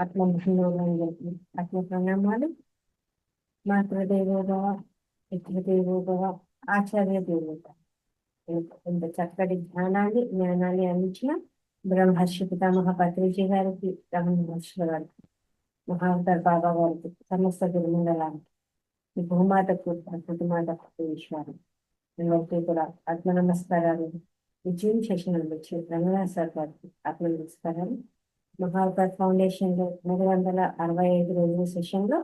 ఆత్మబంధువులందరికీ ఆత్మ ప్రణామాలు. మాతృదేవోభవ, పితృదేవోభవ, ఆచార్య దేవోభవ. ఇంత చక్కటి జ్ఞానాన్ని అందించిన బ్రహ్మర్షి పితామహ పత్రిజీ గారికి, రమణ మహర్షుల గారికి, మహావతార్ బాబా గారికి, సమస్త గురుమండలానికి, ఈ భూమాతకు, ప్రకృతి మాతకు ఈశ్వరం అందరికీ కూడా ఆత్మ నమస్కారాలు. విజయం సెషన్ అందించి రంగనాథ్ సార్ గారికి ఆత్మ నమస్కారాలు. మహావతార్ ఫౌండేషన్ లో 365 రోజుల సెషన్ లో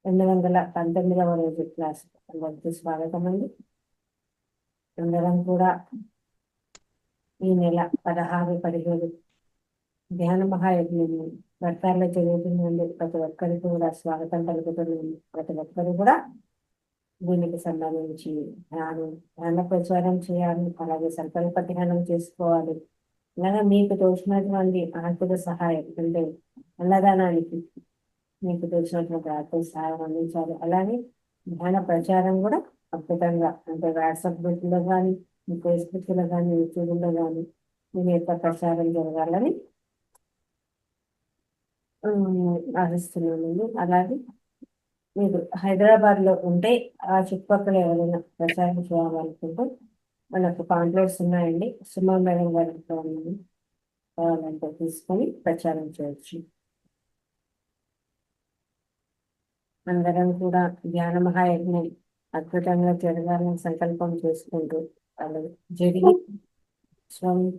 219వ రోజు క్లాస్ అందరికీ స్వాగతం అండి. అందరం కూడా ఈ నెల 16, 17 ధ్యాన మహాయజ్ఞం వర్తాల్లో జరుగుతుందండి. ప్రతి ఒక్కరికి కూడా స్వాగతం పలుకుతుంది. ప్రతి ఒక్కరు కూడా దీనికి సంబంధించి ధ్యాన ప్రచారం చేయాలి, అలాగే సంకల్ప ధ్యానం చేసుకోవాలి. అలాగే మీకు తోచినటువంటి ఆర్థిక సహాయం అంటే అన్నదానానికి మీకు తోచినటువంటి ఆర్థిక సహాయం అందించాలి. అలాగే ధ్యాన ప్రచారం కూడా అద్భుతంగా అంటే వాట్సాప్ గ్రూప్లో కానీ, ఫేస్బుక్లో కానీ, యూట్యూబ్లో కానీ మీ యొక్క ప్రచారం జరగాలని ఆశిస్తున్నానండి. అలాగే మీరు హైదరాబాద్ లో ఉంటే ఆ చుట్టుపక్కల ఎవరైనా ప్రచారం చేయాలనుకుంటే మనకు కాంప్లెక్స్ ఉన్నాయండి. సుమా మేడం గారికి కావాలంటే తీసుకొని ప్రచారం చేయొచ్చు. అందరం కూడా ధ్యాన మహాయజ్ఞం అద్భుతంగా జరగాలని సంకల్పం చేసుకుంటూ అలాగే జరిగి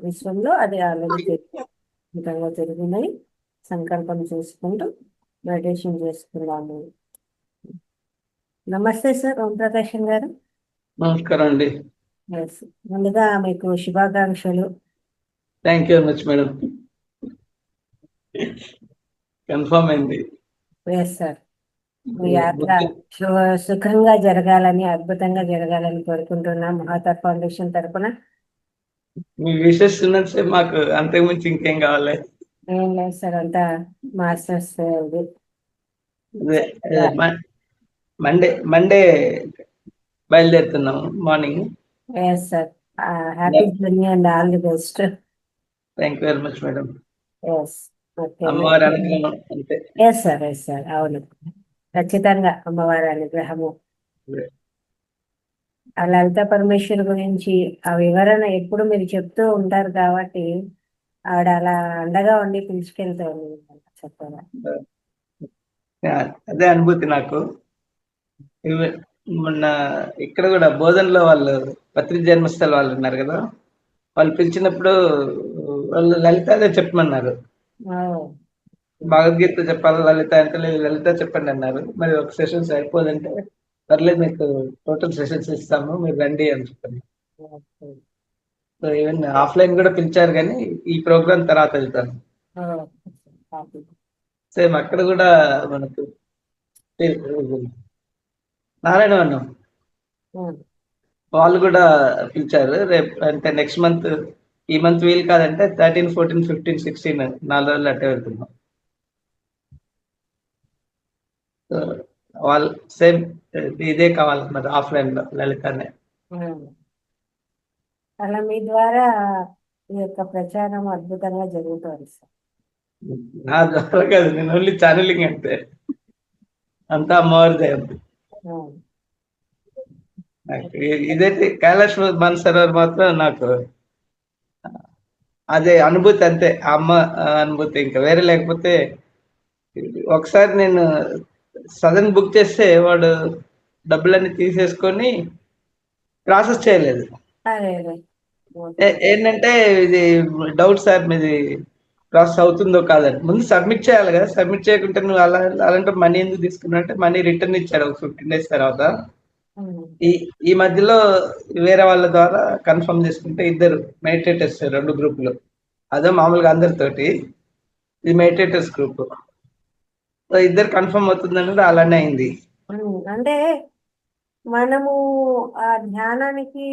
విశ్వంలో అది ఆల్రెడీ అద్భుతంగా జరిగిందని సంకల్పం చేసుకుంటూ మెడిటేషన్ చేసుకున్నాము. నమస్తే సార్ ఓం ప్రకాశం గారు. నమస్కారం అండి. ముందుగా మీకు శుభాకాంక్షలు. Thank you very much madam. Confirm అయింది. ఎస్ సార్, మీ యాత్ర సుఖంగా జరగాలని, అద్భుతంగా జరగాలని కోరుకుంటున్నాం మహావతార్ ఫౌండేషన్ తరఫున. మీ విషెస్ ఉన్నట్టు మాకు అంతకుమించి ఇంకేం కావాలి? ఏం లేదు సార్, అంతా మాస్టర్స్ మండే బయలుదేరుతున్నాం morning. Yes sir, happy journey and all the best. Thank you very much madam. Yes okay. అమ్మవారి అనుగ్రహం అంతే. ఎస్ సార్, ఎస్ సార్, అవును ఖచ్చితంగా అమ్మవారి అనుగ్రహము. ఆ లలిత పరమేశ్వరి గురించి ఆ వివరణ ఎప్పుడు మీరు చెప్తూ ఉంటారు కాబట్టి ఆవిడ అలా అండగా ఉండి పిలుచుకెళ్తూ చెప్పాలి. అదే అనుభూతి నాకు. మొన్న ఇక్కడ కూడా బోధనలో వాళ్ళు పత్రిక జన్మస్థల వాళ్ళు ఉన్నారు కదా, వాళ్ళు పిలిచినప్పుడు వాళ్ళు లలిత అదే చెప్పమన్నారు. భగవద్గీత చెప్పాలి లలిత అంటే, లేదు లలిత చెప్పండి అన్నారు. మరి ఒక సెషన్ సరిపోదంటే పర్లేదు మీకు టోటల్ సెషన్స్ ఇస్తాము మీరు రండి అని చెప్పండి. సో ఈవెన్ ఆఫ్లైన్ కూడా పిలిచారు, కానీ ఈ ప్రోగ్రామ్ తర్వాత వెళ్తాను. సేమ్ అక్కడ కూడా మనకు నారాయణవనం వాళ్ళు కూడా పిలిచారు. రేపు అంటే నెక్స్ట్ మంత్, ఈ మంత్ వీలు కాదంటే 13, 14, 15, 16 4 రోజులు అట్టే వెళ్తున్నాం. వాళ్ళు సేమ్ ఇదే కావాలన్నమాట, ఆఫ్లైన్ లో లలితనే. అలా మీ ద్వారా ఈ యొక్క ప్రచారం అద్భుతంగా జరుగుతుంది సార్. నా ద్వారా కాదు, నేను ఓన్లీ ఛానలింగ్ అంతే, అంతా అమ్మవారి దయ. ఇదైతే కైలాష్ మానసరోవర్ మాత్రం నాకు అదే అనుభూతి అంతే, అమ్మ అనుభూతి, ఇంకా వేరే లేకపోతే. ఒకసారి నేను సడన్ బుక్ చేస్తే వాడు డబ్బులన్నీ తీసేసుకొని ప్రాసెస్ చేయలేదు. ఏంటంటే ఇది డౌట్ సార్, మీది ప్రాసెస్ అవుతుందో కాదని. ముందు సబ్మిట్ చేయాలి కదా, సబ్మిట్ చేయకుంటే నువ్వు అలాంటి మనీ ఎందుకు తీసుకున్నా అంటే మనీ రిటర్న్ ఇచ్చాడు ఒక 15 days తర్వాత. ఈ మధ్యలో వేరే వాళ్ళ ద్వారా కన్ఫర్మ్ చేసుకుంటే ఇద్దరు మెడిటేటర్స్, 2 గ్రూపులు, అదే మామూలుగా అందరితోటి, ఇది మెడిటేటర్స్ గ్రూప్, ఇద్దరు కన్ఫర్మ్ అవుతుందని అలానే అయింది. అంటే మనము ఆ ధ్యానానికి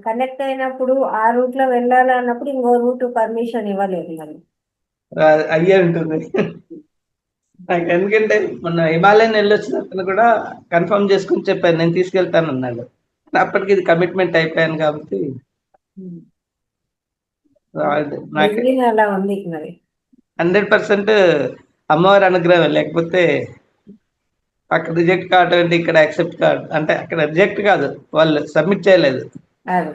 కనెక్ట్ అయినప్పుడు ఆ రూట్ లో వెళ్ళాలన్నప్పుడు ఇంకో రూట్ పర్మిషన్ ఇవ్వలేదు మరి. అయ్యే ఉంటుంది నాకు. ఎందుకంటే మొన్న హిమాలయన్ వెళ్ళొచ్చిన అతను కూడా కన్ఫర్మ్ చేసుకుని చెప్పాను, నేను తీసుకెళ్తాను అన్నాడు. అప్పటికి ఇది కమిట్మెంట్ అయిపోయాను కాబట్టి అలా ఉంది మరి. 100% అమ్మవారి అనుగ్రహం. లేకపోతే అక్కడ రిజెక్ట్ కావటం ఏంటి, ఇక్కడ యాక్సెప్ట్ కావడం అంటే అక్కడ రిజెక్ట్ కాదు, వాళ్ళు సబ్మిట్ చేయలేదు. అది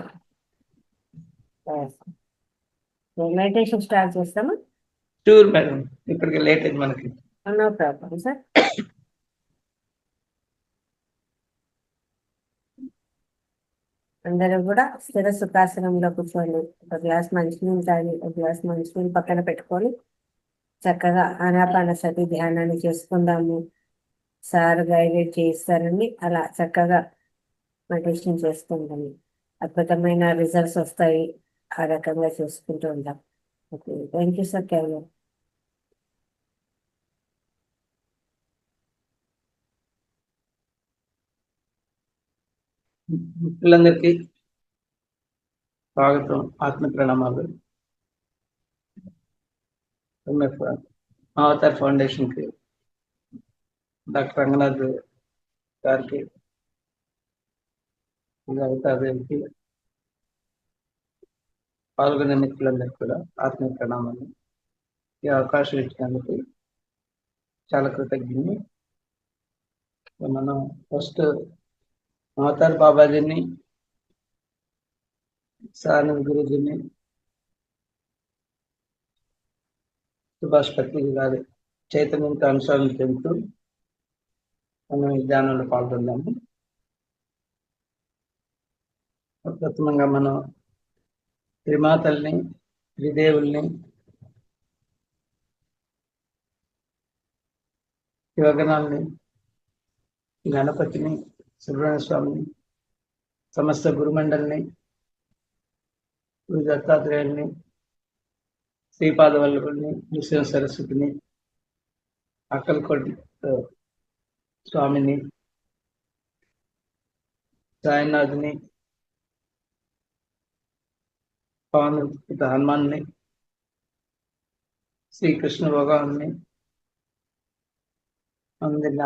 మెడిటేషన్ స్టార్ట్ చేస్తామా? షూర్ మేడం, ఇప్పటికి లేట్ అయింది మనకి. No problem sir. అందరూ కూడా స్థిర సుఖాసనంలో కూర్చోండి. ఒక గ్లాస్ మంచినీళ్ళు తాగి, ఒక గ్లాస్ మంచినీళ్ళు పక్కన పెట్టుకొని చక్కగా ఆనాపానసతి ధ్యానాన్ని చేసుకుందాము. సార్ గైడెడ్ చేయిస్తారండి, అలా చక్కగా మెడిటేషన్ చేసుకుంటాము. అద్భుతమైన రిజల్ట్స్ వస్తాయి. ఆ రకంగా చూసుకుంటూ ఉంటాం. Okay, thank you sir. కేవలం మిత్రులందరికీ స్వాగతం, ఆత్మ ప్రణామాలు. అవతార్ ఫౌండేషన్ కి, డాక్టర్ రంగనాథ్ గారికి, అవతార్కి పాల్గొనే మిత్రులందరికీ కూడా ఆత్మ ప్రణామాలు. ఈ అవకాశం ఇచ్చినందుకు చాలా కృతజ్ఞుని. మనం ఫస్ట్ అవతార్ బాబాజీని, సానంద్ గురుజీని, సుభాష్ పత్రిక గారి చైతన్యంతో అనుసరణ చెందుతూ మనం ఈ ధ్యానంలో పాల్గొందాము. ప్రథమంగా మనం త్రిమాతల్ని, త్రిదేవుల్ని, శివగణాల్ని, గణపతిని, సుబ్రహ్మణ్య స్వామిని, సమస్త గురుమండలిని, గురు దత్తాత్రేయుల్ని, శ్రీపాద వల్లభుల్ని, నృసింహ సరస్వతిని, అక్కలకోటి స్వామిని, సాయినాథుని, పవన్ హనుమాన్ని, శ్రీకృష్ణ భగవాన్ని అందరిని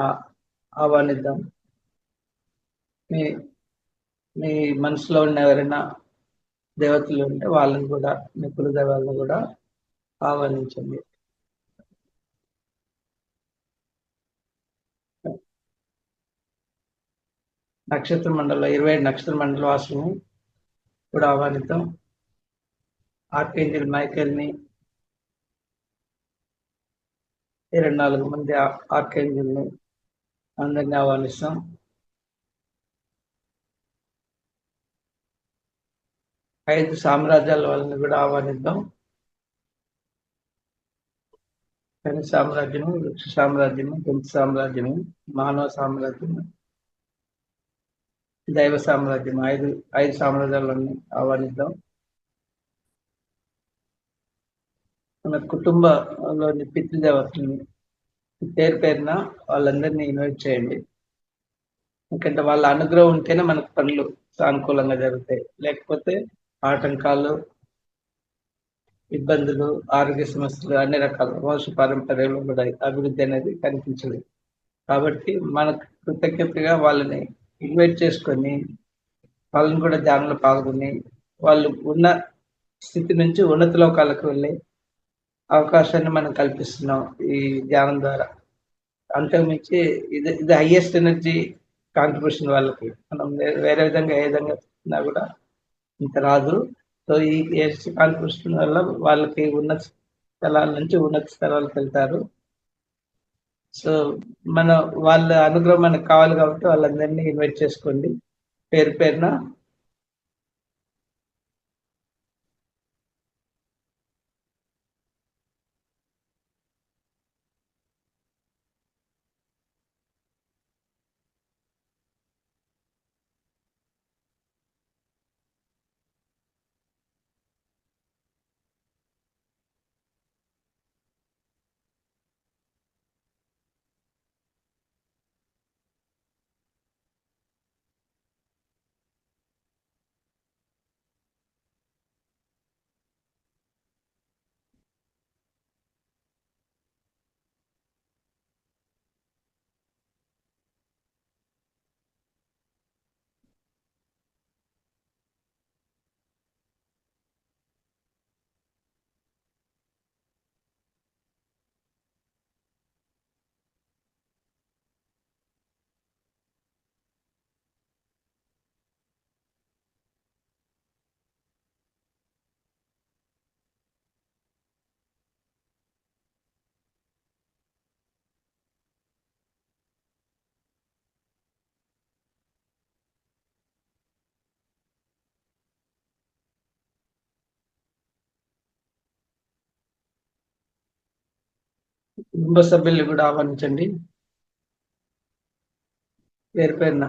ఆహ్వానిద్దాం. మీ మీ మనసులో ఉన్న ఎవరైనా దేవతలు ఉంటే వాళ్ళని కూడా, మీ కులదేవాలను కూడా ఆహ్వానించండి. నక్షత్ర మండలం 27 నక్షత్ర మండల వాసులను కూడా ఆహ్వానిద్దాం. ఆర్కేంజల్ మైకేల్ని, 24 మంది ఆర్కేంజల్ని అందరినీ ఆహ్వానిస్తాం. ఐదు సామ్రాజ్యాల వాళ్ళని కూడా ఆహ్వానిద్దాం. శని సామ్రాజ్యము, వృక్ష సామ్రాజ్యము, జంతు సామ్రాజ్యము, మానవ సామ్రాజ్యము, దైవ సామ్రాజ్యం, ఐదు సామ్రాజ్యాలను ఆహ్వానిద్దాం. మన కుటుంబంలోని పితృదేవతల్ని పేరు పేరున వాళ్ళందరినీ ఇన్వైట్ చేయండి. ఎందుకంటే వాళ్ళ అనుగ్రహం ఉంటేనే మనకు పనులు సానుకూలంగా జరుగుతాయి. లేకపోతే ఆటంకాలు, ఇబ్బందులు, ఆరోగ్య సమస్యలు, అన్ని రకాల వంశ పారంపర్యంలో కూడా అభివృద్ధి అనేది కనిపించదు. కాబట్టి మనకు కృతజ్ఞతగా వాళ్ళని ఇన్వైట్ చేసుకొని వాళ్ళని కూడా ధ్యానంలో పాల్గొని వాళ్ళు ఉన్న స్థితి నుంచి ఉన్నత లోకాలకు వెళ్ళే అవకాశాన్ని మనం కల్పిస్తున్నాం ఈ ధ్యానం ద్వారా. అంతకుమించి ఇది హైయెస్ట్ ఎనర్జీ కాంట్రిబ్యూషన్ వాళ్ళకి. మనం వేరే విధంగా ఏ విధంగా ఉన్నా కూడా ఇంత రాదు. సో ఈ హైయెస్ట్ కాంట్రిబ్యూషన్ వల్ల వాళ్ళకి ఉన్నత స్థలాల నుంచి ఉన్నత స్థలాలకు వెళ్తారు. సో వాళ్ళ అనుగ్రహం మనకు కావాలి కాబట్టి వాళ్ళందరినీ ఇన్వైట్ చేసుకోండి పేరు పేరున. కుటుంబ సభ్యుల్ని కూడా ఆహ్వానించండి పేరు పేరున.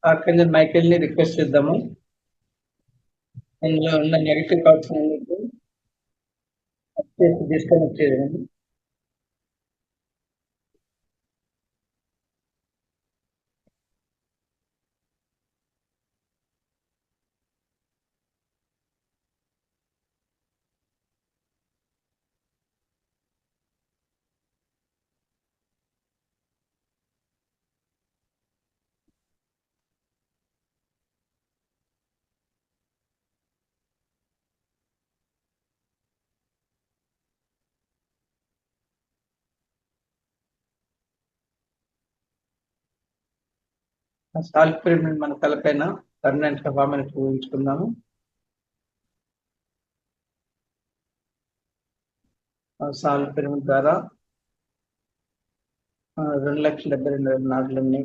ఆర్కెంజల్ మైకేల్ ని రిక్వెస్ట్ చేద్దాము. అందులో ఉన్న నెగటివ్ థాట్స్ తీసుకొని వచ్చేయండి. సాల్ట్ పిరమిడ్ మన తలపైన పర్మనెంట్ గా పర్మనెంట్ ఊహించుకుందాము. సాల్ట్ పిరమిడ్ ద్వారా 2,72,000 నాడులని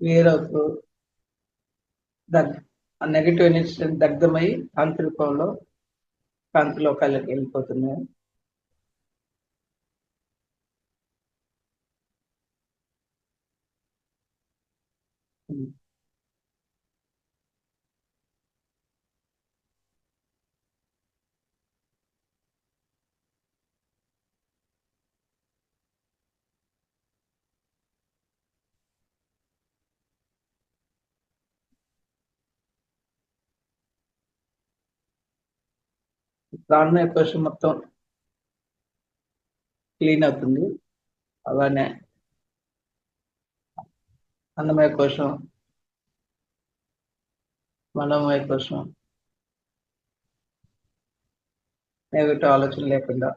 క్లియర్ అవుతూ నెగటివ్ ఎనర్జీ దగ్ధమై కాంతి రూపంలో కాంతిలోకాలకి వెళ్ళిపోతున్నాయి. ప్రాణమయ కోశం మొత్తం క్లీన్ అవుతుంది. అలానే అన్నమయ కోశం, మనోమయ కోశం నెగటివ్ ఆలోచన లేకుండా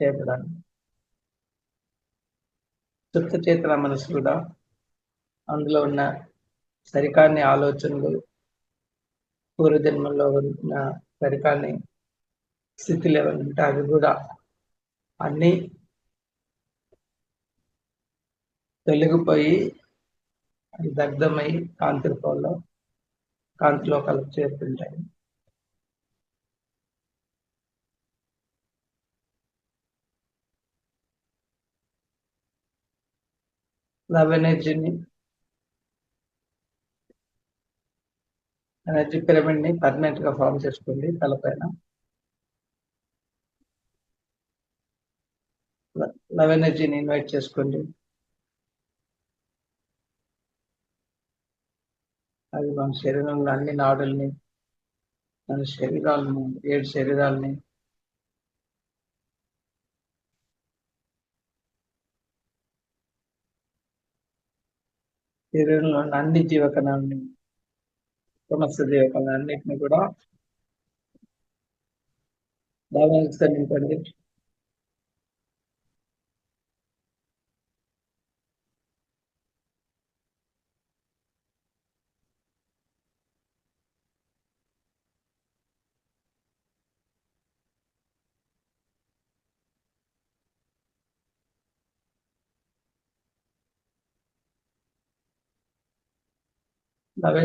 చేయడానికి సుప్త చేతన మనసు కూడా అందులో ఉన్న సరికాని ఆలోచనలు, పూర్వజన్మలో ఉన్న సరికాని స్థితిలు ఏమైనా ఉంటే అవి కూడా అన్నీ తొలగిపోయి దగ్ధమై కాంతి రూపంలో కాంతిలోకాలకు చేరుతుంటాయి. లవ్ ఎనర్జీ పిరమిడ్ ని పర్మనెంట్ గా ఫామ్ చేసుకోండి తలపైన. లవ్ ఎనర్జీని ఇన్వైట్ చేసుకోండి. అది మన శరీరంలో అన్ని నాడుల్ని, మన శరీరాలను, 7 శరీరాలని శరీరంలో ఉన్న అన్ని జీవకణాలని సమస్త జీవకాలన్నింటినీ కూడా భావనతో నింపండి.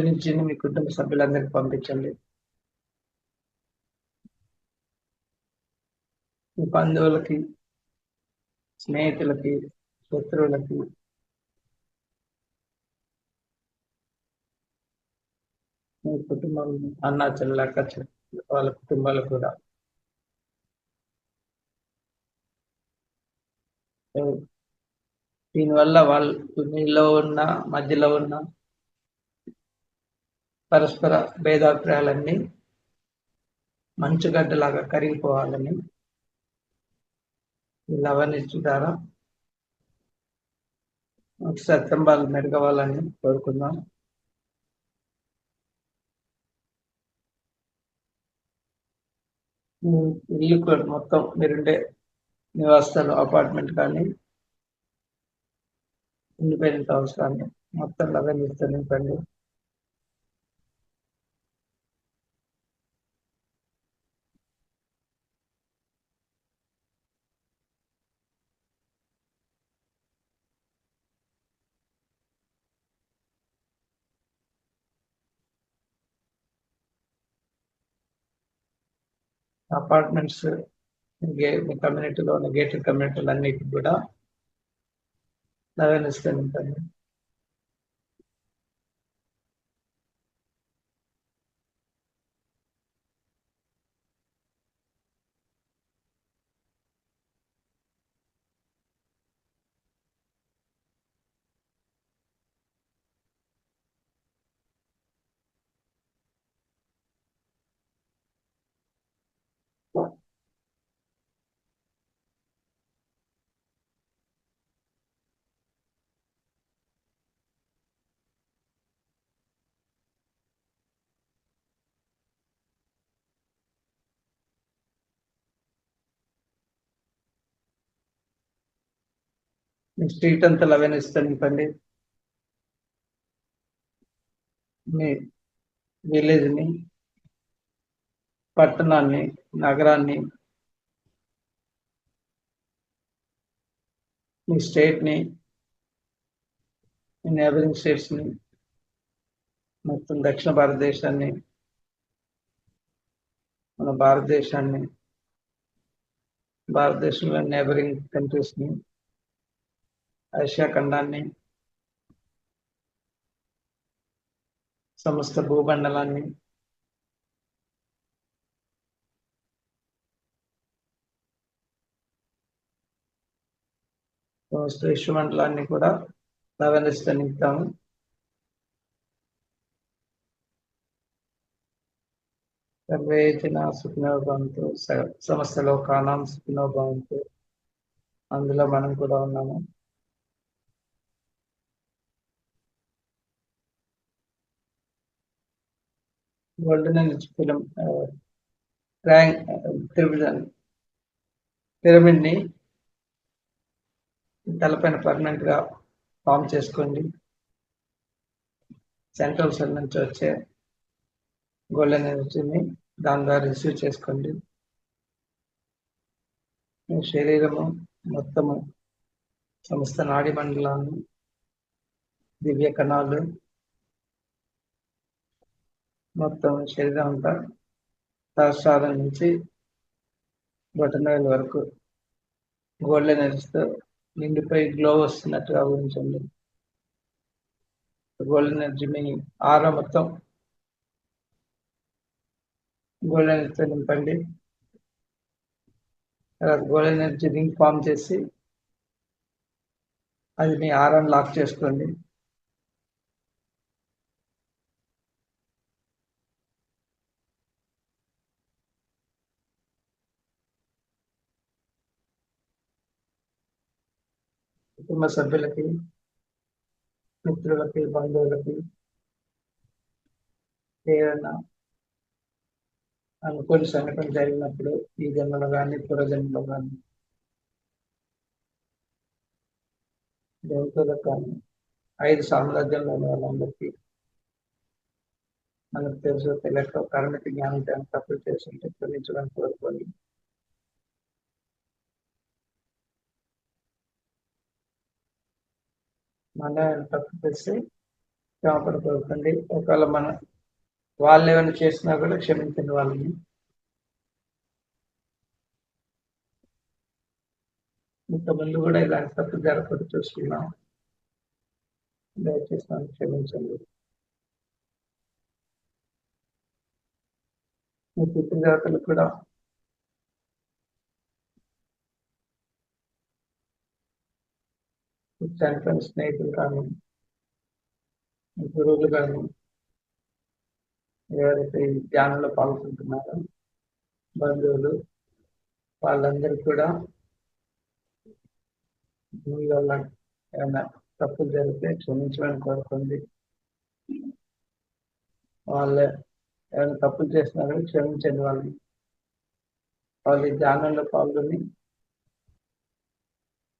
నుంచి మీ కుటుంబ సభ్యులందరికీ పంపించండి. మీ బంధువులకి, స్నేహితులకి, శత్రువులకి, మీ కుటుంబం, అన్న చెల్లెలు, అక్క చెల్లెలు, వాళ్ళ కుటుంబాలు కూడా దీనివల్ల వాళ్ళు మీలో ఉన్న మధ్యలో ఉన్న పరస్పర భేదాభిప్రాయాలన్నీ మంచుగడ్డలాగా కరిగిపోవాలని ఈ లవనిచ్చు ద్వారా సత్సంబాలు మెరుగవాలని కోరుకుందాం. ఇల్లు కూడా మొత్తం మీరుండే నివాసాలు, అపార్ట్మెంట్ కానీ ఇండిపెండెంట్ హౌస్ కానీ మొత్తం లవనిస్తూ నింపండి. అపార్ట్మెంట్స్, మీ కమ్యూనిటీలో ఉన్న గేటెడ్ కమ్యూనిటీలు అన్నిటికీ కూడా లవనిస్తూ నింపండి. మీ స్ట్రీట్ అంతా లవనిస్తూ నింపండి. మీ విలేజ్ని, పట్టణాన్ని, నగరాన్ని, మీ స్టేట్ని, మీ నేబరింగ్ స్టేట్స్ని, మొత్తం దక్షిణ భారతదేశాన్ని, మన భారతదేశాన్ని, భారతదేశంలో నేబరింగ్ కంట్రీస్ని, ఆసియా ఖండాన్ని, సమస్త భూమండలాన్ని, సమస్త విశ్వమండలాన్ని కూడా లవనిస్తూ నింపుతాము. సర్వే జనా సుఖినో భవంతు, సమస్త లోకానాం సుఖినో భవంతు. అందులో మనం కూడా ఉన్నాము. గోల్డెన్ ఫిలిం పిరమిడ్ ని తలపైన పర్మనెంట్ గా ఫామ్ చేసుకోండి. సెంట్రల్ సెల్ నుంచి వచ్చే గోల్డెన్ ఎనర్జీని దాని ద్వారా రిసీవ్ చేసుకోండి. మీ శరీరము మొత్తము, సమస్త నాడి మండలాలు, దివ్య కణాలు, మొత్తం శరీరం అంతా సహస్రారం నుంచి బొటనవేలు వరకు గోల్డెన్ ఎనర్జీతో నిండిపోయి గ్లో వస్తున్నట్టుగా ఊహించండి. గోల్డెన్ ఎనర్జీ మీ ఆరా మొత్తం గోల్డెన్ ఎనర్జీతో నింపండి. గోల్డెన్ ఎనర్జీ రింగ్ ఫామ్ చేసి అది మీ ఆరాన్ని లాక్ చేసుకోండి. కుటుంబ సభ్యులకి, మిత్రులకి, బంధువులకి ఏదైనా అనుకోని సంఘటన జరిగినప్పుడు ఈ జన్మలో కానీ పూర్వజన్మలో కానీ దేవుడితో కానీ 5 సామ్రాజ్యంలో ఉన్న వాళ్ళందరికీ మనకు తెలుసు తెలియక పరిమిత జ్ఞానం తప్పులు చేస్తుంటే క్షమించడానికి కోరుకొని మన తప్పు చేస్తే క్షమాపణ కోరుకోండి. ఒకవేళ వాళ్ళు ఏమైనా చేసినా కూడా క్షమించండి వాళ్ళని. ఇంతకుముందు కూడా ఇలాంటి తప్పు జరగకుండా చూసుకున్నాం. దయచేసి నన్ను క్షమించండి. మీ పితృదేవతలకు కూడా చనిపోయిన స్నేహితులు కానీ గురువులు కానీ ఎవరైతే ఈ ధ్యానంలో పాల్గొంటున్నారో బంధువులు వాళ్ళందరూ కూడా మీ వల్ల ఏమైనా తప్పులు జరిగితే క్షమించమని కోరుకోండి. వాళ్ళు ఏమైనా తప్పులు చేసినారో క్షమించండి వాళ్ళని. వాళ్ళు ఈ ధ్యానంలో పాల్గొని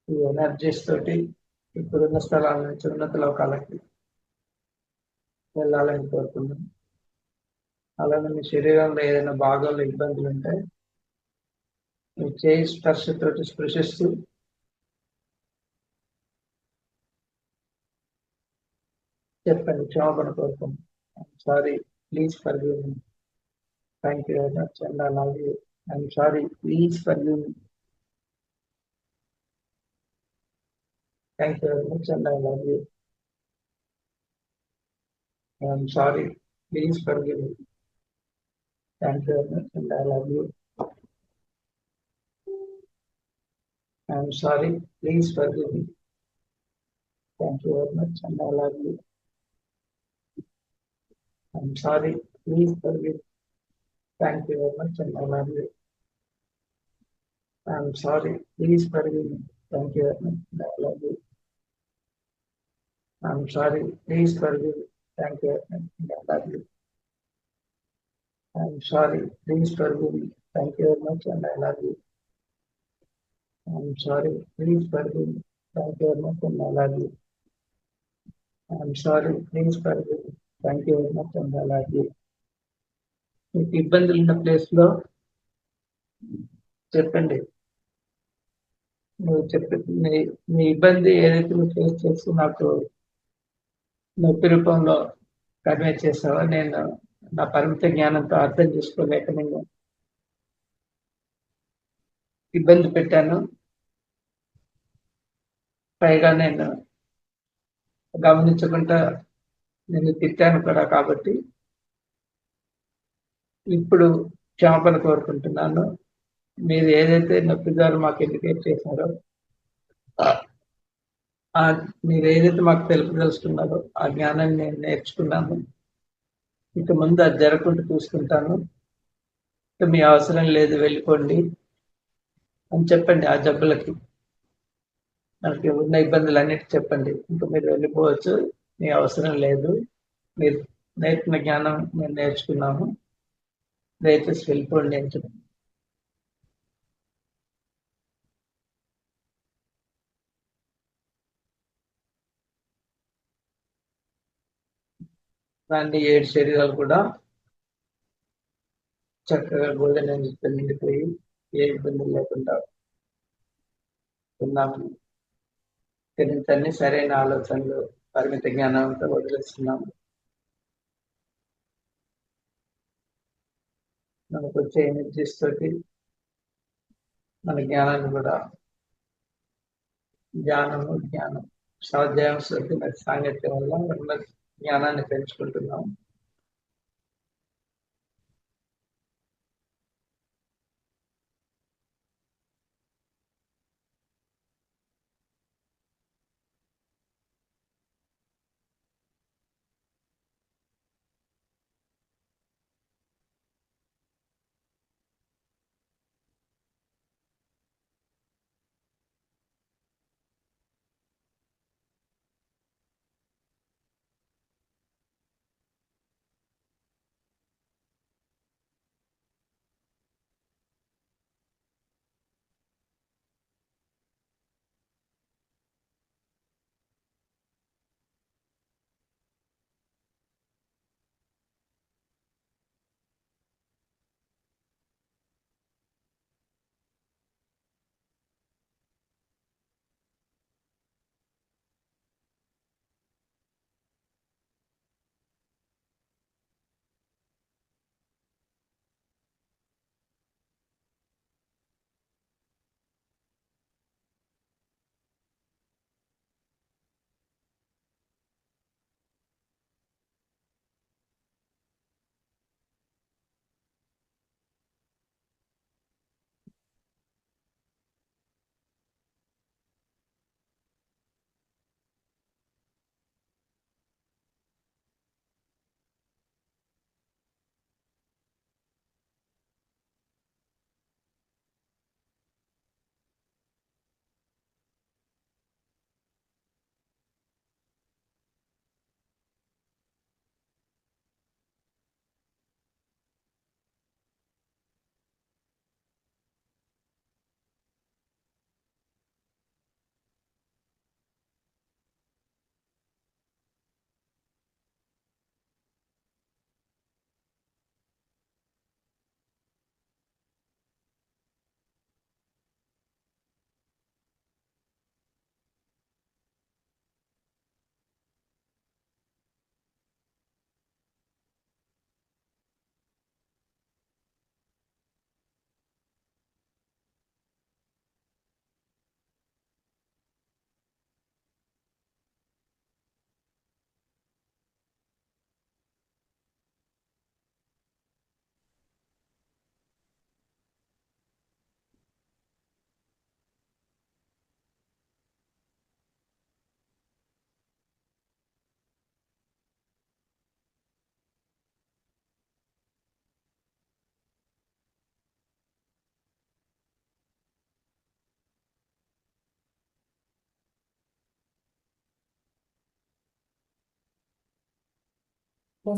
ఈ ఎనర్జీస్ తోటి ఇప్పుడున్న స్థలాల నుంచి ఉన్నత లోకాలకి వెళ్ళాలని కోరుకుంటున్నాను. అలాగే మీ శరీరంలో ఏదైనా భాగాల్లో ఇబ్బందులు ఉంటే మీ చేయి స్పర్శతోటి స్పృశిస్తూ చెప్పండి, క్షమాపణ కోరుకుంటున్నాను. Sorry, please forgive me. Thank you very much and I love you. I'm sorry, please forgive me. Thank you very much and I love you. I'm sorry, please forgive me. Thank you very much and I love you. I'm sorry, please forgive me. Thank you very much and I love you. I'm sorry, please forgive. Thank you very much and I love you. I'm sorry, please forgive me. Thank you very much and I love you. I'm sorry, please forgive me. Thank you very much and I love you. I'm sorry, please forgive me. Thank you very much and I love you. I'm sorry, please forgive me. Thank you very much and I love you. I'm sorry, please forgive me. Thank you very much and I love you. మీకు ఇబ్బందులు ఉన్న ప్లేస్లో చెప్పండి. నువ్వు చెప్పి నీ ఇబ్బంది ఏదైతే నువ్వు ఫేస్ చేస్తూ నాకు నొప్పి రూపంలో కన్వే చేసావో నేను నా పరిమిత జ్ఞానంతో అర్థం చేసుకోలేక నేను ఇబ్బంది పెట్టాను. పైగా నేను గమనించకుండా నేను తిట్టాను కూడా. కాబట్టి ఇప్పుడు క్షమాపణ కోరుకుంటున్నాను. మీరు ఏదైతే నొప్పి ద్వారా మాకు ఇండికేట్ చేశారో మీరు ఏదైతే మాకు తెలుపుదలుచుకున్నారో ఆ జ్ఞానాన్ని నేను నేర్చుకున్నాను. ఇక ముందు అది జరగకుండా చూసుకుంటాను. మీ అవసరం లేదు, వెళ్ళిపోండి అని చెప్పండి. ఆ జబ్బులకి మనకి ఉన్న ఇబ్బందులన్నిటి చెప్పండి. ఇంకా మీరు వెళ్ళిపోవచ్చు, మీ అవసరం లేదు, మీరు నేర్పిన జ్ఞానం మేము నేర్చుకున్నాము, దయచేసి వెళ్ళిపోండి అని చెప్పండి. దాన్ని 7 శరీరాలు కూడా చక్కగా గోల్డెన్ ఎనర్జీతో నిండిపోయి ఏ ఇబ్బందులు లేకుండా ఉన్నాము. అన్ని సరైన ఆలోచనలు పరిమిత జ్ఞానంతో వదిలేస్తున్నాము. మనకు వచ్చే ఎనర్జీస్ తోటి మన జ్ఞానాన్ని కూడా జ్ఞానం స్వాధ్యాయం సాంగత్యం వల్ల మన జ్ఞానాన్ని పెంచుకుంటున్నాం.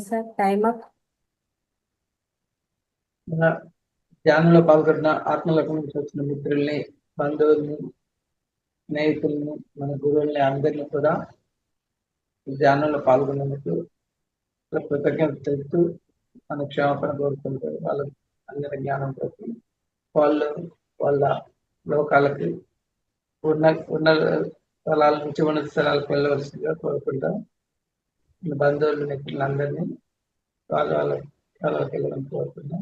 Sir time up. మన ధ్యానంలో పాల్గొన్న ఆత్మలకు నుంచి వచ్చిన మిత్రుల్ని, బంధువుల్ని, స్నేహితుల్ని, మన గురువుల్ని అందరినీ కూడా ధ్యానంలో పాల్గొన్నందుకు కృతజ్ఞత తెలుపుతూ మన క్షమాపణ కోరుకుంటారు. వాళ్ళ అందరి జ్ఞానం కోసం వాళ్ళు వాళ్ళ లోకాలకి ఉన్న స్థలాల నుంచి ఉన్నత స్థలాలకు వెళ్ళవలసిందిగా కోరుకుంటాం. బంధువులు మిత్రులందరినీ వాళ్ళకి వెళ్ళడం కోరుకుంటాం.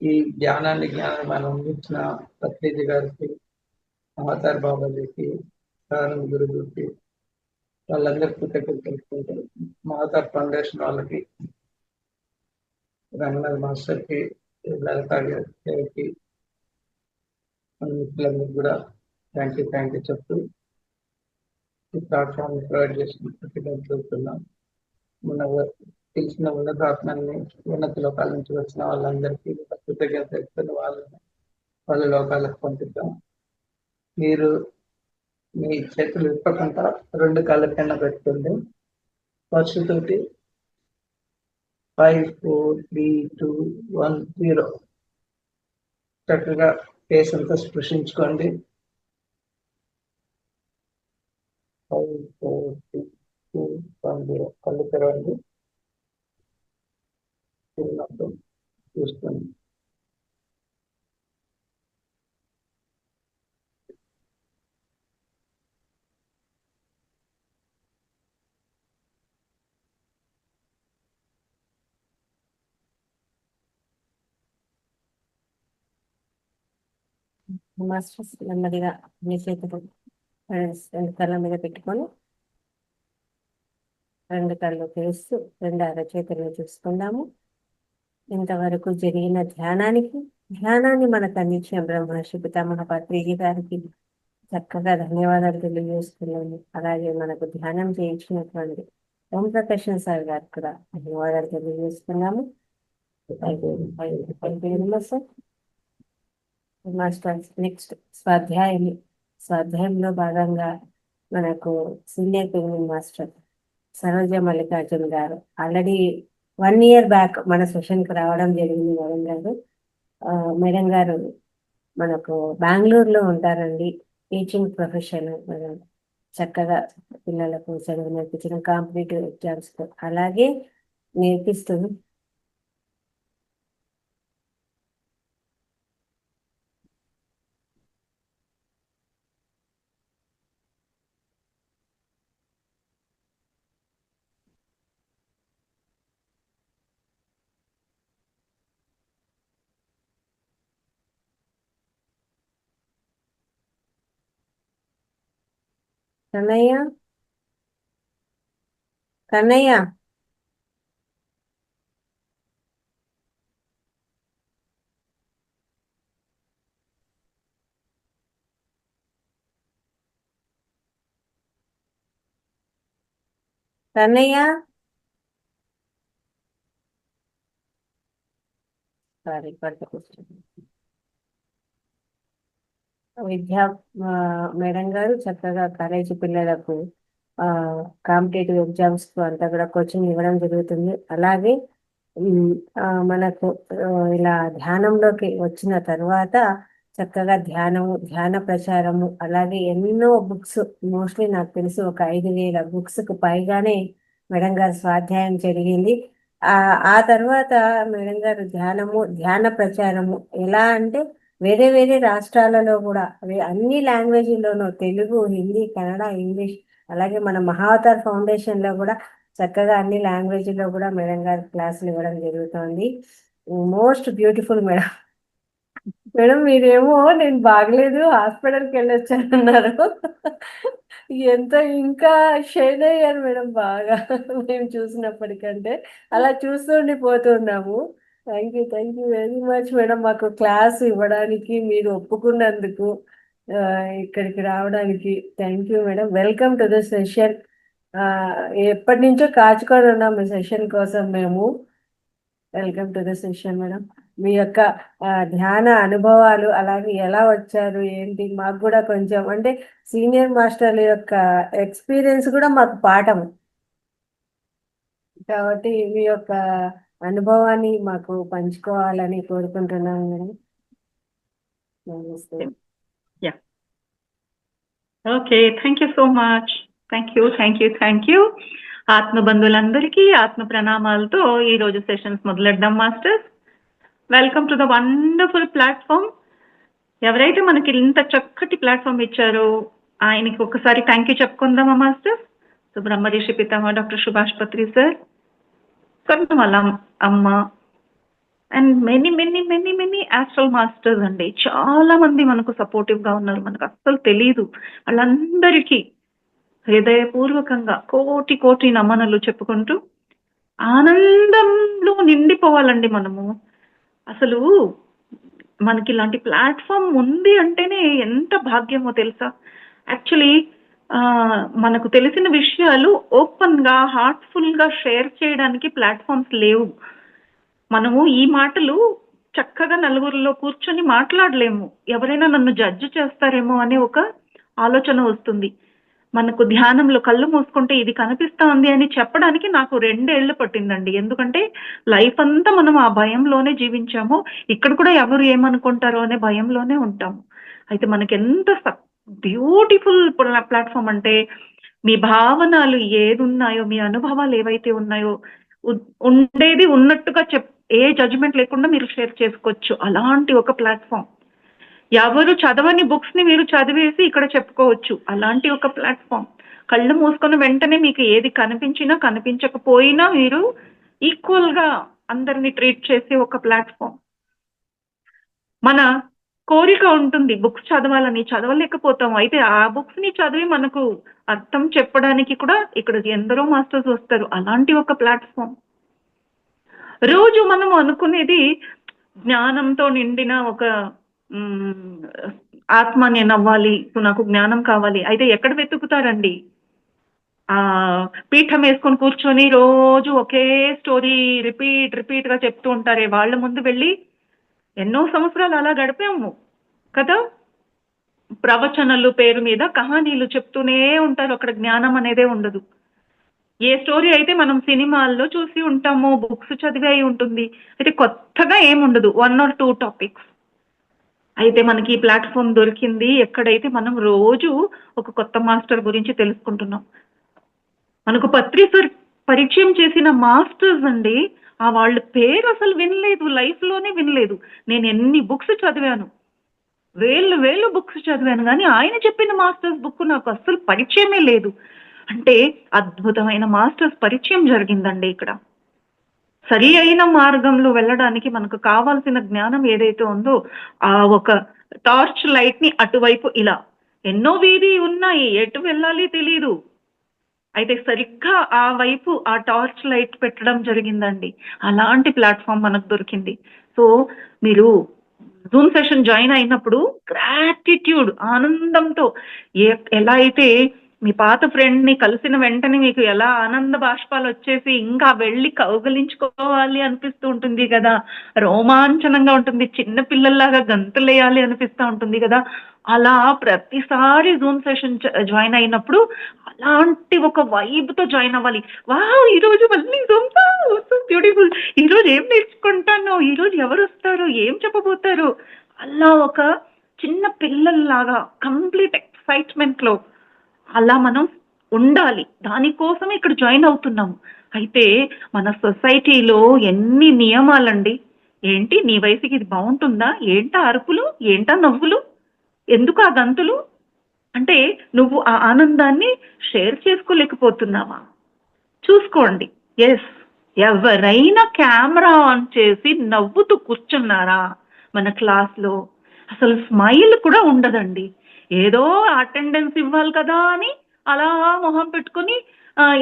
ఈ జ్ఞానాన్ని మనం అందించిన పత్రిజీ గారికి, అవతార్ బాబాజీకి, సదానంద గురుజీకి వాళ్ళందరికీ కృతజ్ఞతలు తెలుపుకుంటారు. అవతార్ ఫౌండేషన్ వాళ్ళకి, రంగనాథ్ మాస్టర్కి, లలితా గారికి, మన మిత్రులందరికీ కూడా థ్యాంక్ యూ చెప్తూ ఈ ప్లాట్ఫామ్ ప్రొవైడ్ చేసిన కృతజ్ఞతలుతున్నాం. మన తెలిసిన ఉన్నతాత్మని, ఉన్నత లోకాల నుంచి వచ్చిన వాళ్ళందరికీ కృతజ్ఞత తెలుపుతున్న వాళ్ళ లోకాలకు పంపిద్దాం. మీరు మీ చేతులు విప్పకుండా 2 కాళ్ళ కింద పెట్టుకోండి. స్పర్శతోటి 5, 4, 3, 2, 1, 0 చక్కగా ఫేస్ అంతా స్పృశించుకోండి. 5, 4, 3, 2, 1, 0 కళ్ళు తెరవండి. చూసుకోండి. మాస్టర్స్ నెమ్మదిగా మీ చేతులు 2 కళ్ళ మీద పెట్టుకొని 2 కళ్ళు తెరుస్తూ 2 అరచేతులు చూసుకుందాము. ఇంతవరకు జరిగిన ధ్యానాన్ని మనకు అందించిన బ్రహ్మర్షి పితామహ పత్రిజీ గారికి చక్కగా ధన్యవాదాలు తెలియజేస్తున్నాము. అలాగే మనకు ధ్యానం చేయించినటువంటి ఓం ప్రకాష్ సార్ గారికి కూడా ధన్యవాదాలు తెలియజేస్తున్నాము. మాస్టర్స్ నెక్స్ట్ స్వాధ్యాయంలో భాగంగా మనకు senior painting master Saroja Mallikarjun గారు ఆల్రెడీ 1 year బ్యాక్ మన సెషన్కి రావడం జరిగింది. మేడం గారు మనకు బెంగళూరులో ఉంటారండి. టీచింగ్ ప్రొఫెషన్ మేడం చక్కగా పిల్లలకు చదువు నేర్పించడం, కాంపిటేటివ్ ఎగ్జామ్స్ అలాగే నేర్పిస్తూ కన్నయ్య కన్నయ్య సారీ విద్యా మేడం గారు చక్కగా కాలేజీ పిల్లలకు కాంపిటేటివ్ ఎగ్జామ్స్ కు అంతా కూడా కోచింగ్ ఇవ్వడం జరుగుతుంది. అలాగే మనకు ఇలా ధ్యానంలోకి వచ్చిన తర్వాత చక్కగా ధ్యాన ప్రచారము అలాగే ఎన్నో బుక్స్ మోస్ట్లీ నాకు తెలిసి ఒక 5,000 బుక్స్ కు పైగానే మేడం గారు స్వాధ్యాయం జరిగింది. ఆ తర్వాత మేడం గారు ధ్యాన ప్రచారము ఎలా అంటే వేరే వేరే రాష్ట్రాలలో కూడా అన్ని లాంగ్వేజ్లోనూ తెలుగు, హిందీ, కన్నడ, ఇంగ్లీష్ అలాగే మన మహావతార్ ఫౌండేషన్ లో కూడా చక్కగా అన్ని లాంగ్వేజ్లో కూడా మేడం గారు క్లాసులు ఇవ్వడం జరుగుతుంది. Most beautiful madam. మేడం మీరేమో నేను బాగలేదు హాస్పిటల్కి వెళ్ళొచ్చానన్నారు. ఎంత ఇంకా షేడ్ అయ్యారు మేడం బాగా మేము చూసినప్పటికంటే. అలా చూస్తుండిపోతున్నాము. Thank you very much madam మాకు క్లాస్ ఇవ్వడానికి మీరు ఒప్పుకున్నందుకు, ఇక్కడికి రావడానికి thank you madam. Welcome to the session. ఎప్పటి నుంచో కాచుకొని ఉన్నాం ఈ సెషన్ కోసం మేము. Welcome to the session madam. మీ యొక్క ధ్యాన అనుభవాలు అలాగే ఎలా వచ్చారు ఏంటి మాకు కూడా కొంచెం అంటే సీనియర్ మాస్టర్ల యొక్క ఎక్స్పీరియన్స్ కూడా మాకు పాఠం. కాబట్టి మీ యొక్క అనుభవాన్ని మాకు పంచుకోవాలని కోరుకుంటున్నాను మేడం. నమస్తే. Yeah, okay, thank you so much. Thank you. ఆత్మబంధువులందరికీ ఆత్మ ప్రణామాలతో ఈరోజు సెషన్స్ మొదలెడ్దాం masters. Welcome to the wonderful platform. ఎవరైతే మనకి ఇంత చక్కటి ప్లాట్ఫామ్ ఇచ్చారో ఆయనకి ఒకసారి థ్యాంక్ యూ చెప్పుకుందామా masters. So Brahmarshi Pitamaha doctor Subhash పత్రి సార్, వాళ్ళ అమ్మ, అండ్ మెనీ ఆస్ట్రల్ మాస్టర్స్ అండి. చాలా మంది మనకు సపోర్టివ్ గా ఉన్నారు, మనకు అస్సలు తెలీదు. వాళ్ళందరికీ హృదయపూర్వకంగా కోటి నమనలు చెప్పుకుంటూ ఆనందంలో నిండిపోవాలండి మనము. అసలు మనకి ఇలాంటి ప్లాట్ఫామ్ ఉంది అంటేనే ఎంత భాగ్యమో తెలుసా. యాక్చువల్లీ మనకు తెలిసిన విషయాలు ఓపెన్ గా హార్ట్ఫుల్ గా షేర్ చేయడానికి ప్లాట్ఫామ్స్ లేవు. మనము ఈ మాటలు చక్కగా నలుగురిలో కూర్చొని మాట్లాడలేము, ఎవరైనా నన్ను జడ్జి చేస్తారేమో అనే ఒక ఆలోచన వస్తుంది. మనకు ధ్యానంలో కళ్ళు మూసుకుంటే ఇది కనిపిస్తోంది అని చెప్పడానికి నాకు 2 ఏళ్ళు పట్టిందండి. ఎందుకంటే లైఫ్ అంతా మనం ఆ భయంలోనే జీవించాము. ఇక్కడ కూడా ఎవరు ఏమనుకుంటారో అనే భయంలోనే ఉంటాము. అయితే మనకి ఎంత బ్యూటిఫుల్ ప్లాట్ఫామ్ అంటే, మీ భావనలు ఏది ఉన్నాయో, మీ అనుభవాలు ఏవైతే ఉన్నాయో ఉండేది ఉన్నట్టుగా ఏ జడ్జిమెంట్ లేకుండా మీరు షేర్ చేసుకోవచ్చు. అలాంటి ఒక ప్లాట్ఫామ్. ఎవరు చదవని బుక్స్ ని మీరు చదివేసి ఇక్కడ చెప్పుకోవచ్చు. అలాంటి ఒక ప్లాట్ఫామ్. కళ్ళు మూసుకొని వెంటనే మీకు ఏది కనిపించినా కనిపించకపోయినా మీరు ఈక్వల్ గా అందరినీ ట్రీట్ చేసే ఒక ప్లాట్ఫామ్. మన కోరిక ఉంటుంది బుక్స్ చదవాలని, చదవలేకపోతాం. అయితే ఆ బుక్స్ ని చదివి మనకు అర్థం చెప్పడానికి కూడా ఇక్కడ ఎందరో మాస్టర్స్ వస్తారు. అలాంటి ఒక ప్లాట్ఫామ్. రోజు మనం అనుకునేది జ్ఞానంతో నిండిన ఒక ఆత్మ, నేను అవ్వాలి, నాకు జ్ఞానం కావాలి. అయితే ఎక్కడ వెతుకుతారండి? పీఠం వేసుకొని కూర్చొని రోజు ఒకే స్టోరీ రిపీట్ గా చెప్తూ ఉంటారే, వాళ్ళ ముందు వెళ్ళి ఎన్నో సంవత్సరాలు అలా గడిపాము కదా. ప్రవచనాలు పేరు మీద కహానీలు చెప్తూనే ఉంటారు, అక్కడ జ్ఞానం అనేదే ఉండదు. ఏ స్టోరీ అయితే మనం సినిమాల్లో చూసి ఉంటామో, బుక్స్ చదివి అయి ఉంటుంది. అయితే కొత్తగా ఏముండదు, 1 or 2 టాపిక్స్. అయితే మనకి ఈ ప్లాట్ఫామ్ దొరికింది ఎక్కడైతే మనం రోజు ఒక కొత్త మాస్టర్ గురించి తెలుసుకుంటున్నాం. మనకు పత్రి సార్ పరిచయం చేసిన మాస్టర్స్ అండి, వాళ్ళ పేరు అసలు వినలేదు, లైఫ్ లోనే వినలేదు. నేను ఎన్ని బుక్స్ చదివాను, వేలు బుక్స్ చదివాను, కానీ ఆయన చెప్పిన మాస్టర్స్ బుక్ నాకు అస్సలు పరిచయమే లేదు. అంటే అద్భుతమైన మాస్టర్స్ పరిచయం జరిగిందండి ఇక్కడ. సరి అయిన మార్గంలో వెళ్ళడానికి మనకు కావాల్సిన జ్ఞానం ఏదైతే ఉందో, ఆ ఒక టార్చ్ లైట్ ని అటువైపు ఇలా ఎన్నో వీధి ఉన్నాయి, ఎటు వెళ్ళాలి తెలీదు. అయితే సరిగ్గా ఆ వైపు ఆ టార్చ్ లైట్ పెట్టడం జరిగిందండి. అలాంటి ప్లాట్ఫామ్ మనకు దొరికింది. సో మీరు జూమ్ సెషన్ జాయిన్ అయినప్పుడు గ్రాటిట్యూడ్, ఆనందంతో, ఎలా అయితే మీ పాత ఫ్రెండ్ ని కలిసిన వెంటనే మీకు ఎలా ఆనంద బాష్పాలు వచ్చేసి ఇంకా వెళ్ళి కౌగలించుకోవాలి అనిపిస్తూ ఉంటుంది కదా, రోమాంచనంగా ఉంటుంది, చిన్న పిల్లల్లాగా గంతులేయాలి అనిపిస్తూ ఉంటుంది కదా. అలా ప్రతిసారి జూమ్ సెషన్ జాయిన్ అయినప్పుడు అలాంటి ఒక వైబ్ తో జాయిన్ అవ్వాలి. వావ్, ఈరోజు మళ్ళీ జూమ్, బ్యూటిఫుల్, ఈరోజు ఏం నేర్చుకుంటాను, ఈరోజు ఎవరు వస్తారు, ఏం చెప్పబోతారు, అలా ఒక చిన్న పిల్లల్లాగా కంప్లీట్ ఎక్సైట్మెంట్ లో అలా మనం ఉండాలి. దానికోసం ఇక్కడ జాయిన్ అవుతున్నాము. అయితే మన సొసైటీలో ఎన్ని నియమాలండి. ఏంటి, నీ వయసుకి ఇది బాగుంటుందా, ఏంటా అరుపులు, ఏంటా నవ్వులు, ఎందుకు ఆ గంతులు, అంటే నువ్వు ఆ ఆనందాన్ని షేర్ చేసుకోలేకపోతున్నావా? చూసుకోండి. ఎస్, ఎవరైనా కెమెరా ఆన్ చేసి నవ్వుతూ కూర్చున్నారా మన క్లాస్లో? అసలు స్మైల్ కూడా ఉండదండి. ఏదో అటెండెన్స్ ఇవ్వాలి కదా అని అలా మొహం పెట్టుకుని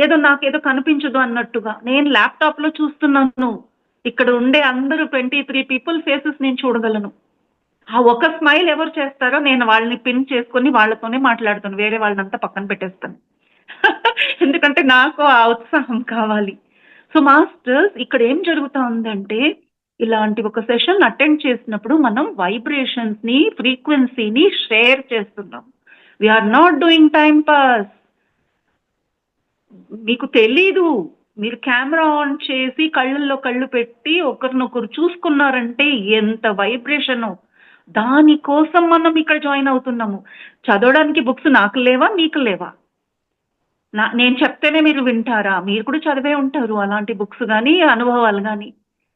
ఏదో నాకేదో కనిపించదు అన్నట్టుగా. నేను ల్యాప్టాప్ లో చూస్తున్నాను, ఇక్కడ ఉండే అందరూ 23 పీపుల్ ఫేసెస్ నేను చూడగలను. ఆ ఒక స్మైల్ ఎవరు చేస్తారో నేను వాళ్ళని పిన్ చేసుకుని వాళ్ళతోనే మాట్లాడుతాను, వేరే వాళ్ళనంతా పక్కన పెట్టేస్తాను. ఎందుకంటే నాకు ఆ ఉత్సాహం కావాలి. సో మాస్టర్స్, ఇక్కడ ఏం జరుగుతా ఉందంటే, ఇలాంటి ఒక సెషన్ అటెండ్ చేసినప్పుడు మనం వైబ్రేషన్స్ ని, ఫ్రీక్వెన్సీని షేర్ చేస్తున్నాం. We are not doing time pass. మీకు తెలీదు మీరు కెమెరా ఆన్ చేసి కళ్ళల్లో కళ్ళు పెట్టి ఒకరినొకరు చూసుకున్నారంటే ఎంత వైబ్రేషను. దానికోసం మనం ఇక్కడ జాయిన్ అవుతున్నాము. చదవడానికి బుక్స్ నాకు లేవా? మీకు లేవా? నేను చెప్తేనే మీరు వింటారా? మీరు కూడా చదివే ఉంటారు అలాంటి బుక్స్ గానీ, అనుభవాలు గానీ.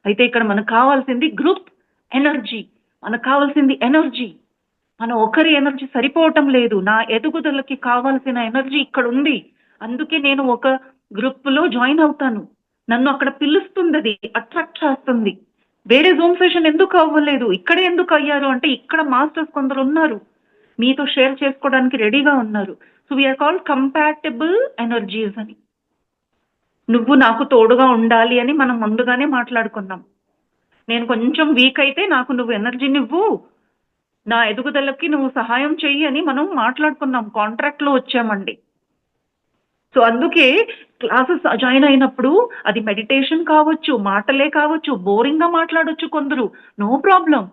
అయితే ఇక్కడ మనకు కావాల్సింది గ్రూప్ ఎనర్జీ. మనకు కావాల్సింది ఎనర్జీ. మనం ఒకరి ఎనర్జీ సరిపోవటం లేదు. నా ఎదుగుదలకి కావాల్సిన ఎనర్జీ ఇక్కడుంది. అందుకే నేను ఒక గ్రూప్‌లో జాయిన్ అవుతాను. నన్ను అక్కడ పిలుస్తుందది. అట్రాక్ట్ చేస్తుంది. వేరే జూమ్ సెషన్ ఎందుకు అవ్వలేదు? ఇక్కడే ఎందుకు అయ్యారు అంటే, ఇక్కడ మాస్టర్స్ కొందరున్నారు. మీతో షేర్ చేసుకోవడానికి రెడీగా ఉన్నారు. So, we are called compatible energies అని. నువ్వు నాకు తోడుగా ఉండాలి అని మనం ముందుగానే మాట్లాడుకున్నాం. నేను కొంచెం వీక్ అయితే నాకు నువ్వు ఎనర్జీనివ్వు. నా ఎదుగుదలకి నువ్వు సహాయం చెయ్యి అని మనం మాట్లాడుకున్నాం. కాంట్రాక్ట్‌లో వచ్చామండి. సో, అందుకే క్లాసెస్ జాయిన్ అయినప్పుడు అది మెడిటేషన్ కావచ్చు, మాటలే కావచ్చు, బోరింగ్‌గా మాట్లాడొచ్చు కొందరు. No problem.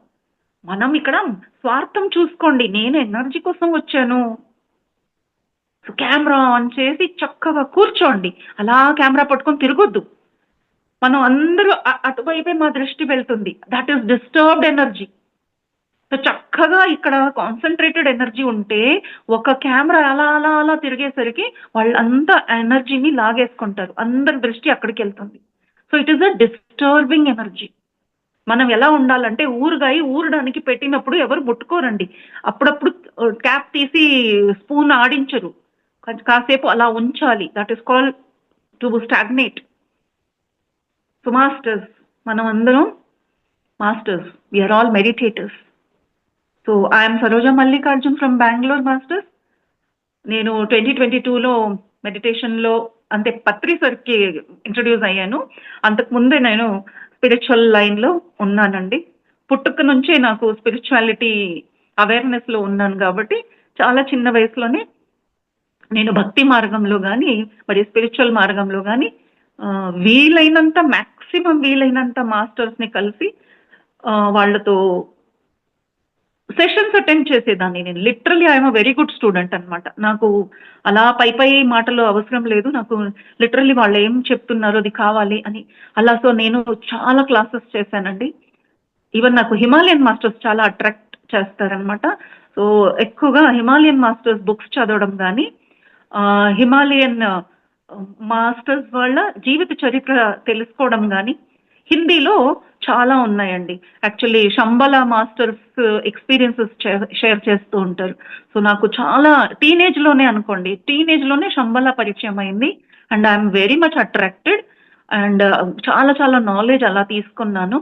మనం ఇక్కడ స్వార్థం చూసుకోండి. నేను ఎనర్జీ కోసం వచ్చాను. సో, కెమెరా ఆన్ చేసి చక్కగా కూర్చోండి. అలా కెమెరా పట్టుకొని తిరగొద్దు. మనం అందరూ అటువైపే మా దృష్టి వెళ్తుంది. That is disturbed energy. So, చక్కగా ఇక్కడ కాన్సంట్రేటెడ్ ఎనర్జీ ఉంటే, ఒక కెమెరా అలా, అలా, అలా తిరిగేసరికి వాళ్ళంతా ఎనర్జీని లాగేసుకుంటారు. అందరి దృష్టి అక్కడికెళ్తుంది. So, it is a disturbing energy. మనం ఎలా ఉండాలంటే, ఊరగాయ ఊరడానికి పెట్టినప్పుడు ఎవరు ముట్టుకోరండి. అప్పుడప్పుడు క్యాప్ తీసి స్పూన్ ఆడించరు. కాసేపు అలా ఉంచాలి. That is called to stagnate. So, masters, మనం అందరం masters. We are all meditators. So, I'm Saroja Mallikarjun from Bengaluru masters. నేను 2022లో మెడిటేషన్‌లో అంటే పత్రి సర్‌కి ఇంట్రొడ్యూస్ అయ్యాను. అంతకుముందే నేను స్పిరిచువల్ లైన్‌లో ఉన్నానండి. పుట్టుక నుంచే నాకు స్పిరిచువాలిటీ అవేర్‌నెస్‌లో ఉన్నాను కాబట్టి, చాలా చిన్న వయసులోనే నేను భక్తి మార్గంలో గానీ, మరి స్పిరిచువల్ మార్గంలో గానీ వీలైనంత మాక్సిమం వీలైనంత మాస్టర్స్‌ని కలిసి వాళ్ళతో సెషన్స్ అటెండ్ చేసేదాన్ని నేను. Literally I am a very good student అనమాట. నాకు అలా పై మాటలు అవసరం లేదు. నాకు లిటరల్లీ వాళ్ళు ఏం చెప్తున్నారో అది కావాలి అని. అలా సో, నేను చాలా క్లాసెస్ చేశానండి. ఈవెన్ నాకు హిమాలయన్ మాస్టర్స్ చాలా అట్రాక్ట్ చేస్తారనమాట. సో, ఎక్కువగా హిమాలయన్ మాస్టర్స్ బుక్స్ చదవడం గానీ, హిమాలయన్ మాస్టర్స్ వాళ్ళ జీవిత చరిత్ర తెలుసుకోవడం గానీ, హిందీలో చాలా ఉన్నాయండి. Actually Shambhala masters experiences share చేస్తూ ఉంటారు. సో, నాకు చాలా టీనేజ్‌లోనే అనుకోండి. టీనేజ్‌లోనే శంబల పరిచయం అయింది. And I'm very much attracted. And చాలా చాలా నాలెడ్జ్ అలా తీసుకున్నాను.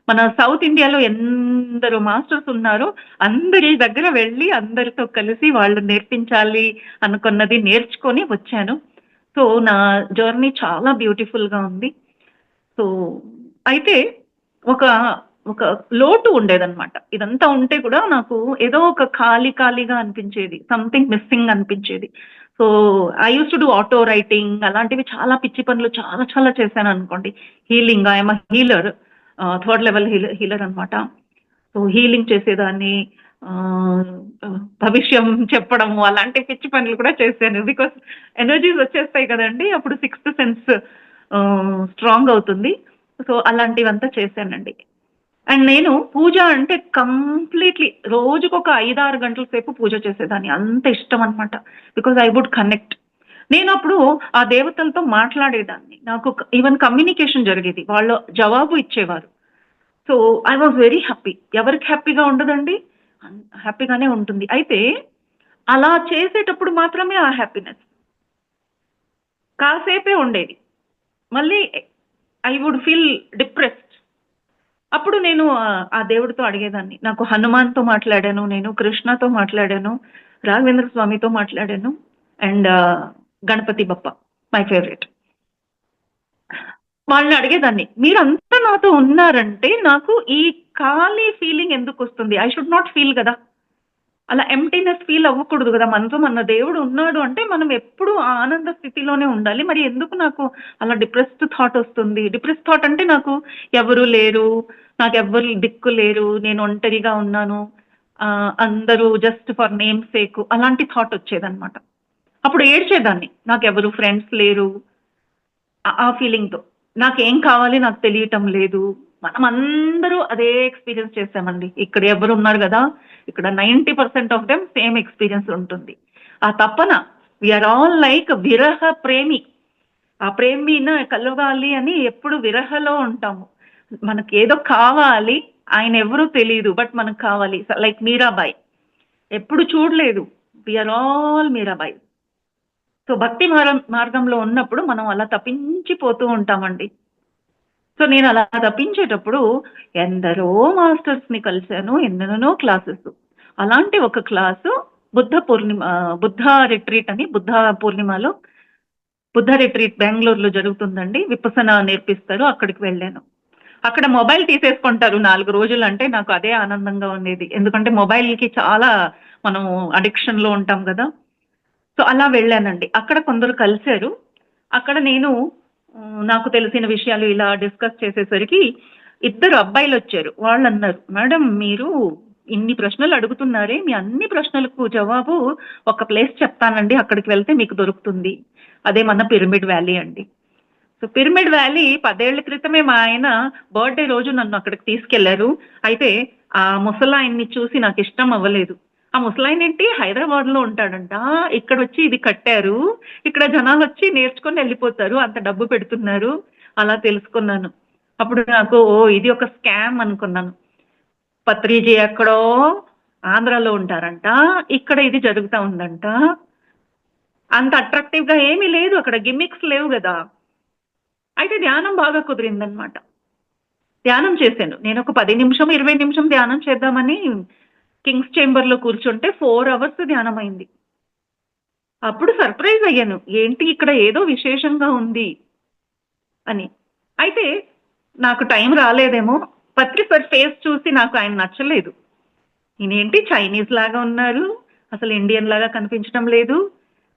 మన సౌత్ ఇండియాలో ఎందరో మాస్టర్స్ ఉన్నారో, అందరి దగ్గర వెళ్ళి అందరితో కలిసి వాళ్ళు నేర్పించాలి అనుకున్నది నేర్చుకొని వచ్చాను. సో, నా జర్నీ చాలా బ్యూటిఫుల్‌గా ఉంది. సో, అయితే ఒక ఒక లోటు ఉండేదనమాట. ఇదంతా ఉంటే కూడా నాకు ఏదో ఒక ఖాళీగా అనిపించేది. సంథింగ్ మిస్సింగ్ అనిపించేది. So, I used to do auto writing అలాంటివి చాలా పిచ్చి పనులు చాలా చాలా చేశాననుకోండి. Healing, I am a healer. Third level healer అనమాట. సో, హీలింగ్ చేసేదాన్ని. భవిష్యం చెప్పడము అలాంటి పిచ్చి పనులు కూడా చేశాను. బికాస్ ఎనర్జీస్ వచ్చేస్తాయి కదండీ! అప్పుడు సిక్స్త్ సెన్స్ స్ట్రాంగ్ అవుతుంది. సో, అలాంటివంతా చేశానండి. అండ్ నేను పూజ అంటే కంప్లీట్‌లీ రోజుకొక 5, 6 గంటల సేపు పూజ చేసేదాన్ని. అంత ఇష్టం అనమాట. Because I would connect. నేనప్పుడు ఆ దేవతలతో మాట్లాడేదాన్ని. నాకు ఈవెన్ కమ్యూనికేషన్ జరిగేది. వాళ్ళు జవాబు ఇచ్చేవారు. So, I was very happy. ఎవరికి హ్యాపీగా ఉండదండి? హ్యాపీగానే ఉంటుంది. అయితే అలా చేసేటప్పుడు మాత్రమే ఆ హ్యాపీనెస్. కాసేపే ఉండేది. మళ్ళీ ఐ వుడ్ ఫీల్ డిప్రెస్డ్. అప్పుడు నేను ఆ దేవుడితో అడిగేదాన్ని. నాకు హనుమాన్‌తో మాట్లాడాను నేను, కృష్ణతో మాట్లాడాను, రాఘవేంద్ర స్వామితో మాట్లాడాను and Ganapati Bappa my favourite. వాళ్ళని అడిగేదాన్ని. మీరంతా నాతో ఉన్నారంటే నాకు ఈ ఖాళీ ఫీలింగ్ ఎందుకొస్తుంది? ఐ షుడ్ నాట్ ఫీల్ గదా! అలా ఎంప్టీనెస్ ఫీల్ అవ్వకూడదు గదా! మనతో మన దేవుడు ఉన్నాడు అంటే మనం ఎప్పుడూ ఆ ఆనంద స్థితిలోనే ఉండాలి. మరి ఎందుకు నాకు అలా డిప్రెస్డ్ థాట్ వస్తుంది? డిప్రెస్డ్ థాట్ అంటే నాకు ఎవరు లేరు, నాకెవ్వరు దిక్కు లేరు, నేను ఒంటరిగా ఉన్నాను, అందరూ జస్ట్ ఫర్ నేమ్ సేక్ అలాంటి థాట్ వచ్చేదనమాట. అప్పుడు ఏడ్చేదాన్ని. నాకెవరు ఫ్రెండ్స్ లేరు. ఆ ఫీలింగ్తో నాకేం కావాలి నాకు తెలియటం లేదు. మనం అందరూ అదే ఎక్స్పీరియన్స్ చేసామండి. ఇక్కడ ఎవరు ఉన్నారు కదా, ఇక్కడ 90% ఆఫ్ దెమ్ సేమ్ ఎక్స్పీరియన్స్ ఉంటుంది. ఆ తపన, వీఆర్ ఆల్ లైక్ విరహ ప్రేమి. ఆ ప్రేమిన కలవాలి అని ఎప్పుడు విరహలో ఉంటాము. మనకి ఏదో కావాలి, ఆయన ఎవరూ తెలియదు, బట్ మనకు కావాలి. లైక్ మీరాబాయి, ఎప్పుడు చూడలేదు, వీఆర్ ఆల్ మీరాబాయి. సో భక్తి మార్గంలో ఉన్నప్పుడు మనం అలా తప్పించిపోతూ ఉంటామండి. సో నేను అలా తప్పించేటప్పుడు ఎందరో మాస్టర్స్ని కలిశాను, ఎన్నెన్నో క్లాసెస్. అలాంటి ఒక క్లాసు బుద్ధ రిట్రీట్ అని, బుద్ధ రిట్రీట్ బెంగళూరులో జరుగుతుందండి. విపసన నేర్పిస్తారు, అక్కడికి వెళ్ళాను. అక్కడ మొబైల్ తీసేసుకుంటారు 4 రోజులు, అంటే నాకు అదే ఆనందంగా ఉండేది. ఎందుకంటే మొబైల్కి చాలా మనం అడిక్షన్లో ఉంటాం కదా. సో అలా వెళ్ళానండి. అక్కడ కొందరు కలిశారు. అక్కడ నేను నాకు తెలిసిన విషయాలు ఇలా డిస్కస్ చేసేసరికి 2 అబ్బాయిలు వచ్చారు. వాళ్ళు అన్నారు, మేడం మీరు ఇన్ని ప్రశ్నలు అడుగుతున్నారే, మీ అన్ని ప్రశ్నలకు జవాబు ఒక ప్లేస్ చెప్తానండి, అక్కడికి వెళ్తే మీకు దొరుకుతుంది. అదే మన పిరమిడ్ వ్యాలీ అండి. సో పిరమిడ్ వ్యాలీ 10 ఏళ్ల క్రితమే మా ఆయన బర్త్డే రోజు నన్ను అక్కడికి తీసుకెళ్లారు. అయితే ఆ ముసలాయన్ని చూసి నాకు ఇష్టం అవ్వలేదు. ఆ ముసలాయన ఏంటి హైదరాబాద్లో ఉంటాడంట, ఇక్కడ వచ్చి ఇది కట్టారు, ఇక్కడ జనాలు వచ్చి నేర్చుకొని వెళ్ళిపోతారు, అంత డబ్బు పెడుతున్నారు, అలా తెలుసుకున్నాను. అప్పుడు నాకు ఇది ఒక స్కామ్ అనుకున్నాను. పత్రిజీ ఎక్కడో ఆంధ్రాలో ఉంటారంట, ఇక్కడ ఇది జరుగుతూ ఉందంట. అంత అట్రాక్టివ్గా ఏమీ లేదు అక్కడ, గిమ్మిక్స్ లేవు కదా. అయితే ధ్యానం బాగా కుదిరిందనమాట. ధ్యానం చేశాను నేను. ఒక 10 నిమిషం 20 నిమిషం ధ్యానం చేద్దామని కింగ్స్ చేంబర్లో కూర్చుంటే 4 అవర్స్ ధ్యానం అయింది. అప్పుడు సర్ప్రైజ్ అయ్యాను, ఏంటి ఇక్కడ ఏదో విశేషంగా ఉంది అని. అయితే నాకు టైం రాలేదేమో, పత్రి సార్ ఫేస్ చూసి నాకు ఆయన నచ్చలేదు. ఈయనేంటి చైనీస్ లాగా ఉన్నారు, అసలు ఇండియన్ లాగా కనిపించడం లేదు,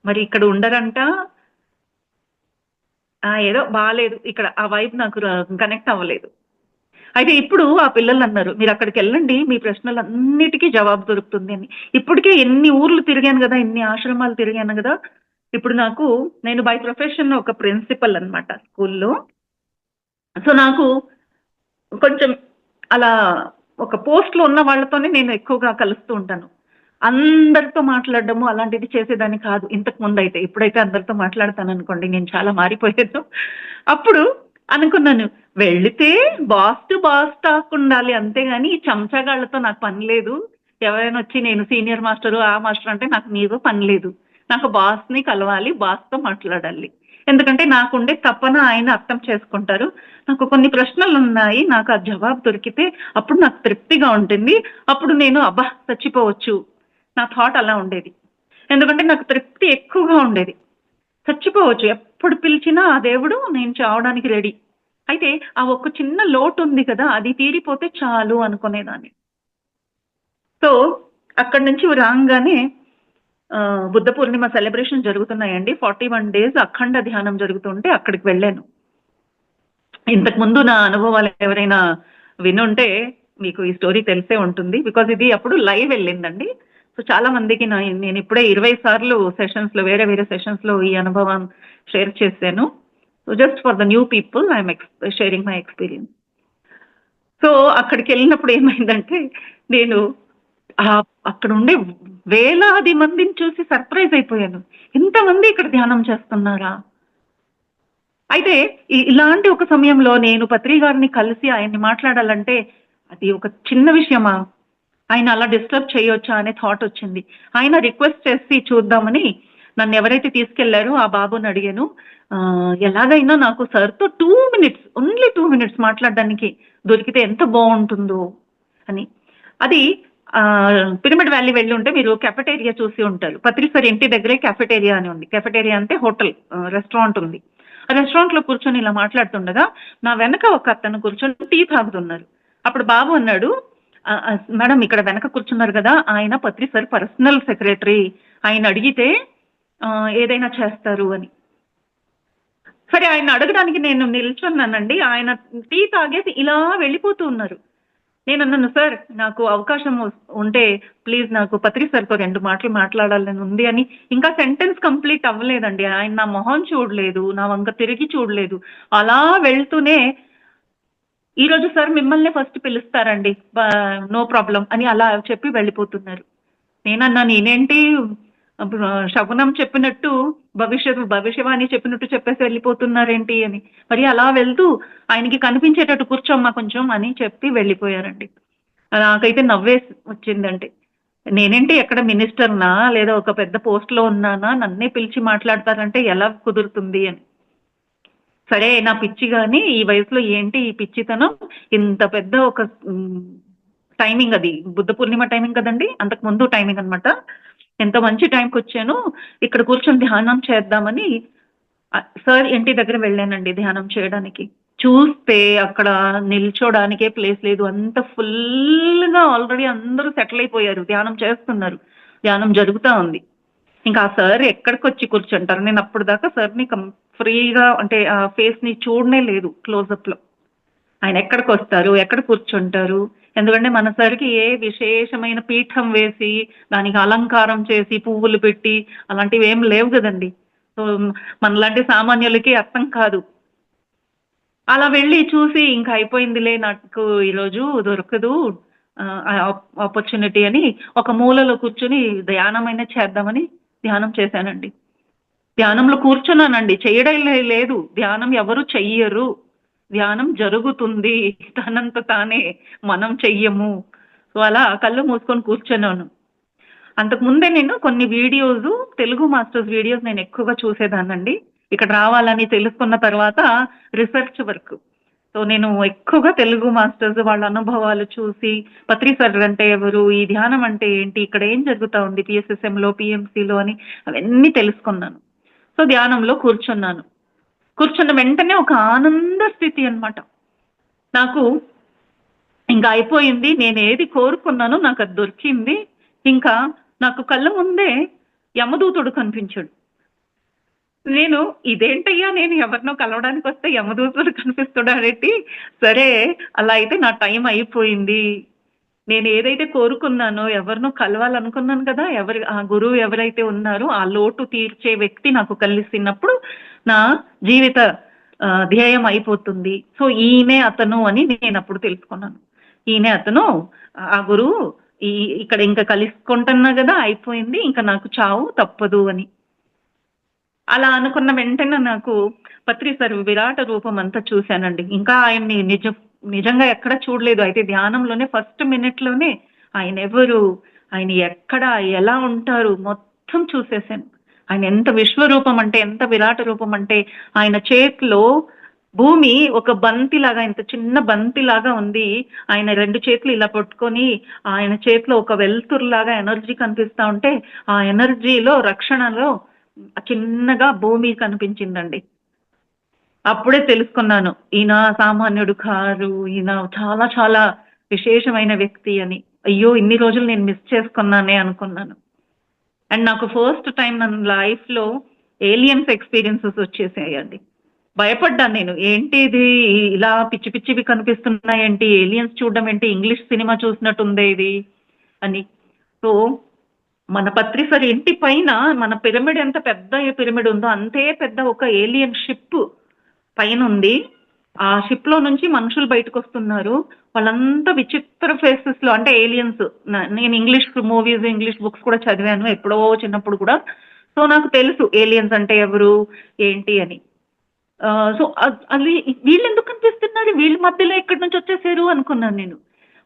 మరి ఇక్కడ ఉండరంట, ఏదో బాగాలేదు ఇక్కడ, ఆ వైబ్ నాకు కనెక్ట్ అవ్వలేదు. అయితే ఇప్పుడు ఆ పిల్లలు అన్నారు, మీరు అక్కడికి వెళ్ళండి, మీ ప్రశ్నలన్నిటికీ జవాబు దొరుకుతుంది అని. ఇప్పటికే ఎన్ని ఊర్లు తిరిగాను కదా, ఎన్ని ఆశ్రమాలు తిరిగాను కదా. ఇప్పుడు నేను బై ప్రొఫెషన్ ఒక ప్రిన్సిపల్ అనమాట స్కూల్లో. సో నాకు కొంచెం అలా ఒక పోస్ట్లో ఉన్న వాళ్ళతోనే నేను ఎక్కువగా కలుస్తూ ఉంటాను. అందరితో మాట్లాడడము అలాంటిది చేసేదాన్ని కాదు ఇంతకు ముందు. అయితే ఇప్పుడైతే అందరితో మాట్లాడతాను అనుకోండి, నేను చాలా మారిపోయాను. అప్పుడు అనుకున్నాను, వెళితే బాస్ టు బాస్ టాక్ ఉండాలి, అంతేగాని ఈ చెంచాగాళ్లతో నాకు పని లేదు. ఎవరైనా వచ్చి నేను సీనియర్ మాస్టరు ఆ మాస్టర్ అంటే నాకు మీతో పని లేదు. నాకు బాస్ని కలవాలి, బాస్తో మాట్లాడాలి. ఎందుకంటే నాకుండే తపన ఆయన అర్థం చేసుకుంటారు. నాకు కొన్ని ప్రశ్నలు ఉన్నాయి, నాకు ఆ జవాబు దొరికితే అప్పుడు నాకు తృప్తిగా ఉంటుంది. అప్పుడు నేను అబ్బా చచ్చిపోవచ్చు, నా థాట్ అలా ఉండేది. ఎందుకంటే నాకు తృప్తి ఎక్కువగా ఉండేది. చచ్చిపోవచ్చు, ఎప్పుడు పిలిచినా ఆ దేవుడు నేను చావడానికి రెడీ. అయితే ఆ ఒక చిన్న లోటు ఉంది కదా, అది తీరిపోతే చాలు అనుకునేదాన్ని. సో అక్కడి నుంచి రాగానే బుద్ధ పూర్ణిమ సెలబ్రేషన్ జరుగుతున్నాయండి. 41 days అఖండ ధ్యానం జరుగుతుంటే అక్కడికి వెళ్ళాను. ఇంతకుముందు నా అనుభవాలు ఎవరైనా వినుంటే మీకు ఈ స్టోరీ తెలిసే ఉంటుంది, బికాజ్ ఇది అప్పుడు లైవ్ వెళ్ళిందండి. సో చాలా మందికి నేను ఇప్పుడే 20 సార్లు సెషన్స్లో, వేరే వేరే సెషన్స్లో ఈ అనుభవం షేర్ చేశాను. So just for the new people I'm sharing my experience. So అక్కడికి వెళ్ళినప్పుడు ఏమైందంటే, నేను అక్కడ ఉండే వేలాది మందిని చూసి సర్ప్రైజ్ అయిపోయాను. ఇంతమంది ఇక్కడ ధ్యానం చేస్తున్నారా. అయితే ఇలాంటి ఒక సమయంలో నేను పత్రి గారిని కలిసి ఆయన్ని మాట్లాడాలంటే అది ఒక చిన్న విషయమా, ఆయన అలా డిస్టర్బ్ చేయొచ్చా అనే థాట్ వచ్చింది. ఆయన రిక్వెస్ట్ చేసి చూద్దామని నన్ను ఎవరైతే తీసుకెళ్లారో ఆ బాబుని అడిగాను, ఎలాగైనా నాకు సార్తో 2 minutes, ఓన్లీ 2 minutes మాట్లాడడానికి దొరికితే ఎంత బాగుంటుందో అని. అది పిరమిడ్ వ్యాలీ వెళ్ళి ఉంటే మీరు కెఫెటేరియా చూసి ఉంటారు. పత్రి సార్ ఇంటి దగ్గరే కెఫెటేరియా అని ఉంది. కెఫెటేరియా అంటే హోటల్, రెస్టారెంట్ ఉంది. ఆ రెస్టారెంట్లో కూర్చొని ఇలా మాట్లాడుతుండగా నా వెనక ఒక అతను కూర్చొని టీ తాగుతున్నారు. అప్పుడు బాబు అన్నాడు, మేడం ఇక్కడ వెనక కూర్చున్నారు కదా, ఆయన పత్రి సార్ పర్సనల్ సెక్రటరీ, ఆయన అడిగితే ఏదైనా చేస్తారు అని. సరే ఆయన అడగడానికి నేను నిల్చున్నానండి. ఆయన టీ తాగేసి ఇలా వెళ్ళిపోతూ ఉన్నారు. నేను అన్నాను, సార్ నాకు అవకాశం ఉంటే ప్లీజ్ నాకు పత్రి సార్తో 2 మాటలు మాట్లాడాలని ఉంది అని. ఇంకా సెంటెన్స్ కంప్లీట్ అవ్వలేదండి. ఆయన నా మొహం చూడలేదు, నా వంక తిరిగి చూడలేదు. అలా వెళ్తూనే ఈరోజు సార్ మిమ్మల్నే ఫస్ట్ పిలుస్తారండి, నో ప్రాబ్లం అని అలా చెప్పి వెళ్ళిపోతున్నారు. నేనన్నా నేనేంటి శకునం చెప్పినట్టు భవిష్యవాణి చెప్పినట్టు చెప్పేసి వెళ్ళిపోతున్నారేంటి అని. మరి అలా వెళ్తూ ఆయనకి కనిపించేటట్టు కూర్చోమ్మా కొంచెం అని చెప్పి వెళ్ళిపోయారండి. నాకైతే నవ్వే వచ్చిందండి. నేనేంటి ఎక్కడ మినిస్టర్నా లేదా ఒక పెద్ద పోస్ట్లో ఉన్నానా, నన్నే పిలిచి మాట్లాడతారంటే ఎలా కుదురుతుంది అని. సరే నా పిచ్చి కానీ ఈ వయసులో ఏంటి ఈ పిచ్చితనం, ఇంత పెద్ద ఒక టైమింగ్, అది బుద్ధ పూర్ణిమ టైమింగ్ కదండి, అంతకు ముందు టైమింగ్ అనమాట. ఎంత మంచి టైంకి వచ్చాను, ఇక్కడ కూర్చొని ధ్యానం చేద్దామని సార్ ఇంటి దగ్గర వెళ్ళానండి ధ్యానం చేయడానికి. చూస్తే అక్కడ నిల్చోడానికే ప్లేస్ లేదు, అంత ఫుల్గా ఆల్రెడీ అందరూ సెటిల్ అయిపోయారు, ధ్యానం చేస్తున్నారు, ధ్యానం జరుగుతూ ఉంది. ఇంకా ఆ సార్ ఎక్కడికి వచ్చి కూర్చుంటారు. నేను అప్పుడు దాకా సార్ని ఫ్రీగా అంటే ఆ ఫేస్ని చూడనే లేదు క్లోజప్లో. ఆయన ఎక్కడికి వస్తారు, ఎక్కడ కూర్చుంటారు, ఎందుకంటే మన సార్కి ఏ విశేషమైన పీఠం వేసి దానికి అలంకారం చేసి పువ్వులు పెట్టి అలాంటివి ఏం లేవు కదండి. సో మనలాంటి సామాన్యులకి అర్థం కాదు. అలా వెళ్ళి చూసి ఇంకా అయిపోయిందిలే, నాకు ఈరోజు దొరకదు ఆపర్చునిటీ అని ఒక మూలలో కూర్చుని ధ్యానమైనా చేద్దామని ధ్యానం చేశానండి. ధ్యానంలో కూర్చున్నానండి, చేయడం లేదు, ధ్యానం ఎవరు చెయ్యరు, ధ్యానం జరుగుతుంది తనంత తానే, మనం చెయ్యము. సో అలా కళ్ళు మూసుకొని కూర్చున్నాను. అంతకుముందే నేను కొన్ని వీడియోస్, తెలుగు మాస్టర్స్ వీడియోస్ నేను ఎక్కువగా చూసేదానండి. ఇక్కడ రావాలని తెలుసుకున్న తర్వాత రీసెర్చ్ వర్క్. సో నేను ఎక్కువగా తెలుగు మాస్టర్స్ వాళ్ళ అనుభవాలు చూసి, పత్రి సార్ అంటే ఎవరు, ఈ ధ్యానం అంటే ఏంటి, ఇక్కడ ఏం జరుగుతూ ఉంది పిఎస్ఎస్ఎంలో పిఎంసిలో అని అవన్నీ తెలుసుకున్నాను. సో ధ్యానంలో కూర్చున్నాను. కూర్చున్న వెంటనే ఒక ఆనంద స్థితి అనమాట. నాకు ఇంకా అయిపోయింది, నేను ఏది కోరుకున్నానో నాకు అది దొరికింది. ఇంకా నాకు కళ్ళ ముందే యమదూతుడు కనిపించాడు. నేను ఇదేంటయ్యా, నేను ఎవరినో కలవడానికి వస్తే యమదూతుడు కనిపిస్తాడేంటి, సరే అలా అయితే నా టైం అయిపోయింది, నేను ఏదైతే కోరుకున్నానో ఎవరినో కలవాలనుకున్నాను కదా, ఆ గురువు ఎవరైతే ఉన్నారో ఆ లోటు తీర్చే వ్యక్తి నాకు కలిసినప్పుడు నా జీవిత ధ్యేయం అయిపోతుంది. సో ఈయనే అతను అని నేను అప్పుడు తెలుసుకున్నాను. ఈయనే అతను, ఆ గురువు, ఇక్కడ ఇంకా కలుసుకుంటున్నా కదా, అయిపోయింది, ఇంకా నాకు చావు తప్పదు అని. అలా అనుకున్న వెంటనే నాకు పత్రి సార్ విరాట రూపం అంతా చూశానండి. ఇంకా ఆయన్ని నిజంగా ఎక్కడ చూడలేదు. అయితే ధ్యానంలోనే ఫస్ట్ మినిట్లోనే ఆయన ఎవరు, ఆయన ఎక్కడ, ఎలా ఉంటారు మొత్తం చూసేసాను. ఆయన ఎంత విశ్వరూపం అంటే, ఎంత విరాట రూపం అంటే, ఆయన చేతిలో భూమి ఒక బంతిలాగా, ఇంత చిన్న బంతిలాగా ఉంది. ఆయన 2 చేతులు ఇలా పట్టుకొని ఆయన చేతిలో ఒక వెలుతురులాగా ఎనర్జీ కనిపిస్తూ ఉంటే, ఆ ఎనర్జీలో రక్షణలో చిన్నగా భూమి కనిపించిందండి. అప్పుడే తెలుసుకున్నాను, ఈయన సామాన్యుడు కారు, ఈయన చాలా చాలా విశేషమైన వ్యక్తి అని. అయ్యో ఇన్ని రోజులు నేను మిస్ చేసుకున్నానే అనుకున్నాను. అండ్ నాకు ఫస్ట్ టైం నా లైఫ్లో ఏలియన్స్ ఎక్స్పీరియన్సెస్ వచ్చేసాయండి. భయపడ్డాను నేను, ఏంటి ఇది ఇలా పిచ్చి పిచ్చివి కనిపిస్తున్నాయేంటి, ఏలియన్స్ చూడడం ఏంటి, ఇంగ్లీష్ సినిమా చూసినట్టుందే ఇది అని. సో మన పత్రి సార్ ఇంటి పైన మన పిరమిడ్ ఎంత పెద్ద పిరమిడ్ ఉందో అంతే పెద్ద ఒక ఏలియన్ షిప్ పైన ఉంది. ఆ షిప్ లో నుంచి మనుషులు బయటకు వస్తున్నారు, వాళ్ళంతా విచిత్ర ఫేసెస్ లో, అంటే ఏలియన్స్. నేను ఇంగ్లీష్ మూవీస్, ఇంగ్లీష్ బుక్స్ కూడా చదివాను ఎప్పుడో చిన్నప్పుడు కూడా. సో నాకు తెలుసు ఏలియన్స్ అంటే ఎవరు ఏంటి అని. సో అది వీళ్ళు ఎందుకు కనిపిస్తున్నారు, వీళ్ళ మధ్యలో ఎక్కడి నుంచి వచ్చేసారు అనుకున్నాను నేను.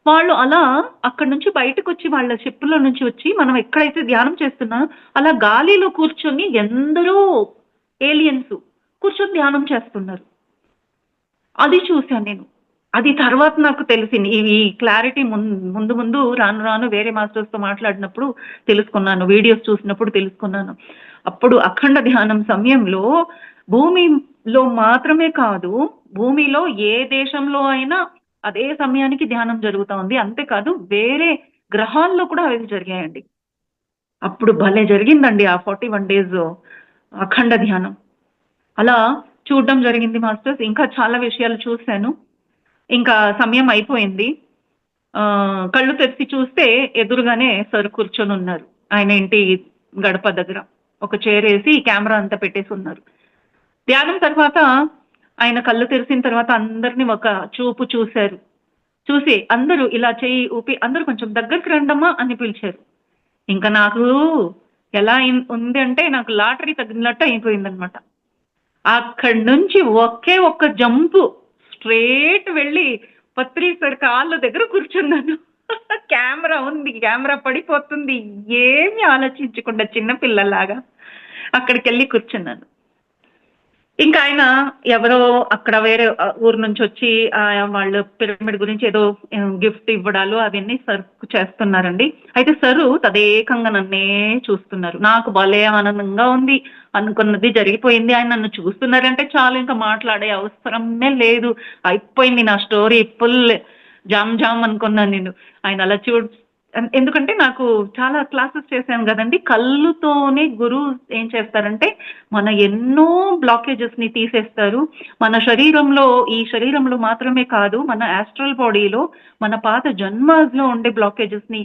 వాళ్ళు అలా అక్కడ నుంచి బయటకు వచ్చి వాళ్ళ షిప్లో నుంచి వచ్చి మనం ఎక్కడైతే ధ్యానం చేస్తున్నామో అలా గాలిలో కూర్చొని ఎందరో ఏలియన్స్ కూర్చొని ధ్యానం చేస్తున్నారు. అది చూశాను నేను. అది తర్వాత నాకు తెలిసింది. ఈ క్లారిటీ ముందు ముందు రాను రాను వేరే మాస్టర్స్తో మాట్లాడినప్పుడు తెలుసుకున్నాను, వీడియోస్ చూసినప్పుడు తెలుసుకున్నాను. అప్పుడు అఖండ ధ్యానం సమయంలో భూమిలో మాత్రమే కాదు, భూమిలో ఏ దేశంలో అయినా అదే సమయానికి ధ్యానం జరుగుతూ ఉంది. అంతేకాదు వేరే గ్రహాల్లో కూడా అవి జరిగాయండి. అప్పుడు భలే జరిగిందండి ఆ 41 days అఖండ ధ్యానం. అలా చూడడం జరిగింది మాస్టర్స్. ఇంకా చాలా విషయాలు చూశాను. ఇంకా సమయం అయిపోయింది. కళ్ళు తెరిచి చూస్తే ఎదురుగానే సార్ కూర్చొని ఉన్నారు. ఆయన ఇంటి గడప దగ్గర ఒక చైర్ వేసి కెమెరా అంతా పెట్టేసి ఉన్నారు. ధ్యానం తర్వాత ఆయన కళ్ళు తెరిచిన తర్వాత అందరినీ ఒక చూపు చూశారు. చూసి అందరూ ఇలా చేయి ఊపి అందరూ కొంచెం దగ్గరికి రండమ్మా అని పిలిచారు. ఇంకా నాకు ఎలా ఉంది అంటే నాకు లాటరీ తగిలినట్టు అయిపోయిందనమాట. అక్కడి నుంచి ఒకే ఒక్క జంపు స్ట్రేట్ వెళ్ళి పత్రి సార్ కాళ్ళ దగ్గర కూర్చున్నాను. కెమెరా ఉంది, కెమెరా పడిపోతుంది, ఏమి ఆలోచించకుండా చిన్నపిల్లలాగా అక్కడికి వెళ్ళి కూర్చున్నాను. ఇంకా ఆయన ఎవరో అక్కడ వేరే ఊరు నుంచి వచ్చి వాళ్ళు పిరమిడ్ గురించి ఏదో గిఫ్ట్ ఇవ్వడాలు అవన్నీ సర్ చేస్తున్నారండి. అయితే సరు తదేకంగా నన్నే చూస్తున్నారు. నాకు భలే ఆనందంగా ఉంది. అనుకున్నది జరిగిపోయింది. ఆయన నన్ను చూస్తున్నారంటే చాలు, ఇంకా మాట్లాడే అవసరమే లేదు. అయిపోయింది నా స్టోరీ, ఫుల్ జామ్ జామ్ అనుకున్నాను నేను. ఆయన అలా ఎందుకంటే నాకు చాలా క్లాసెస్ చేశాను కదండి. కళ్ళుతోనే గురువు ఏం చేస్తారంటే మన ఎన్నో బ్లాకేజెస్ ని తీసేస్తారు. మన శరీరంలో, ఈ శరీరంలో మాత్రమే కాదు, మన ఆస్ట్రల్ బాడీలో మన పాత జన్మలో ఉండే బ్లాకేజెస్ ని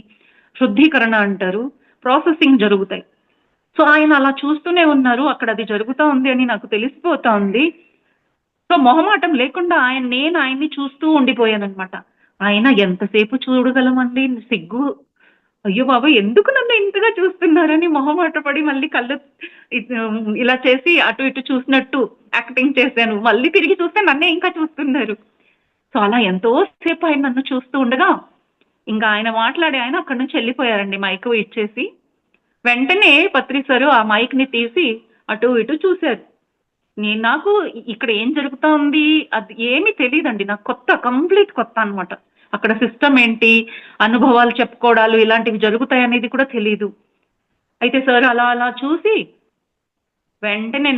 శుద్ధీకరణ అంటారు, ప్రాసెసింగ్ జరుగుతాయి. సో ఆయన అలా చూస్తూనే ఉన్నారు. అక్కడ అది జరుగుతూ ఉంది అని నాకు తెలిసిపోతా ఉంది. సో మొహమాటం లేకుండా నేను ఆయన్ని చూస్తూ ఉండిపోయాను అనమాట. ఆయన ఎంతసేపు చూడగలమండి, సిగ్గు, అయ్యో బాబా ఎందుకు నన్ను ఇంతగా చూస్తున్నారని మొహమాట పడి మళ్ళీ కళ్ళు ఇలా చేసి అటు ఇటు చూసినట్టు యాక్టింగ్ చేశాను. మళ్ళీ తిరిగి చూస్తే నన్నే ఇంకా చూస్తున్నారు. సో అలా ఎంతో సేపు ఆయన నన్ను చూస్తూ ఉండగా ఇంకా ఆయన మాట్లాడి ఆయన అక్కడి నుంచి వెళ్ళిపోయారండి మైక్ ఇచ్చేసి. వెంటనే పత్రి సారు ఆ మైక్ ని తీసి అటు ఇటు చూశారు. నాకు ఇక్కడ ఏం జరుగుతా ఉంది అది ఏమీ తెలియదండి. నాకు కొత్త, కంప్లీట్ కొత్త అనమాట. అక్కడ సిస్టమ్ ఏంటి, అనుభవాలు చెప్పుకోవడాలు ఇలాంటివి జరుగుతాయి అనేది కూడా తెలీదు. అయితే సార్ అలా అలా చూసి వెంటనే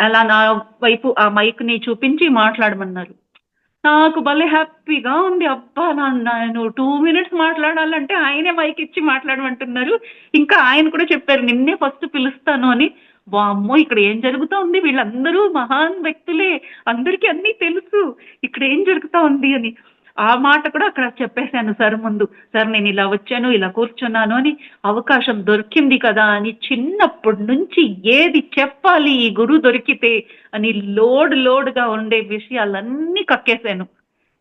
అలా నా వైపు ఆ మైక్ ని చూపించి మాట్లాడమన్నారు. నాకు భలే హ్యాపీగా ఉంది. అబ్బా నేను 2 minutes మాట్లాడాలంటే ఆయనే మైక్ ఇచ్చి మాట్లాడమంటున్నారు. ఇంకా ఆయన కూడా చెప్పారు నిన్నే ఫస్ట్ పిలుస్తాను అని. వామ్మో ఇక్కడ ఏం జరుగుతా ఉంది, వీళ్ళందరూ మహాన్ వ్యక్తులే, అందరికీ అన్నీ తెలుసు, ఇక్కడ ఏం జరుగుతా ఉంది అని ఆ మాట కూడా అక్కడ చెప్పేశాను సార్ ముందు. సార్ నేను ఇలా వచ్చాను, ఇలా కూర్చున్నాను అని, అవకాశం దొరికింది కదా అని చిన్నప్పటి నుంచి ఏది చెప్పాలి ఈ గురువు దొరికితే అని లోడ్గా ఉండే విషయాలన్నీ కక్కేశాను.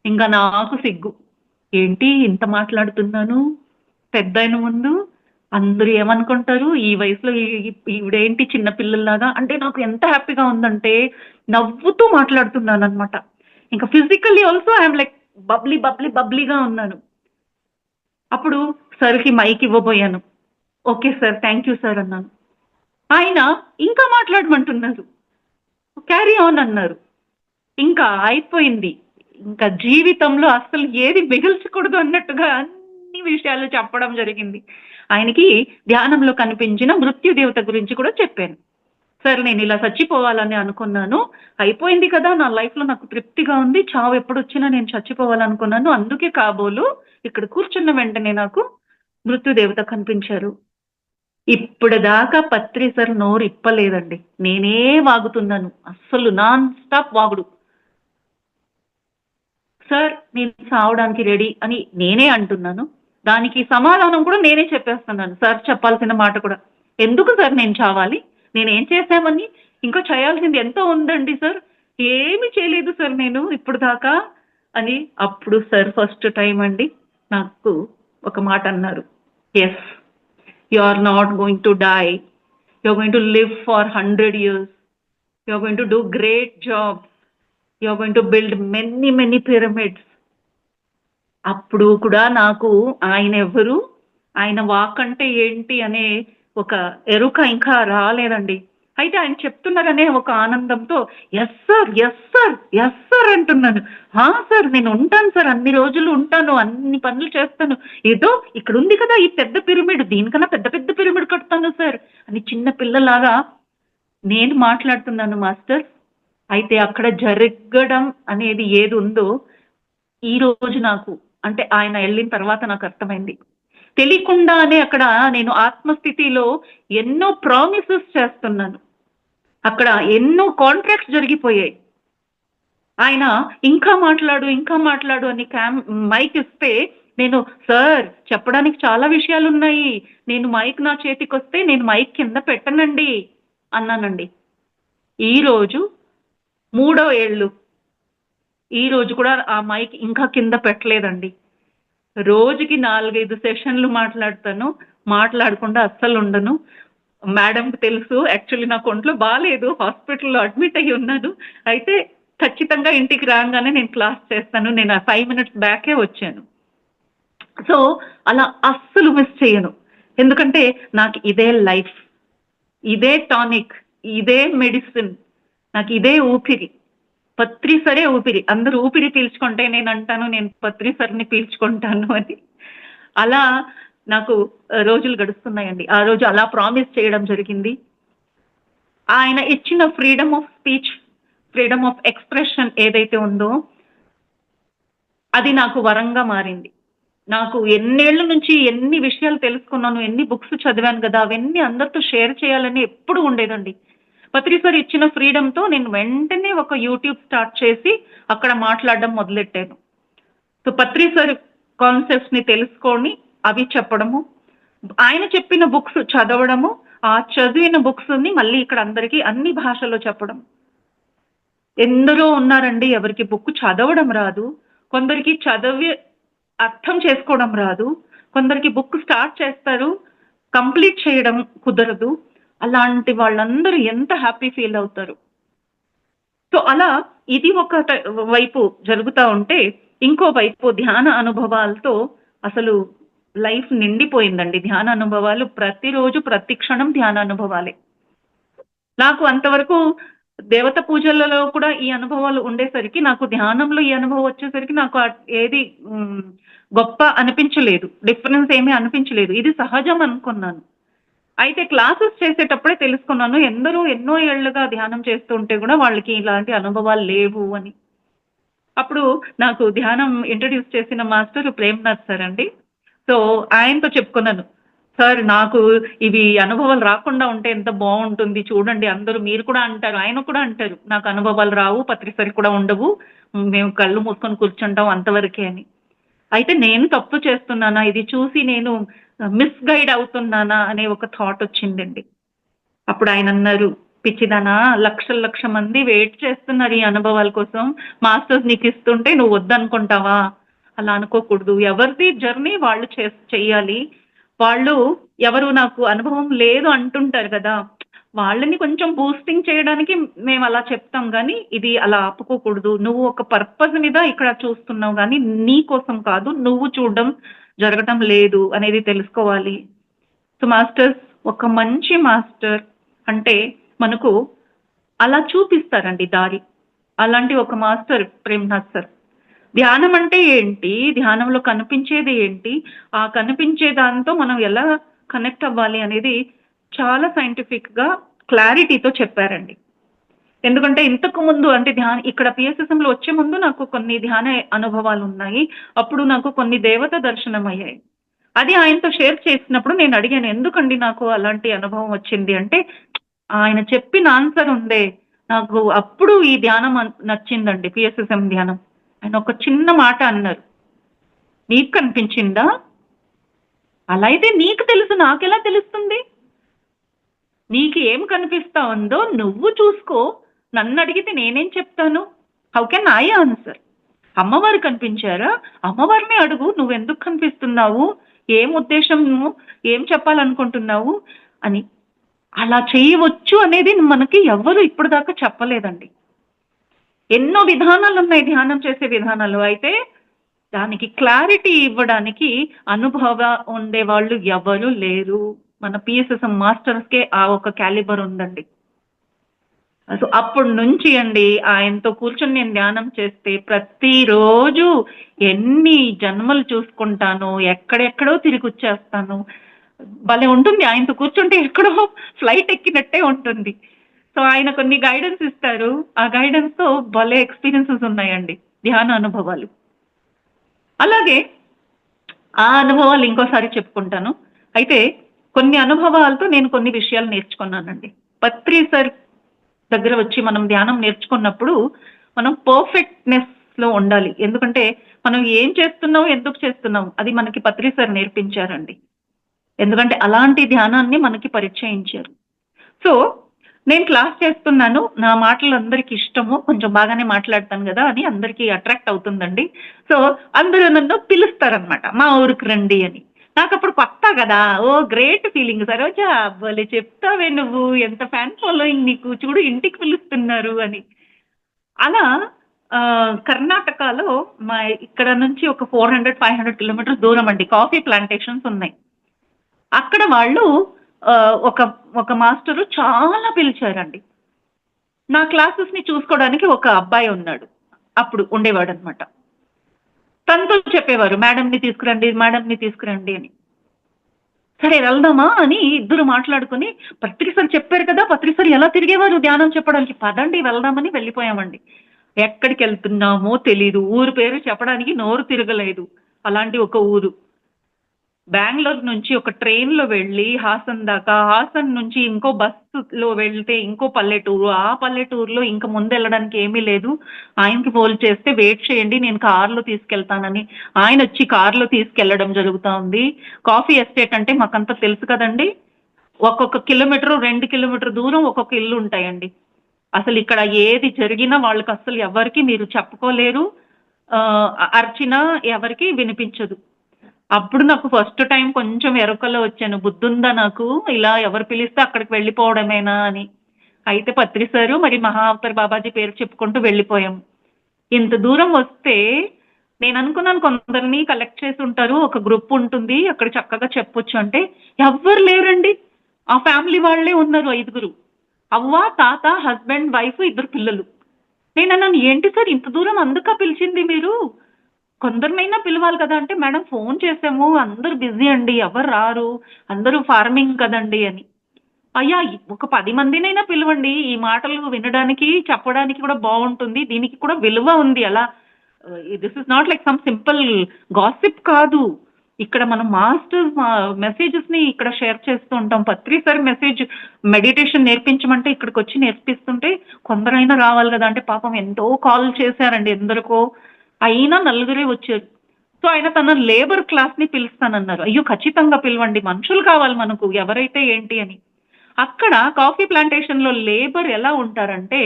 ఇంకా నాకు సిగ్గు, ఏంటి ఇంత మాట్లాడుతున్నాను పెద్దాయన ముందు, అందరూ ఏమనుకుంటారు, ఈ వయసులో ఈవిడేంటి చిన్నపిల్లల్లాగా. అంటే నాకు ఎంత హ్యాపీగా ఉందంటే నవ్వుతూ మాట్లాడుతున్నాను అనమాట. ఇంకా ఫిజికల్లీ ఆల్సో ఐఎమ్ లైక్ బబ్లీగా ఉన్నాను. అప్పుడు సార్కి మైక్ ఇవ్వబోయాను. Okay sir, thank you sir అన్నాను. ఆయన ఇంకా మాట్లాడమంటున్నారు, క్యారీ ఆన్ అన్నారు. ఇంకా అయిపోయింది. ఇంకా జీవితంలో అసలు ఏది మిగిల్చకూడదు అన్నట్టుగా అన్ని విషయాలు చెప్పడం జరిగింది. ఆయనకి ధ్యానంలో కనిపించిన మృత్యుదేవత గురించి కూడా చెప్పాను. సార్ నేను ఇలా చచ్చిపోవాలని అనుకున్నాను, అయిపోయింది కదా, నా లైఫ్లో నాకు తృప్తిగా ఉంది, చావు ఎప్పుడు వచ్చినా నేను చచ్చిపోవాలనుకున్నాను, అందుకే కాబోలు ఇక్కడ కూర్చున్న వెంటనే నాకు మృత్యుదేవత కనిపించారు. ఇప్పటిదాకా పత్రి సార్ నోరు ఇప్పలేదండి, నేనే వాగుతున్నాను, అస్సలు నాన్ స్టాప్ వాగుడు. సార్ నేను సావడానికి రెడీ అని నేనే అంటున్నాను, దానికి సమాధానం కూడా నేనే చెప్పేస్తున్నాను. సార్ చెప్పాల్సిన మాట కూడా, ఎందుకు సార్ నేను చావాలి, నేనేం చేశామని, ఇంకా చేయాల్సింది ఎంతో ఉందండి సార్, ఏమి చేయలేదు సార్ నేను ఇప్పుడు దాకా అని. అప్పుడు సార్ ఫస్ట్ టైం అండి నాకు ఒక మాట అన్నారు, yes you are not going to die, you are going to live for 100 years, you are going to do great job, you are going to build many pyramids. అప్పుడు కూడా నాకు ఆయన ఎవరు, ఆయన వాక్ అంటే ఏంటి అనే ఒక ఎరుక ఇంకా రాలేదండి. అయితే ఆయన చెప్తున్నారనే ఒక ఆనందంతో ఎస్ సార్ అంటున్నాను. సార్ నేను ఉంటాను సార్, అన్ని రోజులు ఉంటాను, అన్ని పనులు చేస్తాను, ఏదో ఇక్కడ ఉంది కదా ఈ పెద్ద పిరమిడ్, దీనికన్నా పెద్ద పిరమిడ్ కడతాను సార్ అని చిన్న పిల్లలాగా నేను మాట్లాడుతున్నాను మాస్టర్. అయితే అక్కడ జరగడం అనేది ఏది ఉందో ఈ రోజు నాకు, అంటే ఆయన వెళ్ళిన తర్వాత నాకు అర్థమైంది. తెలియకుండానే అక్కడ నేను ఆత్మస్థితిలో ఎన్నో ప్రామిసెస్ చేస్తున్నాను, అక్కడ ఎన్నో కాంట్రాక్ట్స్ జరిగిపోయాయి. ఆయన ఇంకా మాట్లాడు అని మైక్ ఇస్తే నేను సార్ చెప్పడానికి చాలా విషయాలు ఉన్నాయి, నేను మైక్ నా చేతికి వస్తే నేను మైక్ కింద పెట్టనండి అన్నానండి. ఈరోజు 3వ ఏళ్ళు, ఈ రోజు కూడా ఆ మైక్ ఇంకా కింద పెట్టలేదండి. రోజుకి 4-5 సెషన్లు మాట్లాడతాను, మాట్లాడకుండా అస్సలు ఉండను. మేడంకి తెలుసు, యాక్చువల్లీ నాకు ఒంట్లో బాగాలేదు, హాస్పిటల్లో అడ్మిట్ అయ్యి ఉన్నాను. అయితే ఖచ్చితంగా ఇంటికి రాగానే నేను క్లాస్ చేస్తాను. నేను ఆ 5 మినిట్స్ బ్యాకే వచ్చాను. సో అలా అస్సలు మిస్ చేయను. ఎందుకంటే నాకు ఇదే లైఫ్, ఇదే టానిక్, ఇదే మెడిసిన్, నాకు ఇదే ఊపిరి. పత్రి సరే ఊపిరి. అందరూ ఊపిరి పీల్చుకుంటే నేను అంటాను నేను పత్రి సరిని పీల్చుకుంటాను అని. అలా నాకు రోజులు గడుస్తున్నాయండి. ఆ రోజు అలా ప్రామిస్ చేయడం జరిగింది. ఆయన ఇచ్చిన freedom of speech, freedom of expression ఏదైతే ఉందో అది నాకు వరంగా మారింది. నాకు ఎన్నేళ్ల నుంచి ఎన్ని విషయాలు తెలుసుకున్నాను, ఎన్ని బుక్స్ చదివాను కదా, అవన్నీ అందరితో షేర్ చేయాలని ఎప్పుడు ఉండేదండి. పత్రి సార్ ఇచ్చిన ఫ్రీడమ్‌తో నేను వెంటనే ఒక యూట్యూబ్ స్టార్ట్ చేసి అక్కడ మాట్లాడడం మొదలెట్టాను. సో పత్రి సార్ కాన్సెప్ట్స్‌ని తెలుసుకొని అవి చెప్పడము, ఆయన చెప్పిన బుక్స్ చదవడము, ఆ చదివిన బుక్స్‌ని మళ్ళీ ఇక్కడ అందరికీ అన్ని భాషల్లో చెప్పడం. ఎందరో ఉన్నారండి ఎవరికి బుక్ చదవడం రాదు, కొందరికి చదివి అర్థం చేసుకోవడం రాదు, కొందరికి బుక్ స్టార్ట్ చేస్తారు, కంప్లీట్ చేయడం కుదరదు. అలాంటి వాళ్ళందరూ ఎంత హ్యాపీ ఫీల్ అవుతారు. సో అలా ఇది ఒక వైపు జరుగుతా ఉంటే, ఇంకో వైపు ధ్యాన అనుభవాలతో అసలు లైఫ్ నిండిపోయిందండి. ధ్యాన అనుభవాలు ప్రతిరోజు ప్రతి క్షణం ధ్యాన అనుభవాలే. నాకు అంతవరకు దేవత పూజలలో కూడా ఈ అనుభవాలు ఉండేసరికి, నాకు ధ్యానంలో ఈ అనుభవం వచ్చేసరికి నాకు ఏది గొప్ప అనిపించలేదు. డిఫరెన్స్ ఏమీ అనిపించలేదు. ఇది సహజం అనుకున్నాను. అయితే క్లాసెస్ చేసేటప్పుడే తెలుసుకున్నాను, ఎందరో ఎన్నో ఏళ్లుగా ధ్యానం చేస్తూ ఉంటే కూడా వాళ్ళకి ఇలాంటి అనుభవాలు లేవు అని. అప్పుడు నాకు ధ్యానం ఇంట్రడ్యూస్ చేసిన మాస్టర్ ప్రేమ్‌నాథ్ సార్ అండి. సో ఆయనతో చెప్పుకున్నాను, సార్ నాకు ఇవి అనుభవాలు రాకుండా ఉంటే ఎంత బావుంటుంది చూడండి, అందరూ మీరు కూడా అంటారు, ఆయన కూడా అంటారు, నాకు అనుభవాలు రావు, పత్రి సార్‌కి కూడా ఉండవు, మేము కళ్ళు మూసుకొని కూర్చుంటాం అంతవరకే అని. అయితే నేను తప్పు చేస్తున్నానా, ఇది చూసి నేను మిస్‌గైడ్ అవుతున్నానా అనే ఒక థాట్ వచ్చిందండి. అప్పుడు ఆయన అన్నారు, పిచ్చిదానా, లక్షల మంది వెయిట్ చేస్తున్నారు ఈ అనుభవాల కోసం, మాస్టర్స్ నీకు ఇస్తుంటే నువ్వు వద్దనుకుంటావా? అలా అనుకోకూడదు. ఎవరిది జర్నీ వాళ్ళు చెయ్యాలి. వాళ్ళు ఎవరు నాకు అనుభవం లేదు అంటుంటారు కదా, వాళ్ళని కొంచెం బూస్టింగ్ చేయడానికి మేము అలా చెప్తాం గానీ, ఇది అలా ఆపుకోకూడదు. నువ్వు ఒక పర్పస్ మీద ఇక్కడ చూస్తున్నావు గానీ, నీ కోసం కాదు, నువ్వు చూడడం జరగటం లేదు అనేది తెలుసుకోవాలి. సో మాస్టర్స్ ఒక మంచి మాస్టర్ అంటే మనకు అలా చూపిస్తారండి దారి. అలాంటి ఒక మాస్టర్ ప్రేమ్‌నాథ్ సార్. ధ్యానం అంటే ఏంటి? ధ్యానంలో కనిపించేది ఏంటి? ఆ కనిపించే దాంతో మనం ఎలా కనెక్ట్ అవ్వాలి అనేది చాలా సైంటిఫిక్‌గా క్లారిటీతో చెప్పారండి. ఎందుకంటే ఇంతకు ముందు అంటే ఇక్కడ పిఎస్ఎస్ఎంలో వచ్చే ముందు నాకు కొన్ని ధ్యాన అనుభవాలు ఉన్నాయి. అప్పుడు నాకు కొన్ని దేవత దర్శనం అయ్యాయి. అది ఆయనతో షేర్ చేసినప్పుడు నేను అడిగాను, ఎందుకండి నాకు అలాంటి అనుభవం వచ్చింది అంటే, ఆయన చెప్పిన ఆన్సర్ ఉందే, నాకు అప్పుడు ఈ ధ్యానం నచ్చిందండి, పిఎస్ఎస్ఎం ధ్యానం. ఆయన ఒక చిన్న మాట అన్నారు, నీకు కనిపించిందా? అలా అయితే నీకు తెలుసు, నాకెలా తెలుస్తుంది? నీకు ఏం కనిపిస్తా ఉందో నువ్వు చూసుకో, నన్ను అడిగితే నేనేం చెప్తాను? How can I answer? అమ్మవారు కనిపించారా? అమ్మవారిని అడుగు, నువ్వెందుకు కనిపిస్తున్నావు, ఏం ఉద్దేశము, ఏం చెప్పాలనుకుంటున్నావు అని. అలా చేయవచ్చు అనేది మనకి ఎవ్వరు ఇప్పటిదాకా చెప్పలేదండి. ఎన్నో విధానాలు ఉన్నాయి ధ్యానం చేసే విధానాలు. అయితే దానికి క్లారిటీ ఇవ్వడానికి అనుభవ ఉండేవాళ్ళు ఎవరు లేరు. మన పిఎస్ఎస్ఎం మాస్టర్స్‌కే ఆ ఒక క్యాలిబర్ ఉందండి. సో అప్పటి నుంచి అండి ఆయనతో కూర్చొని నేను ధ్యానం చేస్తే ప్రతిరోజు ఎన్ని జన్మలు చూసుకుంటానో, ఎక్కడెక్కడో తిరిగొచ్చేస్తాను. భలే ఉంటుంది ఆయనతో కూర్చుంటే, ఎక్కడో ఫ్లైట్ ఎక్కినట్టే ఉంటుంది. సో ఆయన కొన్ని గైడెన్స్ ఇస్తారు. ఆ గైడెన్స్‌తో భలే ఎక్స్‌పీరియన్సెస్ ఉన్నాయండి ధ్యాన అనుభవాలు. అలాగే ఆ అనుభవాలు ఇంకోసారి చెప్పుకుంటాను. అయితే కొన్ని అనుభవాలతో నేను కొన్ని విషయాలు నేర్చుకున్నానండి. పత్రి సార్ దగ్గర వచ్చి మనం ధ్యానం నేర్చుకున్నప్పుడు మనం పర్ఫెక్ట్‌నెస్‌లో ఉండాలి. ఎందుకంటే మనం ఏం చేస్తున్నాం, ఎందుకు చేస్తున్నాం, అది మనకి పత్రి సార్ నేర్పించారండి. ఎందుకంటే అలాంటి ధ్యానాన్ని మనకి పరిచయించారు. సో నేను క్లాస్ చేస్తున్నాను, నా మాటలు అందరికి ఇష్టము, కొంచెం బాగానే మాట్లాడతాను కదా అని అందరికీ అట్రాక్ట్ అవుతుందండి. సో అందరూ నన్ను పిలుస్తారనమాట, మా ఊరికి రండి అని. నాకు అప్పుడు కొత్త కదా, ఓ గ్రేట్ ఫీలింగ్, సరోజా భలే చెప్తావే నువ్వు, ఎంత ఫ్యాన్ ఫాలోయింగ్ నీకు, చూడు ఇంటికి పిలుస్తున్నారు అని. అలా కర్ణాటకలో మా ఇక్కడ నుంచి ఒక 400-500 కిలోమీటర్స్ దూరం అండి, కాఫీ ప్లాంటేషన్స్ ఉన్నాయి. అక్కడ వాళ్ళు ఒక ఒక మాస్టరు చాలా పిలిచారండి. నా క్లాసెస్ని చూసుకోవడానికి ఒక అబ్బాయి ఉన్నాడు, అప్పుడు ఉండేవాడు అనమాట. తనతో చెప్పేవారు, మేడంని తీసుకురండి, మేడంని తీసుకురండి అని. సరే వెళ్దామా అని ఇద్దరు మాట్లాడుకుని, పత్రి సార్ చెప్పారు కదా, పత్రి సార్ ఎలా తిరిగేవారు ధ్యానం చెప్పడానికి, పదండి వెళ్దామని వెళ్ళిపోయామండి. ఎక్కడికి వెళ్తున్నామో తెలీదు, ఊరు పేరు చెప్పడానికి నోరు తిరగలేదు. అలాంటి ఒక ఊరు. బెంగళూరు నుంచి ఒక ట్రైన్లో వెళ్ళి హాసన్ దాకా, హాసన్ నుంచి ఇంకో బస్సులో వెళ్తే ఇంకో పల్లెటూరు, ఆ పల్లెటూరులో ఇంకా ముందు వెళ్ళడానికి ఏమీ లేదు. ఆయనకి ఫోన్ చేస్తే వెయిట్ చేయండి, నేను కార్లో తీసుకెళ్తానని ఆయన వచ్చి కార్లో తీసుకెళ్లడం జరుగుతూ ఉంది. కాఫీ ఎస్టేట్ అంటే మాకంతా తెలుసు కదండి, ఒక్కొక్క కిలోమీటర్ 2 కిలోమీటర్ దూరం ఒక్కొక్క ఇల్లు ఉంటాయండి. అసలు ఇక్కడ ఏది జరిగినా వాళ్ళకి అసలు ఎవరికి మీరు చెప్పుకోలేరు, అర్చినా ఎవరికి వినిపించదు. అప్పుడు నాకు ఫస్ట్ టైం కొంచెం ఎరుకలో వచ్చాను, బుద్ధుందా నాకు, ఇలా ఎవరు పిలిస్తే అక్కడికి వెళ్ళిపోవడమేనా అని. అయితే పత్రి సారు మరి మహా అవతార్ బాబాజీ పేరు చెప్పుకుంటూ వెళ్ళిపోయాం. ఇంత దూరం వస్తే నేను అనుకున్నాను కొందరిని కలెక్ట్ చేసి ఉంటారు, ఒక గ్రూప్ ఉంటుంది అక్కడ చక్కగా చెప్పొచ్చు అంటే, ఎవ్వరు లేరండి. ఆ ఫ్యామిలీ వాళ్ళే ఉన్నారు, 5గురు, అవ్వ, తాత, హస్బెండ్, వైఫ్, 2 పిల్లలు. నేను అన్నాను, ఏంటి సార్ ఇంత దూరం అందుక పిలిచింది మీరు, కొందరినైనా పిలవాలి కదా అంటే, మేడం ఫోన్ చేసాము అందరూ బిజీ అండి, ఎవరు రారు, అందరూ ఫార్మింగ్ కదండి అని. అయ్యా ఒక 10 మందినైనా పిలవండి, ఈ మాటలు వినడానికి చెప్పడానికి కూడా బాగుంటుంది, దీనికి కూడా విలువ ఉంది. అలా this is not like some simple gossip కాదు, ఇక్కడ మనం మాస్టర్స్ మెసేజెస్ని ఇక్కడ షేర్ చేస్తూ ఉంటాం. పత్రి సార్ మెసేజ్ మెడిటేషన్ నేర్పించమంటే ఇక్కడికి వచ్చి నేర్పిస్తుంటే కొందరైనా రావాలి కదా అంటే, పాపం ఎంతో కాల్ చేశారండి ఎందరికో, అయినా 4గురే వచ్చారు. సో ఆయన తన లేబర్ క్లాస్ని పిలుస్తానన్నారు. అయ్యో ఖచ్చితంగా పిలవండి, మనుషులు కావాలి మనకు, ఎవరైతే ఏంటి అని. అక్కడ కాఫీ ప్లాంటేషన్లో లేబర్ ఎలా ఉంటారంటే,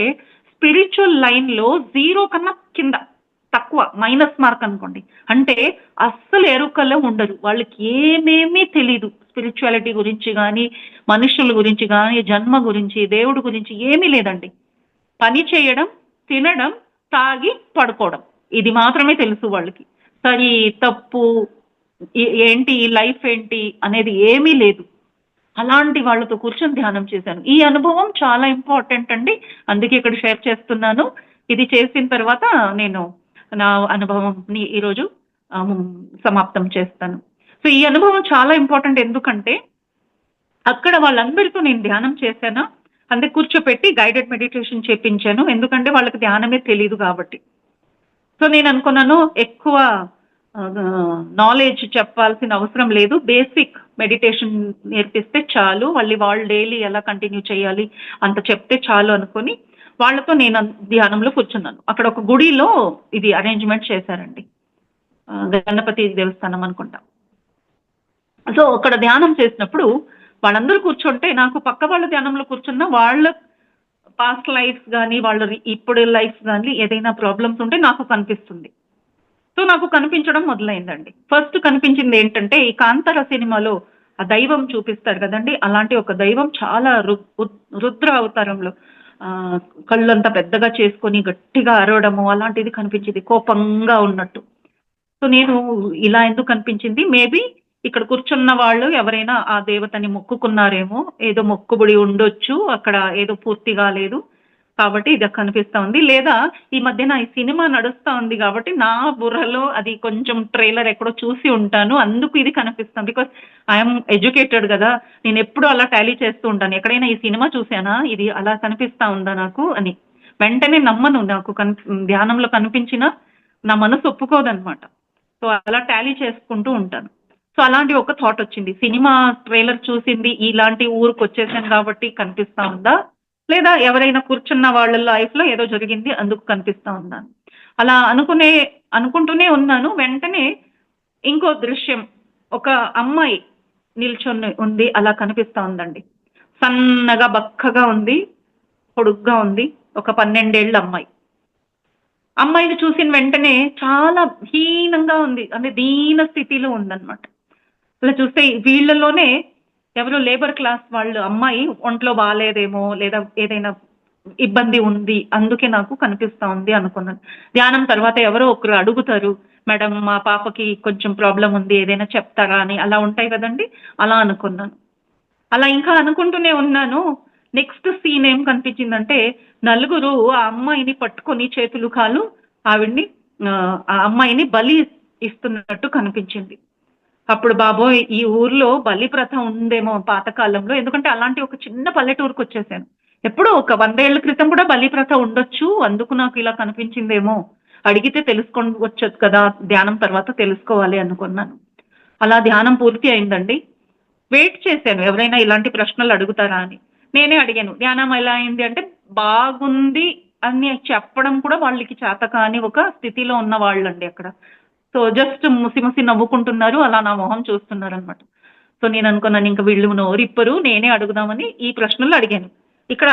స్పిరిచువల్ లైన్లో 0 కన్నా కింద, తక్కువ, మైనస్ మార్క్ అనుకోండి. అంటే అస్సలు ఎరుకలో ఉండరు, వాళ్ళకి ఏమేమీ తెలీదు స్పిరిచువాలిటీ గురించి కానీ, మనుషుల గురించి కానీ, జన్మ గురించి, దేవుడి గురించి ఏమీ లేదండి. పని చేయడం, తినడం, తాగి పడుకోవడం, ఇది మాత్రమే తెలుసు వాళ్ళకి. సరి తప్పు ఏంటి, లైఫ్ ఏంటి అనేది ఏమీ లేదు. అలాంటి వాళ్ళతో కూర్చొని ధ్యానం చేశాను. ఈ అనుభవం చాలా ఇంపార్టెంట్ అండి, అందుకే ఇక్కడ షేర్ చేస్తున్నాను. ఇది చేసిన తర్వాత నేను నా అనుభవంని ఈరోజు సమాప్తం చేస్తాను. సో ఈ అనుభవం చాలా ఇంపార్టెంట్, ఎందుకంటే అక్కడ వాళ్ళందరితో నేను ధ్యానం చేశాను, అంటే కూర్చోపెట్టి గైడెడ్ మెడిటేషన్ చేపించాను, ఎందుకంటే వాళ్ళకి ధ్యానమే తెలియదు కాబట్టి. సో నేను అనుకున్నాను ఎక్కువ నాలెడ్జ్ చెప్పాల్సిన అవసరం లేదు, బేసిక్ మెడిటేషన్ నేర్పిస్తే చాలు, వాళ్ళు డైలీ ఎలా కంటిన్యూ చేయాలి అంత చెప్తే చాలు అనుకొని వాళ్ళతో నేను ధ్యానంలో కూర్చున్నాను. అక్కడ ఒక గుడిలో ఇది అరేంజ్మెంట్ చేశారండి, గణపతి దేవస్థానం అనుకుంటా. సో అక్కడ ధ్యానం చేసినప్పుడు వాళ్ళందరూ కూర్చుంటే, నాకు పక్క వాళ్ళ ధ్యానంలో కూర్చున్న వాళ్ళ పాస్ట్ లైఫ్ కానీ, వాళ్ళ ఇప్పుడు లైఫ్ కానీ ఏదైనా ప్రాబ్లమ్స్ ఉంటే నాకు కనిపిస్తుంది. సో నాకు కనిపించడం మొదలైందండి. ఫస్ట్ కనిపించింది ఏంటంటే, ఈ కాంతార సినిమాలో ఆ దైవం చూపిస్తారు కదండి, అలాంటి ఒక దైవం చాలా రుద్ర అవతారంలో కళ్ళంతా పెద్దగా చేసుకొని గట్టిగా అరవడము అలాంటిది కనిపించింది, కోపంగా ఉన్నట్టు. సో నేను ఇలా ఎందుకు కనిపించింది, మేబీ ఇక్కడ కూర్చున్న వాళ్ళు ఎవరైనా ఆ దేవతని మొక్కుకున్నారేమో, ఏదో మొక్కుబడి ఉండొచ్చు, అక్కడ ఏదో పూర్తి కాలేదు కాబట్టి ఇది కనిపిస్తూ ఉంది. లేదా ఈ మధ్యన ఈ సినిమా నడుస్తూ ఉంది కాబట్టి నా బుర్రలో అది కొంచెం ట్రైలర్ ఎక్కడో చూసి ఉంటాను, అందుకు ఇది కనిపిస్తాను. బికాస్ ఐఎమ్ ఎడ్యుకేటెడ్ కదా, నేను ఎప్పుడు అలా టాలీ చేస్తూ ఉంటాను, ఎక్కడైనా ఈ సినిమా చూసానా, ఇది అలా కనిపిస్తూ ఉందా నాకు అని. వెంటనే నమ్మను, నాకు ధ్యానంలో కనిపించిన నా మనసు ఒప్పుకోదనమాట. సో అలా టాలీ చేసుకుంటూ ఉంటాను. సో అలాంటి ఒక థాట్ వచ్చింది, సినిమా ట్రైలర్ చూసింది ఇలాంటి ఊరికి వచ్చేసాను కాబట్టి కనిపిస్తూ ఉందా, లేదా ఎవరైనా కూర్చున్న వాళ్ళ లైఫ్లో ఏదో జరిగింది అందుకు కనిపిస్తూ ఉందా. అలా అనుకుంటూనే ఉన్నాను. వెంటనే ఇంకో దృశ్యం, ఒక అమ్మాయి నిల్చొని ఉంది, అలా కనిపిస్తా ఉందండి. సన్నగా బక్కగా ఉంది, పొడుగ్గా ఉంది, ఒక 12 ఏళ్ల అమ్మాయి. అమ్మాయిని చూసిన వెంటనే చాలా హీనంగా ఉంది, అంటే దీన స్థితిలో ఉందన్నమాట. అలా చూస్తే వీళ్ళలోనే ఎవరో లేబర్ క్లాస్ వాళ్ళు అమ్మాయి ఒంట్లో బాలేదేమో, లేదా ఏదైనా ఇబ్బంది ఉంది, అందుకే నాకు కనిపిస్తా ఉంది అనుకున్నాను. ధ్యానం తర్వాత ఎవరో ఒకరు అడుగుతారు, మేడం మా పాపకి కొంచెం ప్రాబ్లం ఉంది, ఏదైనా చెప్తారా అని, అలా ఉంటాయి కదండి, అలా అనుకున్నాను. అలా ఇంకా అనుకుంటూనే ఉన్నాను. నెక్స్ట్ సీన్ ఏం కనిపించిందంటే, నలుగురు ఆ అమ్మాయిని పట్టుకొని చేతులు కాళ్ళు ఆవిడ్ని ఆ అమ్మాయిని బలి ఇస్తున్నట్టు కనిపించింది. అప్పుడు బాబోయ్! ఈ ఊర్లో బలి ప్రథ ఉందేమో పాతకాలంలో. ఎందుకంటే అలాంటి ఒక చిన్న పల్లెటూరుకొచ్చేసాను. ఎప్పుడో ఒక 100 ఏళ్ల క్రితం కూడా బలి ప్రథ ఉండొచ్చు. అందుకు నాకు ఇలా కనిపించిందేమో. అడిగితే తెలుసుకోవచ్చదు కదా! ధ్యానం తర్వాత తెలుసుకోవాలి అనుకున్నాను. అలా ధ్యానం పూర్తి అయిందండి. వెయిట్ చేశాను ఎవరైనా ఇలాంటి ప్రశ్నలు అడుగుతారా అని. నేనే అడిగాను. ధ్యానం ఎలా అయింది అంటే, బాగుంది అని చెప్పడం కూడా వాళ్ళకి చేత కాని ఒక స్థితిలో ఉన్నవాళ్ళండి అక్కడ. సో, జస్ట్ ముసి ముసి నవ్వుకుంటున్నారు. అలా నా మొహం చూస్తున్నారనమాట. సో, నేననుకున్నాను ఇంక వీళ్ళు నోరిప్పరు, నేనే అడుగుదామని ఈ ప్రశ్నలు అడిగాను. ఇక్కడ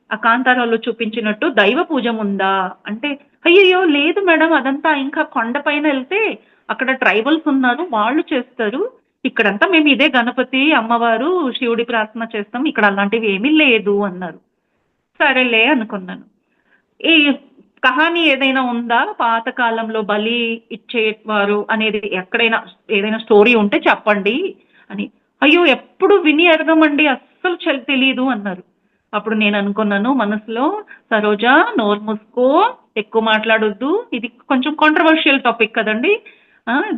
ఆ కాంతారావులో చూపించినట్టు దైవ పూజ ఉందా? అంటే, అయ్యయ్యో! లేదు మేడం, అదంతా ఇంకా కొండ పైనెళ్తే అక్కడ ట్రైబల్స్ ఉన్నారు, వాళ్ళు చేస్తారు. ఇక్కడంతా మేము ఇదే గణపతి, అమ్మవారు, శివుడి ప్రార్థన చేస్తాం. ఇక్కడ అలాంటివి ఏమీ లేదు అన్నారు. సరేలే అనుకున్నాను. ఈ కహాని ఏదైనా ఉందా? పాత కాలంలో బలి ఇచ్చేవారు అనేది ఎక్కడైనా ఏదైనా స్టోరీ ఉంటే చెప్పండి అని. అయ్యో! ఎప్పుడు విని ఎరగమండి, అస్సలు తెలీదు అన్నారు. అప్పుడు నేను అనుకున్నాను మనసులో, సరోజా నోరు మూసుకో, ఎక్కువ మాట్లాడొద్దు. ఇది కొంచెం కాంట్రోవర్షియల్ టాపిక్ కదండీ!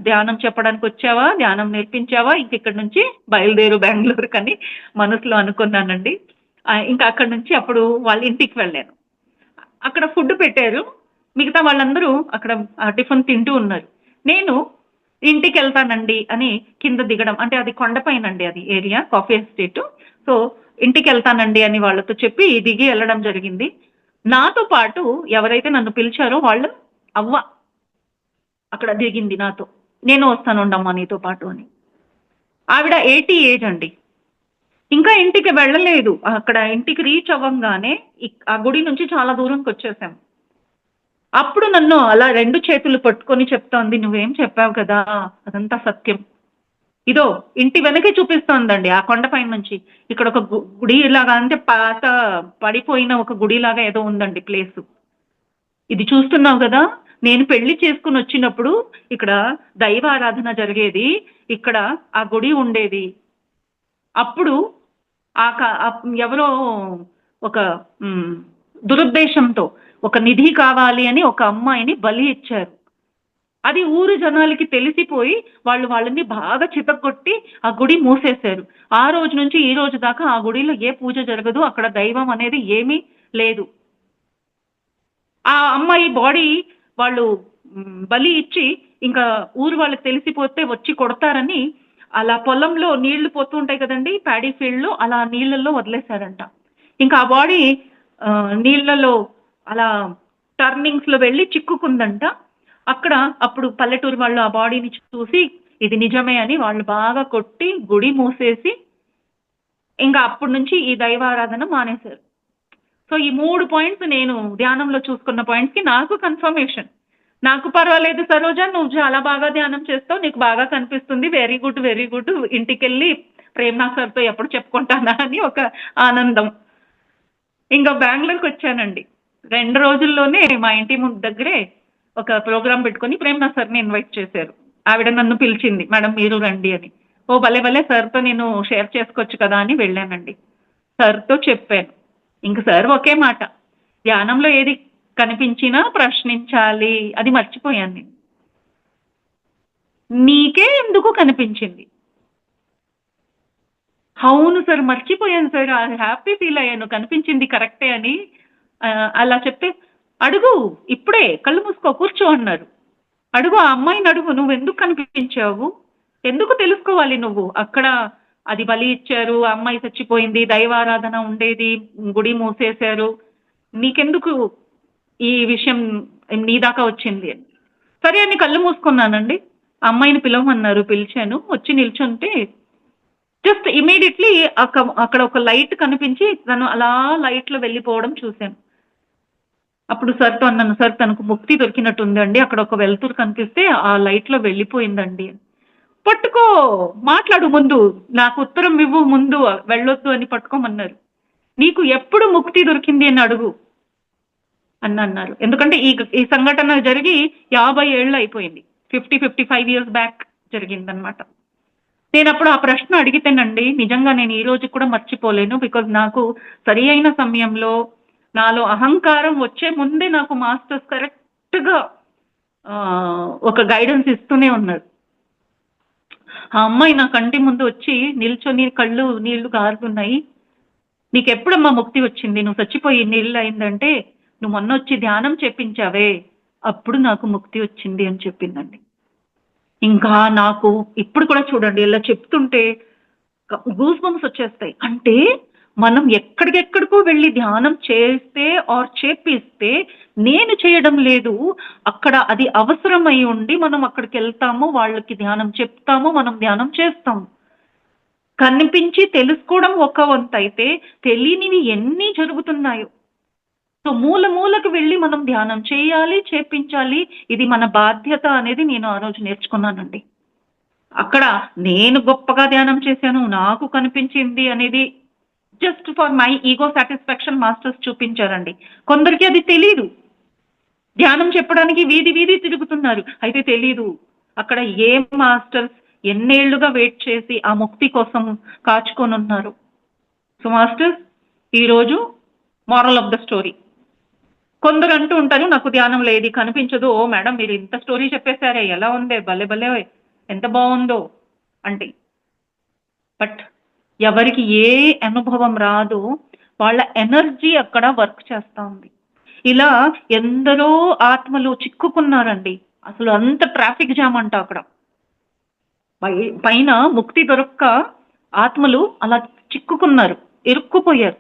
ధ్యానం చెప్పడానికి వచ్చావా? ధ్యానం నేర్పించావా? ఇంక ఇక్కడి నుంచి బయలుదేరు బెంగుళూరుకని మనసులో అనుకున్నానండి. ఇంకా అక్కడి నుంచి అప్పుడు వాళ్ళ ఇంటికి వెళ్ళాను. అక్కడ ఫుడ్ పెట్టారు. మిగతా వాళ్ళందరూ అక్కడ టిఫిన్ తింటూ ఉన్నారు. నేను ఇంటికెళ్తానండి అని కింద దిగడం, అంటే అది కొండపైనండి అది ఏరియా, కాఫీ ఎస్టేట్. సో, ఇంటికెళ్తానండి అని వాళ్ళతో చెప్పి దిగి వెళ్ళడం జరిగింది. నాతో పాటు ఎవరైతే నన్ను పిలిచారో వాళ్ళు అవ్వ అక్కడ దిగింది నాతో. నేను వస్తానుండమ్మా నీతో పాటు అని. ఆవిడ 80 ఏజ్ అండి. ఇంకా ఇంటికి వెళ్ళలేదు. అక్కడ ఇంటికి రీచ్ అవ్వంగానే ఆ గుడి నుంచి చాలా దూరంకొచ్చేసాం. అప్పుడు నన్ను అలా 2 చేతులు పట్టుకొని చెప్తోంది, "నువ్వేం చెప్పావు కదా! అదంతా సత్యం." ఇదో ఇంటి వెనకే చూపిస్తోందండి ఆ కొండపైన నుంచి. ఇక్కడ ఒక గుడిలాగా, అంటే పాత పడిపోయిన ఒక గుడిలాగా ఏదో ఉందండి ప్లేసు. ఇది చూస్తున్నావు గదా! నేను పెళ్లి చేసుకొనొచ్చినప్పుడు ఇక్కడ దైవారాధన జరిగేది. ఇక్కడ ఆ గుడి ఉండేది. అప్పుడు ఎవరో ఒక దురుద్దేశంతో ఒక నిధి కావాలి అని ఒక అమ్మాయిని బలి ఇచ్చారు. అది ఊరు జనాలకి తెలిసిపోయి వాళ్ళని బాగా చితగ్గొట్టి ఆ గుడి మూసేశారు. ఆ రోజు నుంచి ఈ రోజు దాకా ఆ గుడిలో ఏ పూజ జరగదు. అక్కడ దైవం అనేది ఏమీ లేదు. ఆ అమ్మాయి బాడీ వాళ్ళు బలి ఇచ్చి ఇంకా ఊరు వాళ్ళకి తెలిసిపోతే వచ్చి కొడతారని అలా పొలంలో నీళ్లు పోతూ ఉంటాయి కదండీ! ప్యాడీ ఫీల్డ్‌లో, అలా నీళ్ళల్లో వదిలేసారంట. ఇంకా ఆ బాడీ నీళ్ళలో అలా టర్నింగ్స్‌లో వెళ్లి చిక్కుకుందంట. అక్కడ అప్పుడు పల్లెటూరు వాళ్ళు ఆ బాడీని చూసి ఇది నిజమే అని వాళ్ళు బాగా కొట్టి గుడి మూసేసి ఇంకా అప్పటి నుంచి ఈ దైవారాధన మానేశారు. సో, ఈ 3 పాయింట్స్ నేను ధ్యానంలో చూసుకున్న పాయింట్స్‌కి నాకు కన్ఫర్మేషన్. నాకు పర్వాలేదు సరోజ, నువ్వు చాలా బాగా ధ్యానం చేస్తావు, నీకు బాగా కనిపిస్తుంది. Very good, very good. ఇంటికెళ్ళి ప్రేమ్‌నాథ్ సార్‌తో ఎప్పుడు చెప్పుకుంటానా అని ఒక ఆనందం. ఇంకా బెంగుళూరుకొచ్చానండి. 2 రోజుల్లోనే మా ఇంటి దగ్గరే ఒక ప్రోగ్రామ్ పెట్టుకొని ప్రేమ్‌నాథ్ సార్‌ని ఇన్వైట్ చేశారు. ఆవిడ నన్ను పిలిచింది, మేడం మీరు రండి అని. ఓహ్! భలే భలే, సార్‌తో నేను షేర్ చేసుకోవచ్చు కదా అని వెళ్ళానండి. సార్‌తో చెప్పాను. ఇంక సార్ ఒకే మాట, ధ్యానంలో ఏది కనిపించినా ప్రశ్నించాలి. అది మర్చిపోయాను నేను. నీకే ఎందుకు కనిపించింది? అవును సార్, మర్చిపోయాను సార్. హ్యాపీ ఫీల్ అయ్యాను కనిపించింది కరెక్టే అని. అలా చెప్తే, "అడుగు, ఇప్పుడే కళ్ళు మూసుకో కూర్చో" అన్నారు. "అడుగు, ఆ అమ్మాయిని అడుగు, నువ్వెందుకు కనిపించావు? ఎందుకు తెలుసుకోవాలి నువ్వు? అక్కడ అది బలి ఇచ్చారు, ఆ అమ్మాయి చచ్చిపోయింది, దైవారాధన ఉండేది, గుడి మూసేశారు. నీకెందుకు ఈ విషయం నీ దాకా వచ్చింది అని. సరే అని కళ్ళు మూసుకున్నానండి. ఆ అమ్మాయిని పిలవమన్నారు, పిలిచాను. వచ్చి నిల్చుంటే జస్ట్ ఇమీడియట్లీ అక్కడ ఒక లైట్ కనిపించి తను అలా లైట్లో వెళ్ళిపోవడం చూశాను. అప్పుడు సార్తో అన్నాను, సార్ తనకు ముక్తి దొరికినట్టుందండి, అక్కడ ఒక వెలుతురు కనిపిస్తే ఆ లైట్లో వెళ్ళిపోయిందండి. పట్టుకో, మాట్లాడు ముందు, నాకు ఉత్తరం ఇవ్వు ముందు, వెళ్ళొద్దు అని పట్టుకోమన్నారు. నీకు ఎప్పుడు ముక్తి దొరికింది అని అడుగు అని అన్నారు. ఎందుకంటే ఈ సంఘటన జరిగి 50 ఏళ్ళు అయిపోయింది. 55 ఇయర్స్ బ్యాక్ జరిగిందనమాట. నేను అప్పుడు ఆ ప్రశ్న అడిగితేనండి, నిజంగా నేను ఈ రోజు కూడా మర్చిపోలేను. బికాజ్ నాకు సరి అయిన సమయంలో నాలో అహంకారం వచ్చే ముందే నాకు మాస్టర్స్ కరెక్ట్గా ఒక గైడెన్స్ ఇస్తూనే ఉన్నారు. ఆ అమ్మాయి నా కంటి ముందు వచ్చి నిల్చొని కళ్ళు నీళ్లు కారుతున్నాయి, నీకు ఎప్పుడమ్మా ముక్తి వచ్చింది, నువ్వు చచ్చిపోయి నీళ్ళు అయిందంటే నువ్వు మొన్న వచ్చి ధ్యానం చెప్పించావే, అప్పుడు నాకు ముక్తి వచ్చింది అని చెప్పిందండి. ఇంకా నాకు ఇప్పుడు కూడా చూడండి ఇలా చెప్తుంటే గూస్ బంప్స్ వచ్చేస్తాయి. అంటే మనం ఎక్కడికెక్కడికో వెళ్ళి ధ్యానం చేస్తే ఆర్ చేపిస్తే నేను చేయడం లేదు, అక్కడ అది అవసరమై ఉండి మనం అక్కడికి వెళ్తాము, వాళ్ళకి ధ్యానం చెప్తాము, మనం ధ్యానం చేస్తాము. కనిపించి తెలుసుకోవడం ఒక వంతు అయితే తెలియనివి ఎన్ని జరుగుతున్నాయో. సో మూలకి వెళ్ళి మనం ధ్యానం చేయాలి, చేపించాలి, ఇది మన బాధ్యత అనేది నేను ఆ రోజు నేర్చుకున్నానండి. అక్కడ నేను గొప్పగా ధ్యానం చేశాను, నాకు కనిపించింది అనేది just for my ego satisfaction masters చూపించారండి. కొందరికి అది తెలీదు, ధ్యానం చెప్పడానికి వీధి తిరుగుతున్నారు, అయితే తెలీదు అక్కడ ఏ మాస్టర్స్ ఎన్నేళ్లుగా వెయిట్ చేసి ఆ ముక్తి కోసం కాచుకొని ఉన్నారు. సో మాస్టర్స్, ఈరోజు మోరల్ ఆఫ్ ద స్టోరీ, కొందరు అంటూ ఉంటారు నాకు ధ్యానం లేదు కనిపించదు, ఓ మేడం మీరు ఇంత స్టోరీ చెప్పేశారే, ఎలా ఉందే, భలే ఎంత బాగుందో అంటే. బట్ ఎవరికి ఏ అనుభవం రాదో వాళ్ళ ఎనర్జీ అక్కడ వర్క్ చేస్తూ ఉంది. ఇలా ఎందరో ఆత్మలు చిక్కుకున్నారండి. అసలు అంత ట్రాఫిక్ జామ్ అంట అక్కడ. పైన ముక్తి దొరక్క ఆత్మలు అలా చిక్కుకున్నారు, ఇరుక్కుపోయారు.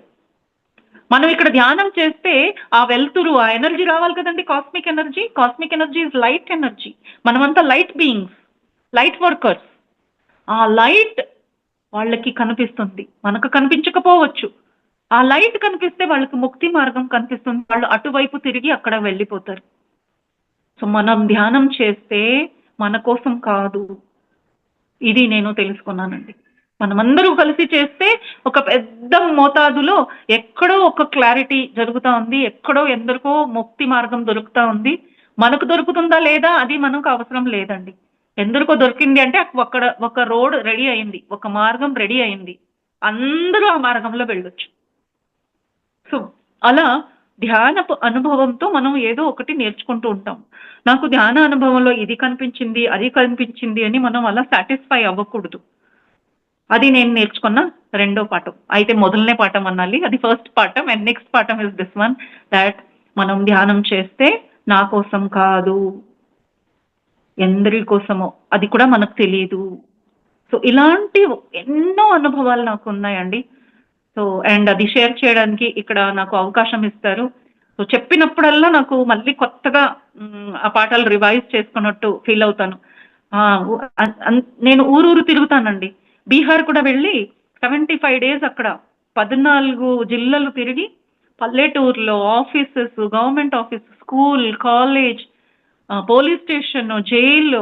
మనం ఇక్కడ ధ్యానం చేస్తే ఆ వెలుతురు, ఆ ఎనర్జీ రావాలి కదండి. Cosmic energy is light energy. మనమంతా లైట్ బీయింగ్స్, లైట్ వర్కర్స్. ఆ లైట్ వాళ్ళకి కనిపిస్తుంది, మనకు కనిపించకపోవచ్చు. ఆ లైట్ కనిపిస్తే వాళ్ళకి ముక్తి మార్గం కనిపిస్తుంది, వాళ్ళు అటువైపు తిరిగి అక్కడ వెళ్ళిపోతారు. సో మనం ధ్యానం చేస్తే మన కోసం కాదు, ఇది నేను తెలుసుకున్నానండి. మనమందరూ కలిసి చేస్తే ఒక పెద్ద మోతాదులో ఎక్కడో ఒక క్లారిటీ జరుగుతూ ఉంది, ఎక్కడో ఎందరికో ముక్తి మార్గం దొరుకుతూ ఉంది. మనకు దొరుకుతుందా లేదా అది మనకు అవసరం లేదండి. ఎందరికో దొరికింది అంటే అక్కడ ఒక రోడ్ రెడీ అయింది, ఒక మార్గం రెడీ అయింది, అందరూ ఆ మార్గంలో వెళ్ళొచ్చు. సో అలా ధ్యానపు అనుభవంతో మనం ఏదో ఒకటి నేర్చుకుంటూ ఉంటాం. నాకు ధ్యాన అనుభవంలో ఇది కనిపించింది, అది కనిపించింది అని మనం అలా సాటిస్ఫై అవ్వకూడదు. అది నేను నేర్చుకున్న రెండో పాఠం. అయితే మొదలనే పాఠం అనాలి, అది ఫస్ట్ పాఠం. అండ్ నెక్స్ట్ పాఠం ఇస్ దిస్ వన్, దాట్ మనం ధ్యానం చేస్తే నా కోసం కాదు, ఎందరి కోసమో, అది కూడా మనకు తెలియదు. సో ఇలాంటి ఎన్నో అనుభవాలు నాకు ఉన్నాయండి. సో అండ్ అది షేర్ చేయడానికి ఇక్కడ నాకు అవకాశం ఇస్తారు. సో చెప్పినప్పుడల్లా నాకు మళ్ళీ కొత్తగా ఆ పాఠాలు రివైజ్ చేసుకున్నట్టు ఫీల్ అవుతాను. నేను ఊరూరు తిరుగుతానండి. బీహార్ కూడా వెళ్ళి 75 డేస్ అక్కడ 14 జిల్లాలు తిరిగి పల్లెటూరులో offices, government office, school, college, police station, jail,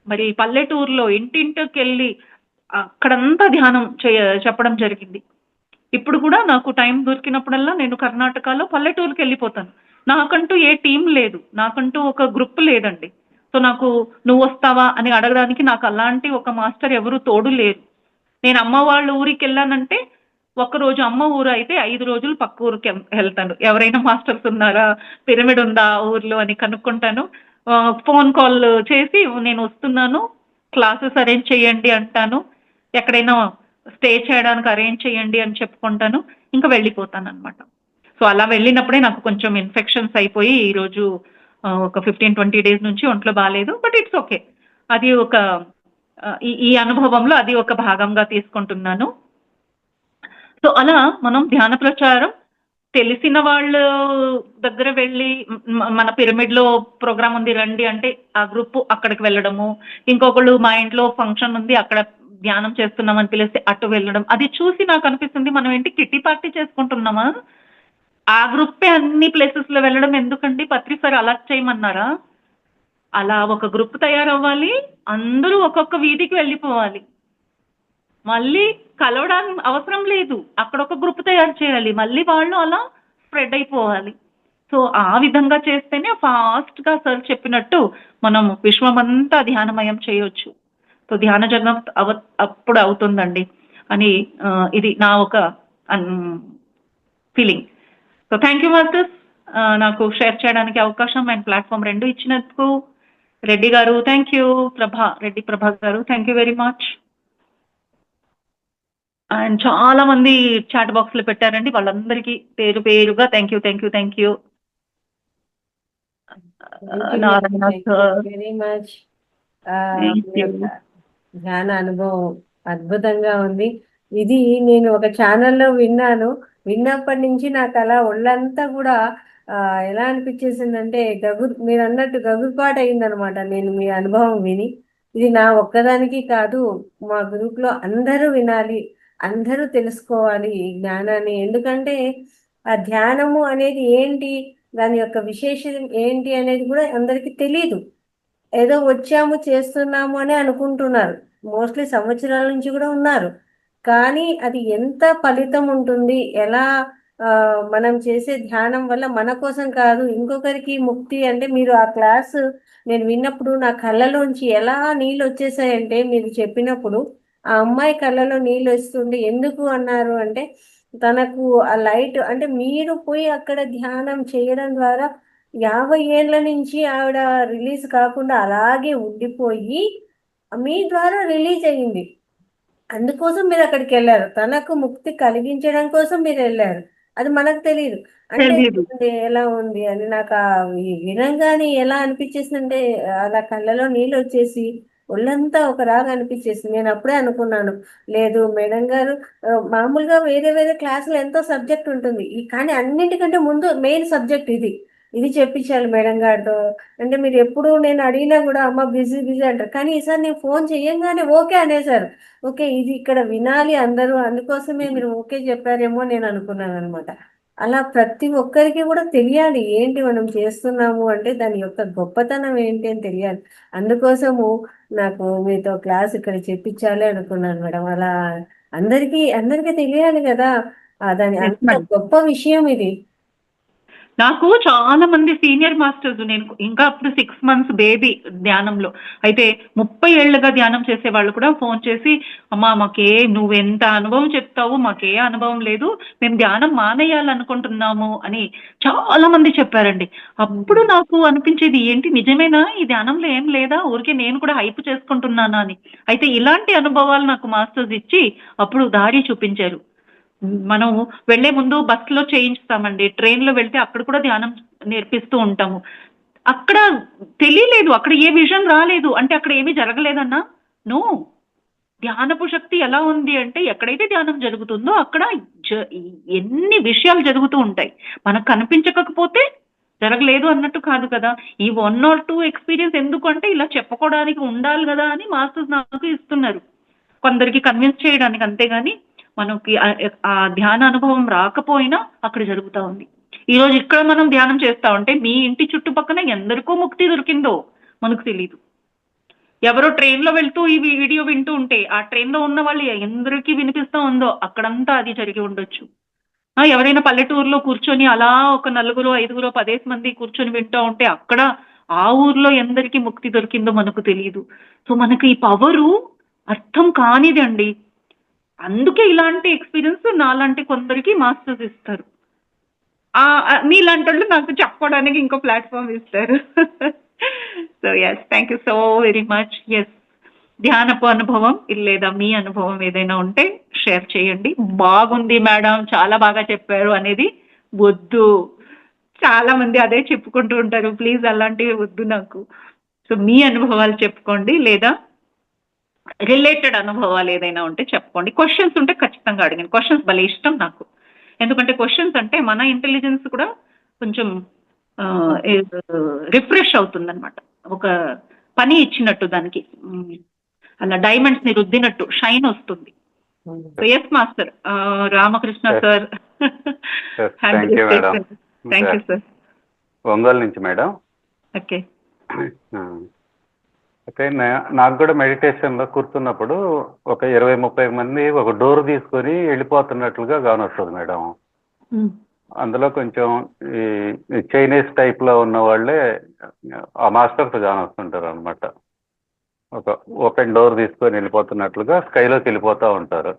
మరి పల్లెటూరులో ఇంటింటికి వెళ్ళి అక్కడంతా ధ్యానం చెప్పడం జరిగింది. ఇప్పుడు కూడా నాకు టైం దొరికినప్పుడల్లా నేను కర్ణాటకలో పల్లెటూరుకి వెళ్ళిపోతాను. నాకంటూ ఏ టీం లేదు, నాకంటూ ఒక గ్రూప్ లేదండి. సో నాకు నువ్వు వస్తావా అని అడగడానికి నాకు అలాంటి ఒక మాస్టర్ ఎవరు తోడు లేరు. నేను అమ్మ వాళ్ళ ఊరికి వెళ్ళానంటే ఒక్కరోజు అమ్మ ఊరు అయితే 5 రోజులు పక్క ఊరికి వెళ్తాను. ఎవరైనా మాస్టర్స్ ఉన్నారా, పిరమిడ్ ఉందా ఊర్లో అని కనుక్కుంటాను. ఫోన్ కాల్ చేసి నేను వస్తున్నాను, క్లాసెస్ అరేంజ్ చేయండి అంటాను, ఎక్కడైనా స్టే చేయడానికి అరేంజ్ చేయండి అని చెప్పుకుంటాను, ఇంకా వెళ్ళిపోతాను అనమాట. సో అలా వెళ్ళినప్పుడే నాకు కొంచెం ఇన్ఫెక్షన్స్ అయిపోయి ఈరోజు ఒక 15-20 డేస్ నుంచి ఒంట్లో బాగాలేదు. బట్ ఇట్స్ ఓకే, అది ఒక ఈ అనుభవంలో అది ఒక భాగంగా తీసుకుంటున్నాను. సో అలా మనం ధ్యాన ప్రచారం తెలిసిన వాళ్ళ దగ్గర వెళ్ళి మన పిరమిడ్ లో ప్రోగ్రామ్ ఉంది రండి అంటే ఆ గ్రూప్ అక్కడికి వెళ్ళడము, ఇంకొకళ్ళు మా ఇంట్లో ఫంక్షన్ ఉంది అక్కడ ధ్యానం చేస్తున్నామని పిలిస్తే అటు వెళ్ళడం, అది చూసి నాకు అనిపిస్తుంది మనం ఏంటి కిట్టి పార్టీ చేసుకుంటున్నామా? ఆ గ్రూపే అన్ని ప్లేసెస్ లో వెళ్ళడం ఎందుకండి? పత్రి సార్ అలా చేయమన్నారా? అలా ఒక గ్రూప్ తయారవ్వాలి, అందరూ ఒక్కొక్క వీధికి వెళ్ళిపోవాలి, మళ్ళీ కలవడానికి అవసరం లేదు, అక్కడ ఒక గ్రూప్ తయారు చేయాలి, మళ్ళీ వాళ్ళు అలా స్ప్రెడ్ అయిపోవాలి. సో ఆ విధంగా చేస్తేనే ఫాస్ట్గా సార్ చెప్పినట్టు మనం విశ్వమంతా ధ్యానమయం చేయొచ్చు. సో ధ్యాన జగం అప్పుడు అవుతుందండి అని ఇది నా ఒక feeling. So thank you masters, నాకు షేర్ చేయడానికి అవకాశం అండ్ ప్లాట్ఫామ్ రెండు ఇచ్చినందుకు. రెడ్డి గారు థ్యాంక్ యూ, రెడ్డి ప్రభా గారు thank you very much. And చాలా మంది చాట్ బాక్స్ లో పెట్టారండి, వాళ్ళందరికీ పేరు పేరుగా thank you thank you thank you. Narayana sir very much. ధ్యాన అనుభవం అద్భుతంగా ఉంది. ఇది నేను ఒక ఛానల్లో విన్నాను, విన్నప్పటి నుంచి నాకు అలా ఒళ్ళంతా కూడా ఎలా అనిపించేసిందంటే మీరు అన్నట్టు గగురుపాటు అయిందనమాట. నేను మీ అనుభవం విని, ఇది నా ఒక్కదానికి కాదు, మా గ్రూప్ లో అందరూ వినాలి, అందరూ తెలుసుకోవాలి ఈ జ్ఞానాన్ని. ఎందుకంటే ఆ ధ్యానము అనేది ఏంటి, దాని యొక్క విశేషం ఏంటి అనేది కూడా అందరికీ తెలియదు. ఏదో వచ్చాము చేస్తున్నాము అని అనుకుంటున్నారు, మోస్ట్లీ సంవత్సరాల నుంచి కూడా ఉన్నారు. కానీ అది ఎంత ఫలితం ఉంటుంది, ఎలా మనం చేసే ధ్యానం వల్ల మన కోసం కాదు ఇంకొకరికి ముక్తి. అంటే మీరు ఆ క్లాసు నేను విన్నప్పుడు నా కళ్ళలోంచి ఎలా నీళ్ళు వచ్చేసాయంటే, మీరు చెప్పినప్పుడు ఆ అమ్మాయి కళ్ళలో నీళ్ళు వస్తుండే, ఎందుకు అన్నారు అంటే తనకు ఆ లైట్ అంటే మీరు పోయి అక్కడ ధ్యానం చేయడం ద్వారా 50 ఏళ్ల నుంచి ఆవిడ రిలీజ్ కాకుండా అలాగే ఉండిపోయి మీ ద్వారా రిలీజ్ అయ్యింది. అందుకోసం మీరు అక్కడికి వెళ్ళారు, తనకు ముక్తి కలిగించడం కోసం మీరు వెళ్ళారు. అది మనకు తెలియదు. అంటే ఎలా ఉంది అని నాకు వినంగానే ఎలా అనిపించేసిందంటే అలా కళ్ళలో నీళ్ళు వచ్చేసి ఒళ్ళంతా ఒక రాగా అనిపించేసింది. నేను అప్పుడే అనుకున్నాను, లేదు మేడం గారు మామూలుగా వేరే వేరే క్లాసులు ఎంతో సబ్జెక్ట్ ఉంటుంది, కానీ అన్నింటికంటే ముందు మెయిన్ సబ్జెక్ట్ ఇది చెప్పించాలి మేడం గారితో. అంటే మీరు ఎప్పుడు నేను అడిగినా కూడా అమ్మ బిజీ బిజీ అంటారు, కానీ ఈసారి నేను ఫోన్ చేయంగానే ఓకే అనేసారు. ఓకే ఇది ఇక్కడ వినాలి అందరూ, అందుకోసమే మీరు ఓకే చెప్పారేమో నేను అనుకున్నాను అనమాట. అలా ప్రతి ఒక్కరికి కూడా తెలియాలి ఏంటి మనం చేస్తున్నాము అంటే దాని యొక్క గొప్పతనం ఏంటి అని తెలియాలి. అందుకోసము నాకు మీతో క్లాస్ ఇక్కడ చెప్పించాలి అనుకున్నాను మేడం. అలా అందరికీ తెలియాలి కదా, దాని అంత గొప్ప విషయం ఇది. నాకు చాలా మంది సీనియర్ మాస్టర్స్, నేను ఇంకా అప్పుడు 6 months బేబీ ధ్యానంలో అయితే 30 ఏళ్లుగా ధ్యానం చేసే వాళ్ళు కూడా ఫోన్ చేసి అమ్మా నువ్వెంత అనుభవం చెప్తావు, మాకే అనుభవం లేదు, మేము ధ్యానం మానేయాలనుకుంటున్నాము అని చాలా మంది చెప్పారండి. అప్పుడు నాకు అనిపించేది ఏంటి నిజమేనా, ఈ ధ్యానంలో ఏం లేదా, ఊరికే నేను కూడా హైప్ చేసుకుంటున్నానా అని. అయితే ఇలాంటి అనుభవాలు నాకు మాస్టర్స్ ఇచ్చి అప్పుడు దారి చూపించారు. మనం వెళ్లే ముందు బస్సులో చేయించుతామండి, ట్రైన్లో వెళ్తే అక్కడ కూడా ధ్యానం నేర్పిస్తూ ఉంటాము. అక్కడ తెలియలేదు, అక్కడ ఏ విజన్ రాలేదు అంటే అక్కడ ఏమీ జరగలేదన్నా. నో, ధ్యానపు శక్తి ఎలా ఉంది అంటే ఎక్కడైతే ధ్యానం జరుగుతుందో అక్కడ ఎన్ని విషయాలు జరుగుతూ ఉంటాయి. మనకు కనిపించకపోతే జరగలేదు అన్నట్టు కాదు కదా. ఈ 1 or 2 ఎక్స్పీరియన్స్ ఎందుకు అంటే ఇలా చెప్పుకోవడానికి ఉండాలి కదా అని మాస్టర్స్ నాకు ఇస్తున్నారు, కొందరికి కన్విన్స్ చేయడానికి. అంతేగాని మనకి ఆ ధ్యాన అనుభవం రాకపోయినా అక్కడ జరుగుతూ ఉంది. ఈరోజు ఇక్కడ మనం ధ్యానం చేస్తా ఉంటే మీ ఇంటి చుట్టుపక్కల ఎందరికో ముక్తి దొరికిందో మనకు తెలీదు. ఎవరో ట్రైన్లో వెళ్తూ ఈ వీడియో వింటూ ఉంటే ఆ ట్రైన్లో ఉన్న వాళ్ళు ఎందరికీ వినిపిస్తూ ఉందో అక్కడంతా అది జరిగి ఉండొచ్చు. ఎవరైనా పల్లెటూరులో కూర్చొని అలా ఒక 4, 5, 10 మంది కూర్చొని వింటూ ఉంటే అక్కడ ఆ ఊర్లో ఎందరికీ ముక్తి దొరికిందో మనకు తెలియదు. సో మనకు ఈ పవరు అర్థం కానిదండి. అందుకే ఇలాంటి ఎక్స్పీరియన్స్ నాలాంటి కొందరికి మాస్టర్స్ ఇస్తారు, మీలాంటి వాళ్ళు నాకు చెప్పుకోవడానికి ఇంకో ప్లాట్ఫామ్ ఇస్తారు. So yes, thank you so very much. Yes, ధ్యానపు అనుభవం లేదా మీ అనుభవం ఏదైనా ఉంటే షేర్ చేయండి. బాగుంది మేడం, చాలా బాగా చెప్పారు అనేది వద్దు, చాలా మంది అదే చెప్పుకుంటూ ఉంటారు, ప్లీజ్ అలాంటివి వద్దు నాకు. సో మీ అనుభవాలు చెప్పుకోండి, లేదా రిలేటెడ్ అనుభవాలు ఏదైనా ఉంటే చెప్పుకోండి. క్వశ్చన్స్ ఉంటే ఖచ్చితంగా అడగండి, క్వశ్చన్స్ భలే ఇష్టం నాకు. ఎందుకంటే క్వశ్చన్స్ అంటే మన ఇంటెలిజెన్స్ కూడా కొంచెం రిఫ్రెష్ అవుతుందన్నమాట. ఒక పని ఇచ్చినట్టు దానికి అలా డైమండ్స్ ని రుద్దినట్టు షైన్ వస్తుంది. Yes master Ramakrishna sir. Thank you madam. Thank you sir. Ongole నుంచి మేడం. ఓకే. అయితే నాకు కూడా మెడిటేషన్లో కూర్చున్నప్పుడు ఒక 20-30 మంది ఒక డోర్ తీసుకొని వెళ్ళిపోతున్నట్లుగా కానొస్తుంది మేడం. అందులో కొంచెం ఈ చైనీస్ టైప్లో ఉన్న వాళ్ళే ఆ మాస్టర్స్ కానొస్తుంటారు అనమాట. ఒక ఓపెన్ డోర్ తీసుకొని వెళ్ళిపోతున్నట్లుగా స్కైలోకి వెళ్ళిపోతూ ఉంటారు.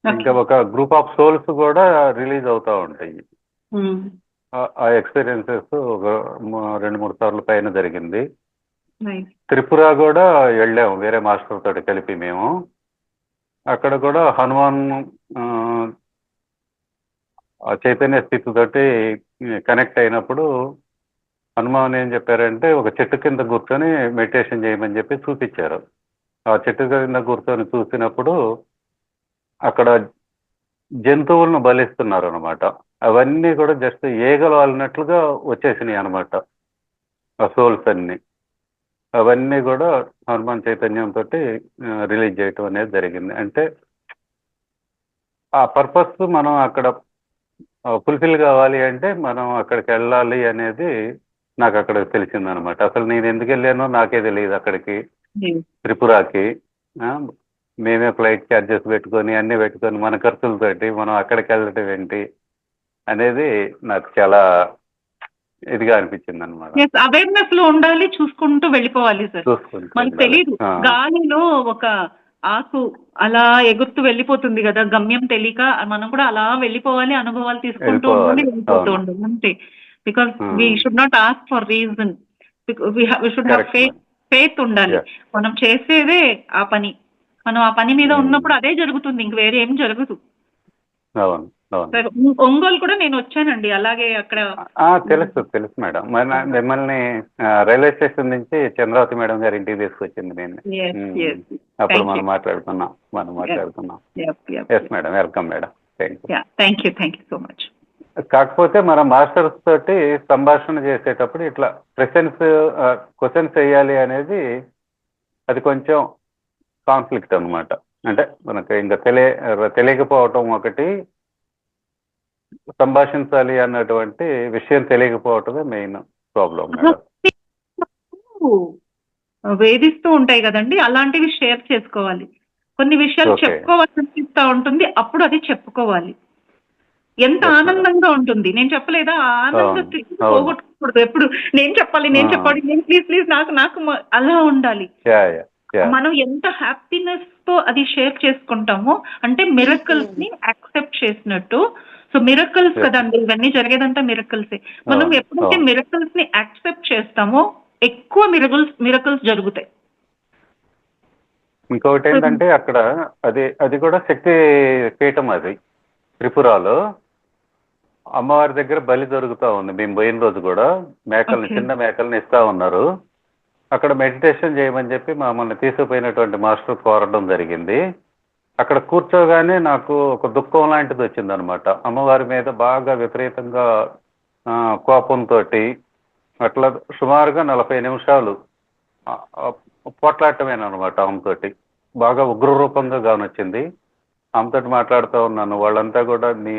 ఇంకా ఒక గ్రూప్ ఆఫ్ సోల్స్ కూడా రిలీజ్ అవుతూ ఉంటాయి. ఆ ఎక్స్పీరియన్సెస్ ఒక 2-3 సార్లు పైన జరిగింది. త్రిపుర కూడా వెళ్ళాము వేరే మాస్టర్ తోటి కలిపి మేము. అక్కడ కూడా హనుమాన్ చైతన్య స్థితి తోటి కనెక్ట్ అయినప్పుడు హనుమాన్ ఏం చెప్పారంటే ఒక చెట్టు కింద కూర్చొని మెడిటేషన్ చేయమని చెప్పి చూపించారు. ఆ చెట్టు కింద కూర్చొని చూసినప్పుడు అక్కడ జంతువులను బలిస్తున్నారు అనమాట. అవన్నీ కూడా జస్ట్ ఈగలు వాలినట్లుగా వచ్చేసినాయి అనమాట ఆ సోల్స్ అన్ని. అవన్నీ కూడా హనుమాన్ చైతన్యంతో రిలీజ్ చేయటం అనేది జరిగింది. అంటే ఆ పర్పస్ మనం అక్కడ ఫుల్ఫిల్ కావాలి అంటే మనం అక్కడికి వెళ్ళాలి అనేది నాకు అక్కడ తెలిసిందనమాట. అసలు నేను ఎందుకు వెళ్ళానో నాకే తెలియదు అక్కడికి, త్రిపురకి. మేమే ఫ్లైట్ ఛార్జెస్ పెట్టుకొని అన్నీ పెట్టుకొని మన ఖర్చులతోటి మనం అక్కడికి వెళ్ళటం ఏంటి అనేది నాకు చాలా ఇదిగా అనిపించింది అనమాట. అవేర్నెస్ లో ఉండాలి, చూసుకుంటూ వెళ్ళిపోవాలి సార్. మనకు తెలియదు, గాలిలో ఒక ఆకు అలా ఎగురుతూ వెళ్ళిపోతుంది కదా, గమ్యం తెలియక మనం కూడా అలా వెళ్ళిపోవాలి, అనుభవాలు తీసుకుంటూ ఉండాలి, వెళ్ళిపోతూ ఉండాలి అంతే. Because we should not ask for reason, we should have faith ఉండాలి. మనం చేసేదే ఆ పని, మనం ఆ పని మీద ఉన్నప్పుడు అదే జరుగుతుంది, ఇంక వేరే ఏం జరగదు. ఒంగోలు కూడా నేను వచ్చానండి అలాగే. అక్కడ తెలుసు మేడం. మిమ్మల్ని రైల్వే స్టేషన్ నుంచి చంద్రావతి మేడం గారి ఇంటికి తీసుకొచ్చింది నేను. అప్పుడు మనం మాట్లాడుకున్నాం. Yes madam, welcome madam. Thank you so much. కాకపోతే మన మాస్టర్స్ తోటి సంభాషణ చేసేటప్పుడు ఇట్లా క్వశ్చన్స్ వేయాలి అనేది అది కొంచెం కాన్ఫ్లిక్ట్ అనమాట. అంటే మనకు ఇంకా తెలియకపోవటం ఒకటి, సంభాషించాలి అన్నటువంటి విషయం తెలియకపోవటమే మెయిన్ ప్రాబ్లం మేడం. వేధిస్తూ ఉంటాయి కదండి, అలాంటివి షేర్ చేసుకోవాలి. కొన్ని విషయాలు చెప్పుకోవాలనిపిస్తూ ఉంటుంది, అప్పుడు అది చెప్పుకోవాలి. ఎంత ఆనందంగా ఉంటుంది, నేను చెప్పలేదా, ఆనందం పోగొట్టుకోకూడదు. ఎప్పుడు నేను చెప్పాలి నేను ప్లీజ్ నాకు అలా ఉండాలి. మనం ఎంత హ్యాపీనెస్ తో అది షేర్ చేసుకుంటామో, అంటే మిరకల్స్ ని యాక్సెప్ట్ చేసినట్టు. సో మిరకల్స్ కదండి ఇవన్నీ జరిగేదంతా మిరకల్సే. మనం ఎప్పుడైతే మిరకల్స్ ని యాక్సెప్ట్ చేస్తామో ఎక్కువ మిరకల్స్ జరుగుతాయి. ఇంకొకటి ఏంటంటే అక్కడ అది కూడా శక్తి పీఠం. అది త్రిపురలో అమ్మవారి దగ్గర బలి జరుగుతూ ఉంది. మేము పోయిన రోజు కూడా చిన్న మేకల్ని ఇస్తా ఉన్నారు. అక్కడ మెడిటేషన్ చేయమని చెప్పి మమ్మల్ని తీసుకుపోయినటువంటి మాస్టర్ కోరడం జరిగింది. అక్కడ కూర్చోగానే నాకు ఒక దుఃఖం లాంటిది వచ్చిందనమాట. అమ్మవారి మీద బాగా విపరీతంగా కోపంతో అట్లా సుమారుగా 40 నిమిషాలు పోట్లాడటమేనమాట. ఆమెతోటి బాగా ఉగ్రరూపంగా కానొచ్చింది. ఆమెతోటి మాట్లాడుతూ ఉన్నాను. వాళ్ళంతా కూడా నీ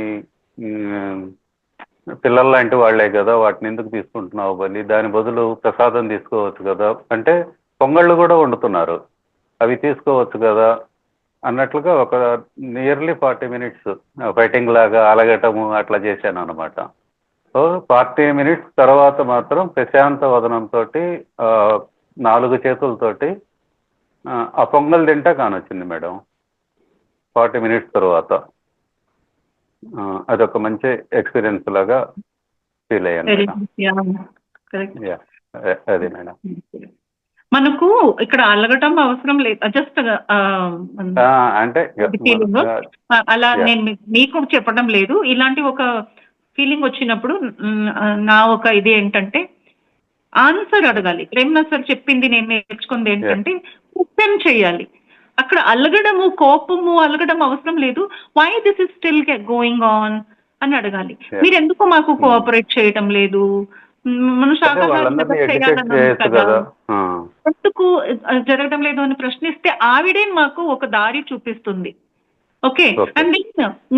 పిల్లల లాంటి వాళ్లే కదా, వాటిని ఎందుకు తీసుకుంటున్నావు బలి, దాని బదులు ప్రసాదం తీసుకోవచ్చు కదా, అంటే పొంగళ్ళు కూడా వండుతున్నారు, అవి తీసుకోవచ్చు కదా అన్నట్లుగా ఒక నియర్లీ 40 minutes ఫైటింగ్ లాగా అలగటము అట్లా చేశాను అనమాట. సో 40 minutes తర్వాత మాత్రం ప్రశాంత వదనంతో 4 చేతులతోటి ఆ పొంగల్ తింటా కానొచ్చింది మేడం 40 minutes తర్వాత. అదొక మంచి ఎక్స్పీరియన్స్ లాగా ఫీల్ అయ్యాను. అదే మేడం. మనకు ఇక్కడ అలగటం అవసరం లేదు, జస్ట్ అంటే అలా నేను మీకు చెప్పడం లేదు. ఇలాంటి ఒక ఫీలింగ్ వచ్చినప్పుడు నా ఒక ఇది ఏంటంటే ఆన్సర్ అడగాలి. ప్రేమనాథ్ సార్ చెప్పింది నేను నేర్చుకుంది ఏంటంటే క్వశ్చన్ చేయాలి. అక్కడ అలగడము, కోపము అలగడం అవసరం లేదు. Why this is still going on అని అడగాలి. మీరు ఎందుకు మాకు కోఆపరేట్ చేయటం లేదు, మనం వాళ్ళందరినీ శాకాహార ఎడ్యుకేట్ చేయాలన్నాం చేయొచ్చు కదా, కదా. ఎందుకు జరగడం లేదు అని ప్రశ్నిస్తే ఆవిడే మాకు ఒక దారి చూపిస్తుంది. ఓకే, అండ్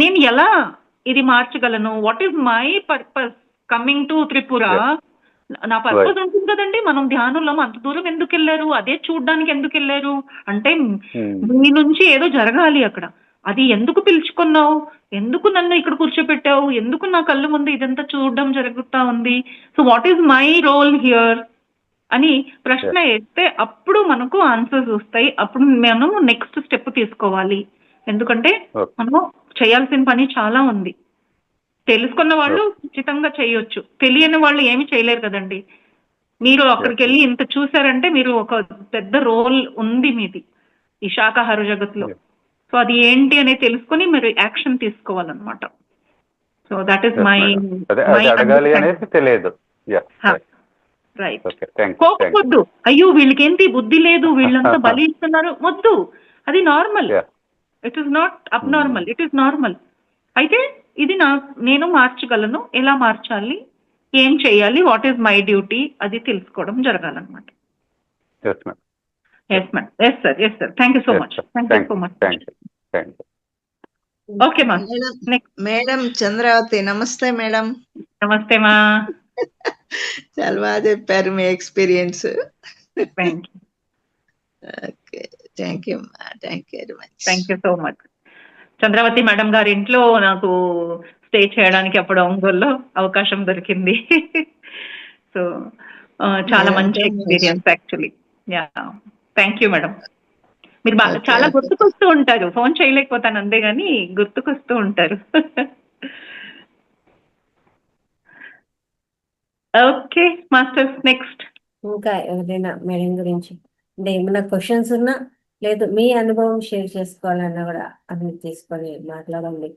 నేను ఎలా ఇది మార్చగలను, what is my purpose coming to Tripura. నా పర్పస్ ఉంటుంది కదండి. మనం ధ్యానంలో అంత దూరం ఎందుకు వెళ్ళారు, అదే చూడడానికి ఎందుకు వెళ్ళారు అంటే మీ నుంచి ఏదో జరగాలి అక్కడ. అది ఎందుకు పిలుచుకున్నావు, ఎందుకు నన్ను ఇక్కడ కూర్చోపెట్టావు, ఎందుకు నా కళ్ళు ముందు ఇదంతా చూడడం జరుగుతా ఉంది, so what is my role here అని ప్రశ్న వేస్తే అప్పుడు మనకు ఆన్సర్స్ వస్తాయి. అప్పుడు మనం నెక్స్ట్ స్టెప్ తీసుకోవాలి. ఎందుకంటే మనము చేయాల్సిన పని చాలా ఉంది. తెలుసుకున్న వాళ్ళు ఖచ్చితంగా చేయొచ్చు, తెలియని వాళ్ళు ఏమి చేయలేరు కదండి. మీరు అక్కడికి వెళ్ళి ఇంత చూసారంటే మీరు ఒక పెద్ద రోల్ ఉంది మీది ఈ శాకాహార జగత్తులో. సో అది ఏంటి అనేది తెలుసుకొని మీరు యాక్షన్ తీసుకోవాలన్నమాట. సో దట్ ఈస్ మై తెలియదు. రైట్. కోపొద్దు, అయ్యో వీళ్ళకేంటి బుద్ధి లేదు, వీళ్ళంతా బలి ఇస్తున్నారు, వద్దు. అది నార్మల్, ఇట్ ఈస్ నాట్ అబ్ నార్మల్, ఇట్ ఈస్ నార్మల్. అయితే ఇది నేను మార్చగలను, ఎలా మార్చాలి, ఏం చేయాలి, వాట్ ఈస్ మై డ్యూటీ, అది తెలుసుకోవడం జరగాలన్నమాట. Yes madam, yes sir, yes sir. Thank you so much, thank you so much. Okay మా మేడం చంద్రావతి, నమస్తే మేడం. నమస్తే మా. చాలా బాగా చెప్పారు మీ experience. Okay, thank you very much. Thank you so much. Chandravati madam గారి ఇంట్లో నాకు స్టే చేయడానికి అప్పుడు ఒంగోలులో అవకాశం దొరికింది. సో చాలా మంచి experience actually. Yeah, thank you madam. మీరు బాగా చాలా గుర్తుకొస్తూ ఉంటారు, ఫోన్ చేయలేకపోతాను అంతే కానీ గుర్తుకొస్తూ ఉంటారు. Okay masters, next. ఇంకా ఎవరైనా మేడం గురించి అంటే ఏమైనా క్వశ్చన్స్ ఉన్నా, లేదు మీ అనుభవం షేర్ చేసుకోవాలన్నా కూడా అన్ని తీసుకొని మాట్లాడండి.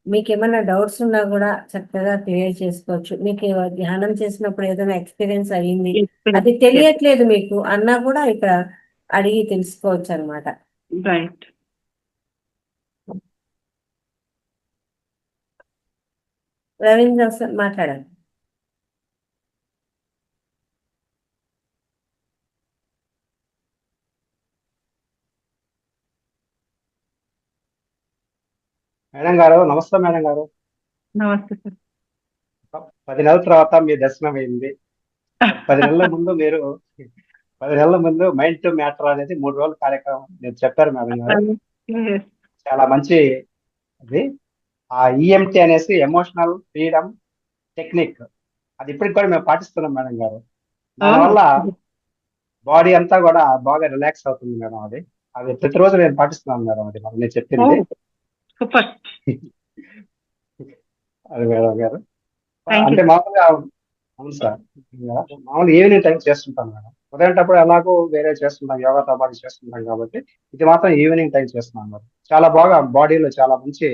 మీకు ఏమైనా డౌట్స్ ఉన్నా కూడా చక్కగా క్లియర్ చేసుకోవచ్చు. మీకు ధ్యానం చేసినప్పుడు ఏదైనా ఎక్స్పీరియన్స్ అయ్యింది, అది తెలియట్లేదు మీకు అన్నా కూడా ఇక్కడ అడిగి తెలుసుకోవచ్చు అనమాట. రైట్. రవీంద్ర సార్ మాట్లాడండి. మేడం గారు నమస్తే. మేడం గారు నమస్తే సార్. 10 నెలల తర్వాత మీ దర్శనం అయింది. 10 నెలల ముందు మైండ్ టు మ్యాటర్ అనేది 3 రోజుల కార్యక్రమం మీరు చెప్పారు మేడం గారు. చాలా మంచి అది. ఆ ఈఎంటీ అనేసి ఎమోషనల్ ఫ్రీడమ్ టెక్నిక్, అది ఇప్పటికి కూడా మేము పాటిస్తున్నాం మేడం గారు. దానివల్ల బాడీ అంతా కూడా బాగా రిలాక్స్ అవుతుంది మేడం. అది ప్రతిరోజు నేను పాటిస్తున్నాను మేడం. అది నేను చెప్పింది సూపర్. అది మేడం గారు. అంటే మామూలుగా అవును సార్, మామూలుగా ఈవినింగ్ టైం చేస్తుంటాం మేడం. ఉదయంటప్పుడు ఎలాగో వేరే చేస్తుంటాం, యోగాతో పాటు చేస్తుంటాం కాబట్టి ఇది మాత్రం ఈవినింగ్ టైం చేస్తున్నాం మేడం. చాలా బాగా బాడీలో చాలా మంచి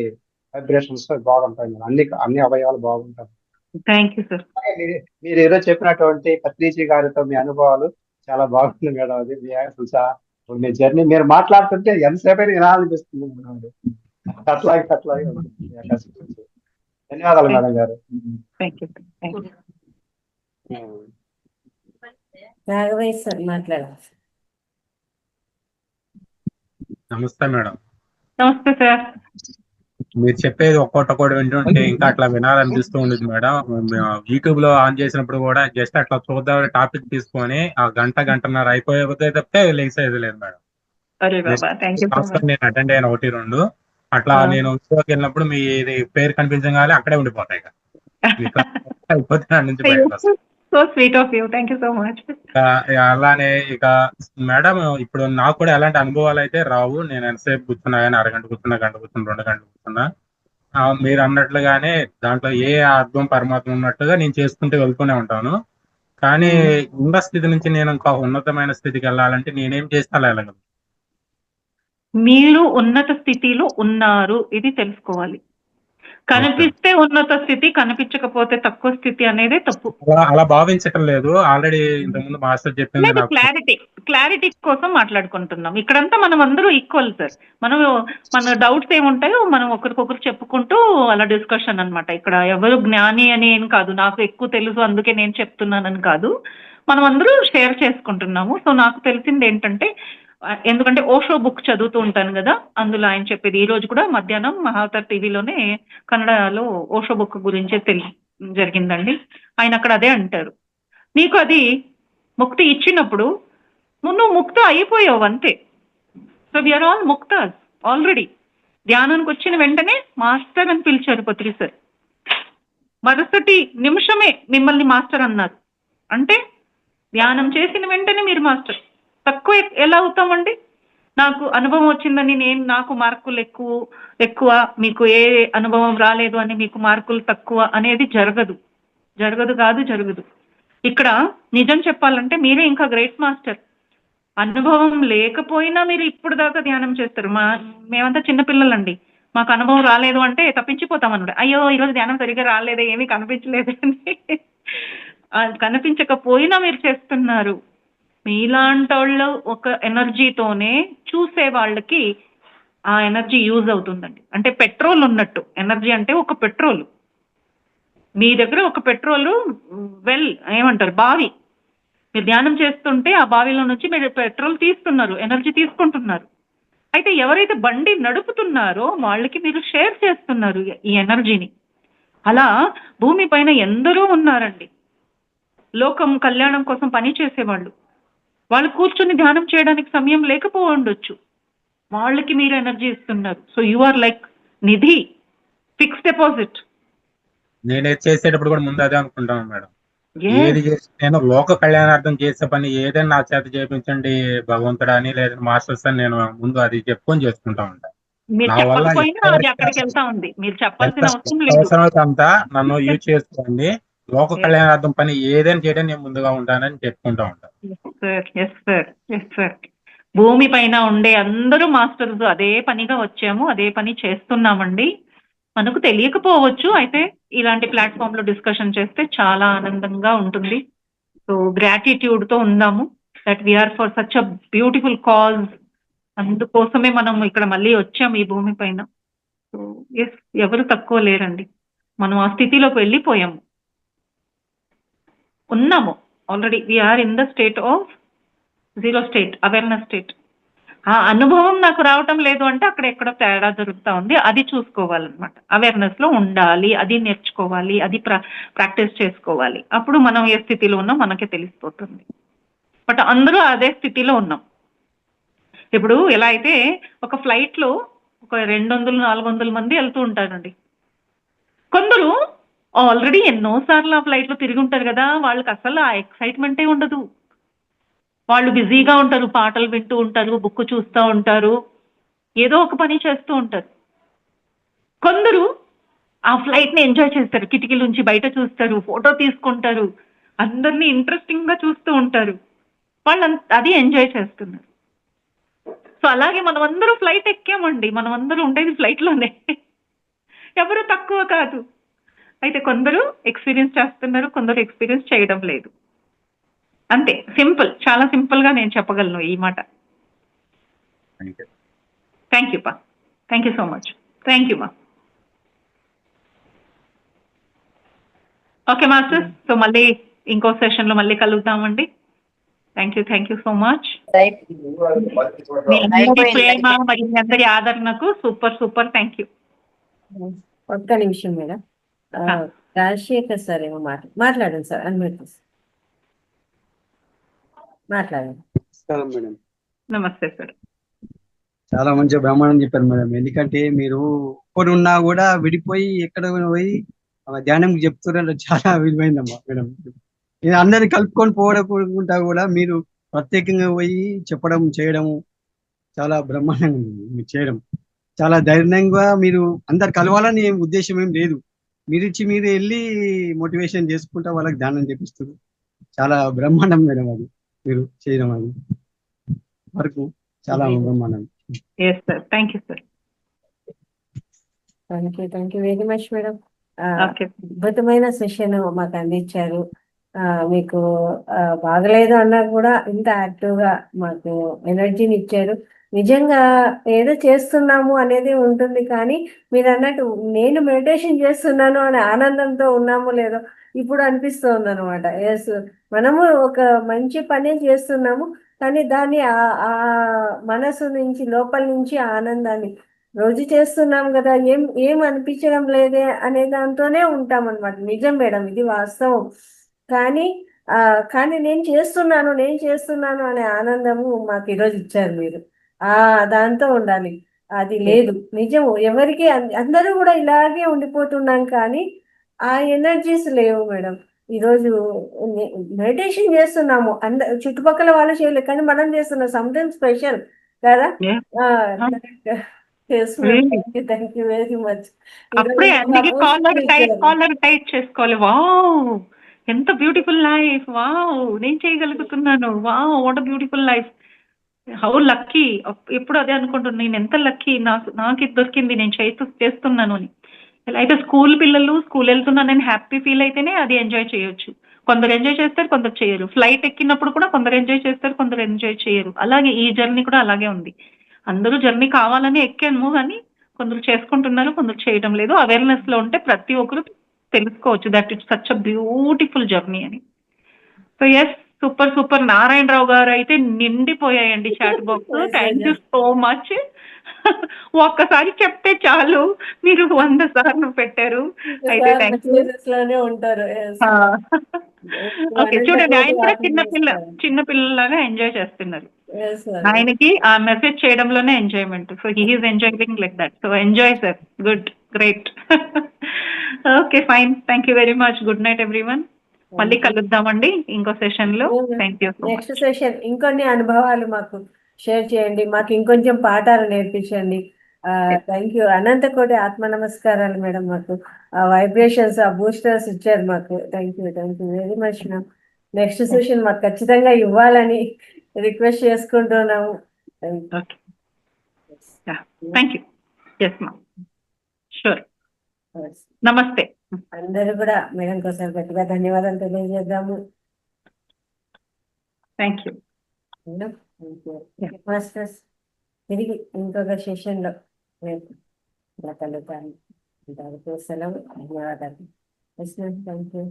వైబ్రేషన్స్ బాగుంటాయి మేడం. అన్ని అవయవాలు బాగుంటాయి. Thank you sir. మీరు ఏదో చెప్పినటువంటి పత్రిజీ గారితో మీ అనుభవాలు చాలా బాగుంది మేడం. అది మీ జర్నీ మీరు మాట్లాడుతుంటే ఎంతసేపు వినాలనిపిస్తుంది మేడం. అట్లాగే ధన్యవాదాలు మేడం గారు. రాఘవయ్య సార్ మాట్లాడారు. నమస్తే మేడం. నమస్తే సార్. మీరు చెప్పేది ఒక్కొక్కటి వింటుంటే ఇంకా అట్లా వినాలనిపిస్తూ ఉండేది మేడం. యూట్యూబ్ లో ఆన్ చేసినప్పుడు కూడా జస్ట్ అట్లా చూద్దాం టాపిక్ తీసుకొని ఆ గంటన్నర అయిపోయే తప్పితే లేసేది లేదు మేడం. నేను అటెండ్ అయిన 1-2 అట్లా నేను ఉద్యోగకి వెళ్ళినప్పుడు మీ పేరు కనిపించగానే అక్కడే ఉండిపోతాయి. అలానే ఇక మేడం ఇప్పుడు నాకు కూడా ఎలాంటి అనుభవాలు అయితే రావు. నేను ఎంతసేపు కూర్చున్నా కానీ అరగంట కూర్చున్నా, గంట కూర్చున్నా, 2 గంటలు కూర్చున్నా, మీరు అన్నట్లుగానే దాంట్లో ఏ అర్థం పరమాత్మ ఉన్నట్టుగా నేను చేసుకుంటూ వెళ్తూనే ఉంటాను. కానీ ఉన్న స్థితి నుంచి నేను ఇంకా ఉన్నతమైన స్థితికి వెళ్ళాలంటే నేనేం చేస్తే అలా వెళ్ళగలను? మీరు ఉన్నత స్థితిలో ఉన్నారు, ఇది తెలుసుకోవాలి. కనిపిస్తే ఉన్నత స్థితి, కనిపించకపోతే తక్కువ స్థితి అనేదే తప్పు. అలా భావించటం లేదు. ఆల్రెడీ ఇంతకుముందు మాస్టర్ చెప్పింది లేదు, నాకు. క్లారిటీ కోసం మాట్లాడుకుంటున్నాం. ఇక్కడంతా మనం అందరూ ఈక్వల్ సార్. మన డౌట్స్ ఏముంటాయో మనం ఒకరికొకరు చెప్పుకుంటూ అలా డిస్కషన్ అన్నమాట. ఇక్కడ ఎవరు జ్ఞాని అని ఏం కాదు, నాకు ఎక్కువ తెలుసు అందుకే నేను చెప్తున్నానని కాదు, మనం అందరూ షేర్ చేసుకుంటున్నాము. సో నాకు తెలిసింది ఏంటంటే, ఎందుకంటే ఓషో బుక్ చదువుతూ ఉంటాను కదా, అందులో ఆయన చెప్పేది ఈ రోజు కూడా మధ్యాహ్నం మహావతార్ టీవీలోనే కన్నడలో ఓషో బుక్ గురించే జరిగిందండి. ఆయన అక్కడ అదే అంటారు, నీకు అది ముక్తి ఇచ్చినప్పుడు నువ్వు ముక్త అయిపోయావు అంతే. సో వీఆర్ ఆల్ ముక్తాస్ ఆల్రెడీ. ధ్యానానికి వచ్చిన వెంటనే మాస్టర్ అని పిలిచారు పత్రి సార్. మరుసటి నిమిషమే మిమ్మల్ని మాస్టర్ అన్నారు. అంటే ధ్యానం చేసిన వెంటనే మీరు మాస్టర్. తక్కువ ఎలా అవుతామండి? నాకు అనుభవం వచ్చిందని నాకు మార్కులు ఎక్కువ, మీకు ఏ అనుభవం రాలేదు అని మీకు మార్కులు తక్కువ అనేది జరగదు. జరగదు. ఇక్కడ నిజం చెప్పాలంటే మీరే ఇంకా గ్రేట్ మాస్టర్. అనుభవం లేకపోయినా మీరు ఇప్పుడు దాకా ధ్యానం చేస్తారు. మేమంతా చిన్నపిల్లలండి, మాకు అనుభవం రాలేదు అంటే తప్పించిపోతాం అన్నమాట. అయ్యో ఈరోజు ధ్యానం సరిగ్గా రాలేదే, ఏమీ కనిపించలేదు అని. కనిపించకపోయినా మీరు చేస్తున్నారు. మీలాంటి వాళ్ళు ఒక ఎనర్జీతోనే చూసే వాళ్ళకి ఆ ఎనర్జీ యూజ్ అవుతుందండి. అంటే పెట్రోల్ ఉన్నట్టు. ఎనర్జీ అంటే ఒక పెట్రోల్. మీ దగ్గర ఒక పెట్రోల్ ఏమంటారు, బావి. మీరు ధ్యానం చేస్తుంటే ఆ బావిలో నుంచి మీరు పెట్రోల్ తీస్తున్నారు, ఎనర్జీ తీసుకుంటున్నారు. అయితే ఎవరైతే బండి నడుపుతున్నారో వాళ్ళకి మీరు షేర్ చేస్తున్నారు ఈ ఎనర్జీని. అలా భూమి పైన ఎందరో ఉన్నారండి, లోకం కళ్యాణం కోసం పని చేసేవాళ్ళు. వాళ్ళు కూర్చొని ధ్యానం చేయడానికి సమయం లేకపోవచ్చు, వాళ్ళకి మీరు ఎనర్జీ ఇస్తున్నారు. So you are like nidhi, fix deposit. నేనే చేసేటప్పుడు కూడా ముందు అదే అనుకుంటాను మేడం. ఏది చేసి నేను లోక కళ్యాణార్థం చేసే పని ఏదైనా నా చేత చేయించండి భగవంతుడా అని, లేదా మాస్టర్స్ అని నేను ముందు అది చెప్పుకొని చేసుకుంటా ఉంటాను. మీరు చెప్పకపోయినా అది అక్కడికి వెళ్తా ఉంది. మీరు చెప్పాల్సిన అవసరం లేదు. అవసరం అంతా నన్ను యూజ్ చేసుకోండి, లోక కళ్యాణార్థం పని ఏదైనా చేయడం నేను ముందుగా ఉంటానని చెప్పుకుంటా ఉంటాను. Yes sir. భూమి పైన ఉండే అందరూ మాస్టర్స్ అదే పనిగా వచ్చాము, అదే పని చేస్తున్నామండి. మనకు తెలియకపోవచ్చు, అయితే ఇలాంటి ప్లాట్ఫామ్ లో డిస్కషన్ చేస్తే చాలా ఆనందంగా ఉంటుంది. సో గ్రాటిట్యూడ్ తో ఉందాము that we are for such a beautiful cause. అందుకోసమే మనం ఇక్కడ మళ్ళీ వచ్చాము ఈ భూమి పైన. సో ఎస్, ఎవరు తక్కువ లేరండి. మనం ఆ స్థితిలోకి వెళ్ళిపోయాము, ఉన్నాము already. We are in the state of zero state, awareness state. ఆ అనుభవం నాకు రావటం లేదు అంటే అక్కడ ఎక్కడో తేడా జరుగుతూ ఉంది, అది చూసుకోవాలన్నమాట. అవేర్నెస్ లో ఉండాలి, అది నేర్చుకోవాలి, అది ప్రాక్టీస్ చేసుకోవాలి. అప్పుడు మనం ఏ స్థితిలో ఉన్నాం మనకే తెలిసిపోతుంది. బట్ అందరూ అదే స్థితిలో ఉన్నాం. ఇప్పుడు ఎలా అయితే ఒక ఫ్లైట్ లో ఒక 200-400 మంది వెళ్తూ ఉంటారండి. కొందరు ఆల్రెడీ ఎన్నోసార్లు ఆ ఫ్లైట్ లో తిరిగి ఉంటారు కదా, వాళ్ళకి అసలు ఆ ఎక్సైట్మెంటే ఉండదు. వాళ్ళు బిజీగా ఉంటారు, పాటలు వింటూ ఉంటారు, బుక్ చూస్తూ ఉంటారు, ఏదో ఒక పని చేస్తూ ఉంటారు. కొందరు ఆ ఫ్లైట్ ని ఎంజాయ్ చేస్తారు, కిటికీ నుంచి బయట చూస్తారు, ఫోటో తీసుకుంటారు, అందరినీ ఇంట్రెస్టింగ్ గా చూస్తూ ఉంటారు. వాళ్ళు అది ఎంజాయ్ చేస్తున్నారు. సో అలాగే మనం అందరూ ఫ్లైట్ ఎక్కామండి, మనం అందరూ ఉండేది ఫ్లైట్ లోనే, ఎవరు తక్కువ కాదు. అయితే కొందరు ఎక్స్పీరియన్స్ చేస్తున్నారు, కొందరు ఎక్స్పీరియన్స్ చేయడం లేదు. అంతే, సింపుల్, చాలా సింపుల్ గా నేను చెప్పగలను ఈ మాట. థ్యాంక్ యూ పా, thank you so much. Thank you మా. ఓకే మాస్టర్, సో మళ్ళీ ఇంకో సెషన్ లో మళ్ళీ కలుద్దామండి. Thank you so much. మీ అందరి ప్రేమ మరియు మీ అందరి ఆదరణకు సూపర్ థ్యాంక్ యూ. ఒక్క నిమిషం మేడం, రాజశేఖర్ సార్ ఏమో మాట్లాడండి సార్, అన్మ్యూట్ మాట్లాడండి. నమస్కారం మేడం. నమస్తే సార్. చాలా మంచి బ్రహ్మాండం చెప్పారు మేడం. ఎందుకంటే మీరు ఒక్కడు ఉన్నా కూడా విడిపోయి ఎక్కడ పోయి ధ్యానం చెప్తున్నారు, చాలా విలువైందమ్మా మేడం. నేను అందరిని కలుపుకొని పోవడకుంటా కూడా మీరు ప్రత్యేకంగా పోయి చెప్పడం చేయడం చాలా బ్రహ్మాండంగా ఉంది. మీరు చేయడం చాలా ధైర్యంగా, మీరు అందరు కలవాలని ఏం ఉద్దేశం ఏం లేదు, మీరు వెళ్ళి మోటివేషన్ చేసుకుంటా వాళ్ళకి ధ్యానం చేపిస్తారు. చాలా బ్రహ్మాండం మేడం అది మీరు చేయడం, అది వరకు చాలా బ్రహ్మాండం. Thank you sir. Thank you very much madam. Okay. అద్భుతమైన సెషన్ మాకు అందించారు. మీకు బాగలేదు అన్నా కూడా ఇంత యాక్టివ్ గా మాకు ఎనర్జీని ఇచ్చారు. నిజంగా ఏదో చేస్తున్నాము అనేది ఉంటుంది, కానీ మీరు అన్నట్టు నేను మెడిటేషన్ చేస్తున్నాను అనే ఆనందంతో ఉన్నామో లేదో ఇప్పుడు అనిపిస్తుంది అనమాట. ఎస్, మనము ఒక మంచి పని చేస్తున్నాము, కానీ దాన్ని ఆ మనసు నుంచి లోపల నుంచి ఆ ఆనందాన్ని రోజు చేస్తున్నాం కదా, ఏం అనిపించడం లేదే అనే దాంతోనే ఉంటాం అనమాట. నిజం మేడం, ఇది వాస్తవం. కానీ కానీ నేను చేస్తున్నాను అనే ఆనందము మాకు ఈరోజు ఇచ్చారు మీరు. దాంతో ఉండాలి. అది లేదు, నిజము. ఎవరికి అందరూ కూడా ఇలాగే ఉండిపోతున్నాం, కానీ ఆ ఎనర్జీస్ లేవు మేడం. ఈరోజు మెడిటేషన్ చేస్తున్నాము, చుట్టుపక్కల వాళ్ళు చేయలేదు, కానీ మనం చేస్తున్నాం. సంథింగ్ స్పెషల్ కదా. Thank you very much. అప్పుడే అందుకే కాలర్ టైట్ చేసుకోవాలి. వావ్, ఎంత బ్యూటిఫుల్ లైఫ్, వావ్ నేను చేయగలుగుతున్నాను, wow what a beautiful life, how lucky. ఎప్పుడు అదే అనుకుంటున్నాను, నేను ఎంత లక్కీ, నాకు ఇది దొరికింది, నేను చేస్తున్నాను అని. అయితే స్కూల్ పిల్లలు స్కూల్ వెళ్తున్నానని హ్యాపీ ఫీల్ అయితేనే అది ఎంజాయ్ చేయొచ్చు. కొందరు ఎంజాయ్ చేస్తారు, కొందరు చేయరు. ఫ్లైట్ ఎక్కినప్పుడు కూడా కొందరు ఎంజాయ్ చేస్తారు, కొందరు ఎంజాయ్ చేయరు. అలాగే ఈ జర్నీ కూడా అలాగే ఉంది. అందరూ జర్నీ కావాలని ఎక్కాము, కానీ కొందరు చేసుకుంటున్నారు, కొందరు చేయడం లేదు. అవేర్నెస్ లో ఉంటే ప్రతి ఒక్కరు తెలుసుకోవచ్చు that it's such a beautiful journey అని. So yes, super. నారాయణరావు గారు అయితే నిండిపోయాయండి chat box. Thank you so much. ఒక్కసారి చెప్తే చాలు, మీరు 100 సార్లు పెట్టారు. అయితే థ్యాంక్ యూ. ఉంటారు. ఓకే, చూడండి ఆయన కూడా చిన్నపిల్లలాగా ఎంజాయ్ చేస్తున్నారు. ఆయనకి ఆ మెసేజ్ చేయడంలోనే enjoyment. So he is enjoying like that. So enjoy sir, good, great. Okay, fine. Thank you very much. Good night everyone. మళ్ళీ కలుద్దామండి ఇంకో సెషన్ లో. Thank you. నెక్స్ట్ సెషన్ ఇంకొన్ని అనుభవాలు మాకు షేర్ చేయండి, మాకు ఇంకొంచెం పాఠాలు నేర్పించండి. Thank you. అనంత కోటి ఆత్మ నమస్కారాలు మేడం. మాకు వైబ్రేషన్స్, బూస్టర్స్ ఇచ్చారు మాకు. Thank you very much ma'am. Next session మాకు ఖచ్చితంగా ఇవ్వాలని రిక్వెస్ట్ చేసుకుంటున్నాము. Thank you. ఎస్ మా, షూర్. నమస్తే. అందరూ కూడా మేడం కోసం గట్టిగా ధన్యవాదాలు తెలియజేద్దాము. Thank you masters. తిరిగి ఇంకొక సెషన్ లో కలుగుతాను. సెలవు. ధన్యవాదాలు. Thank you.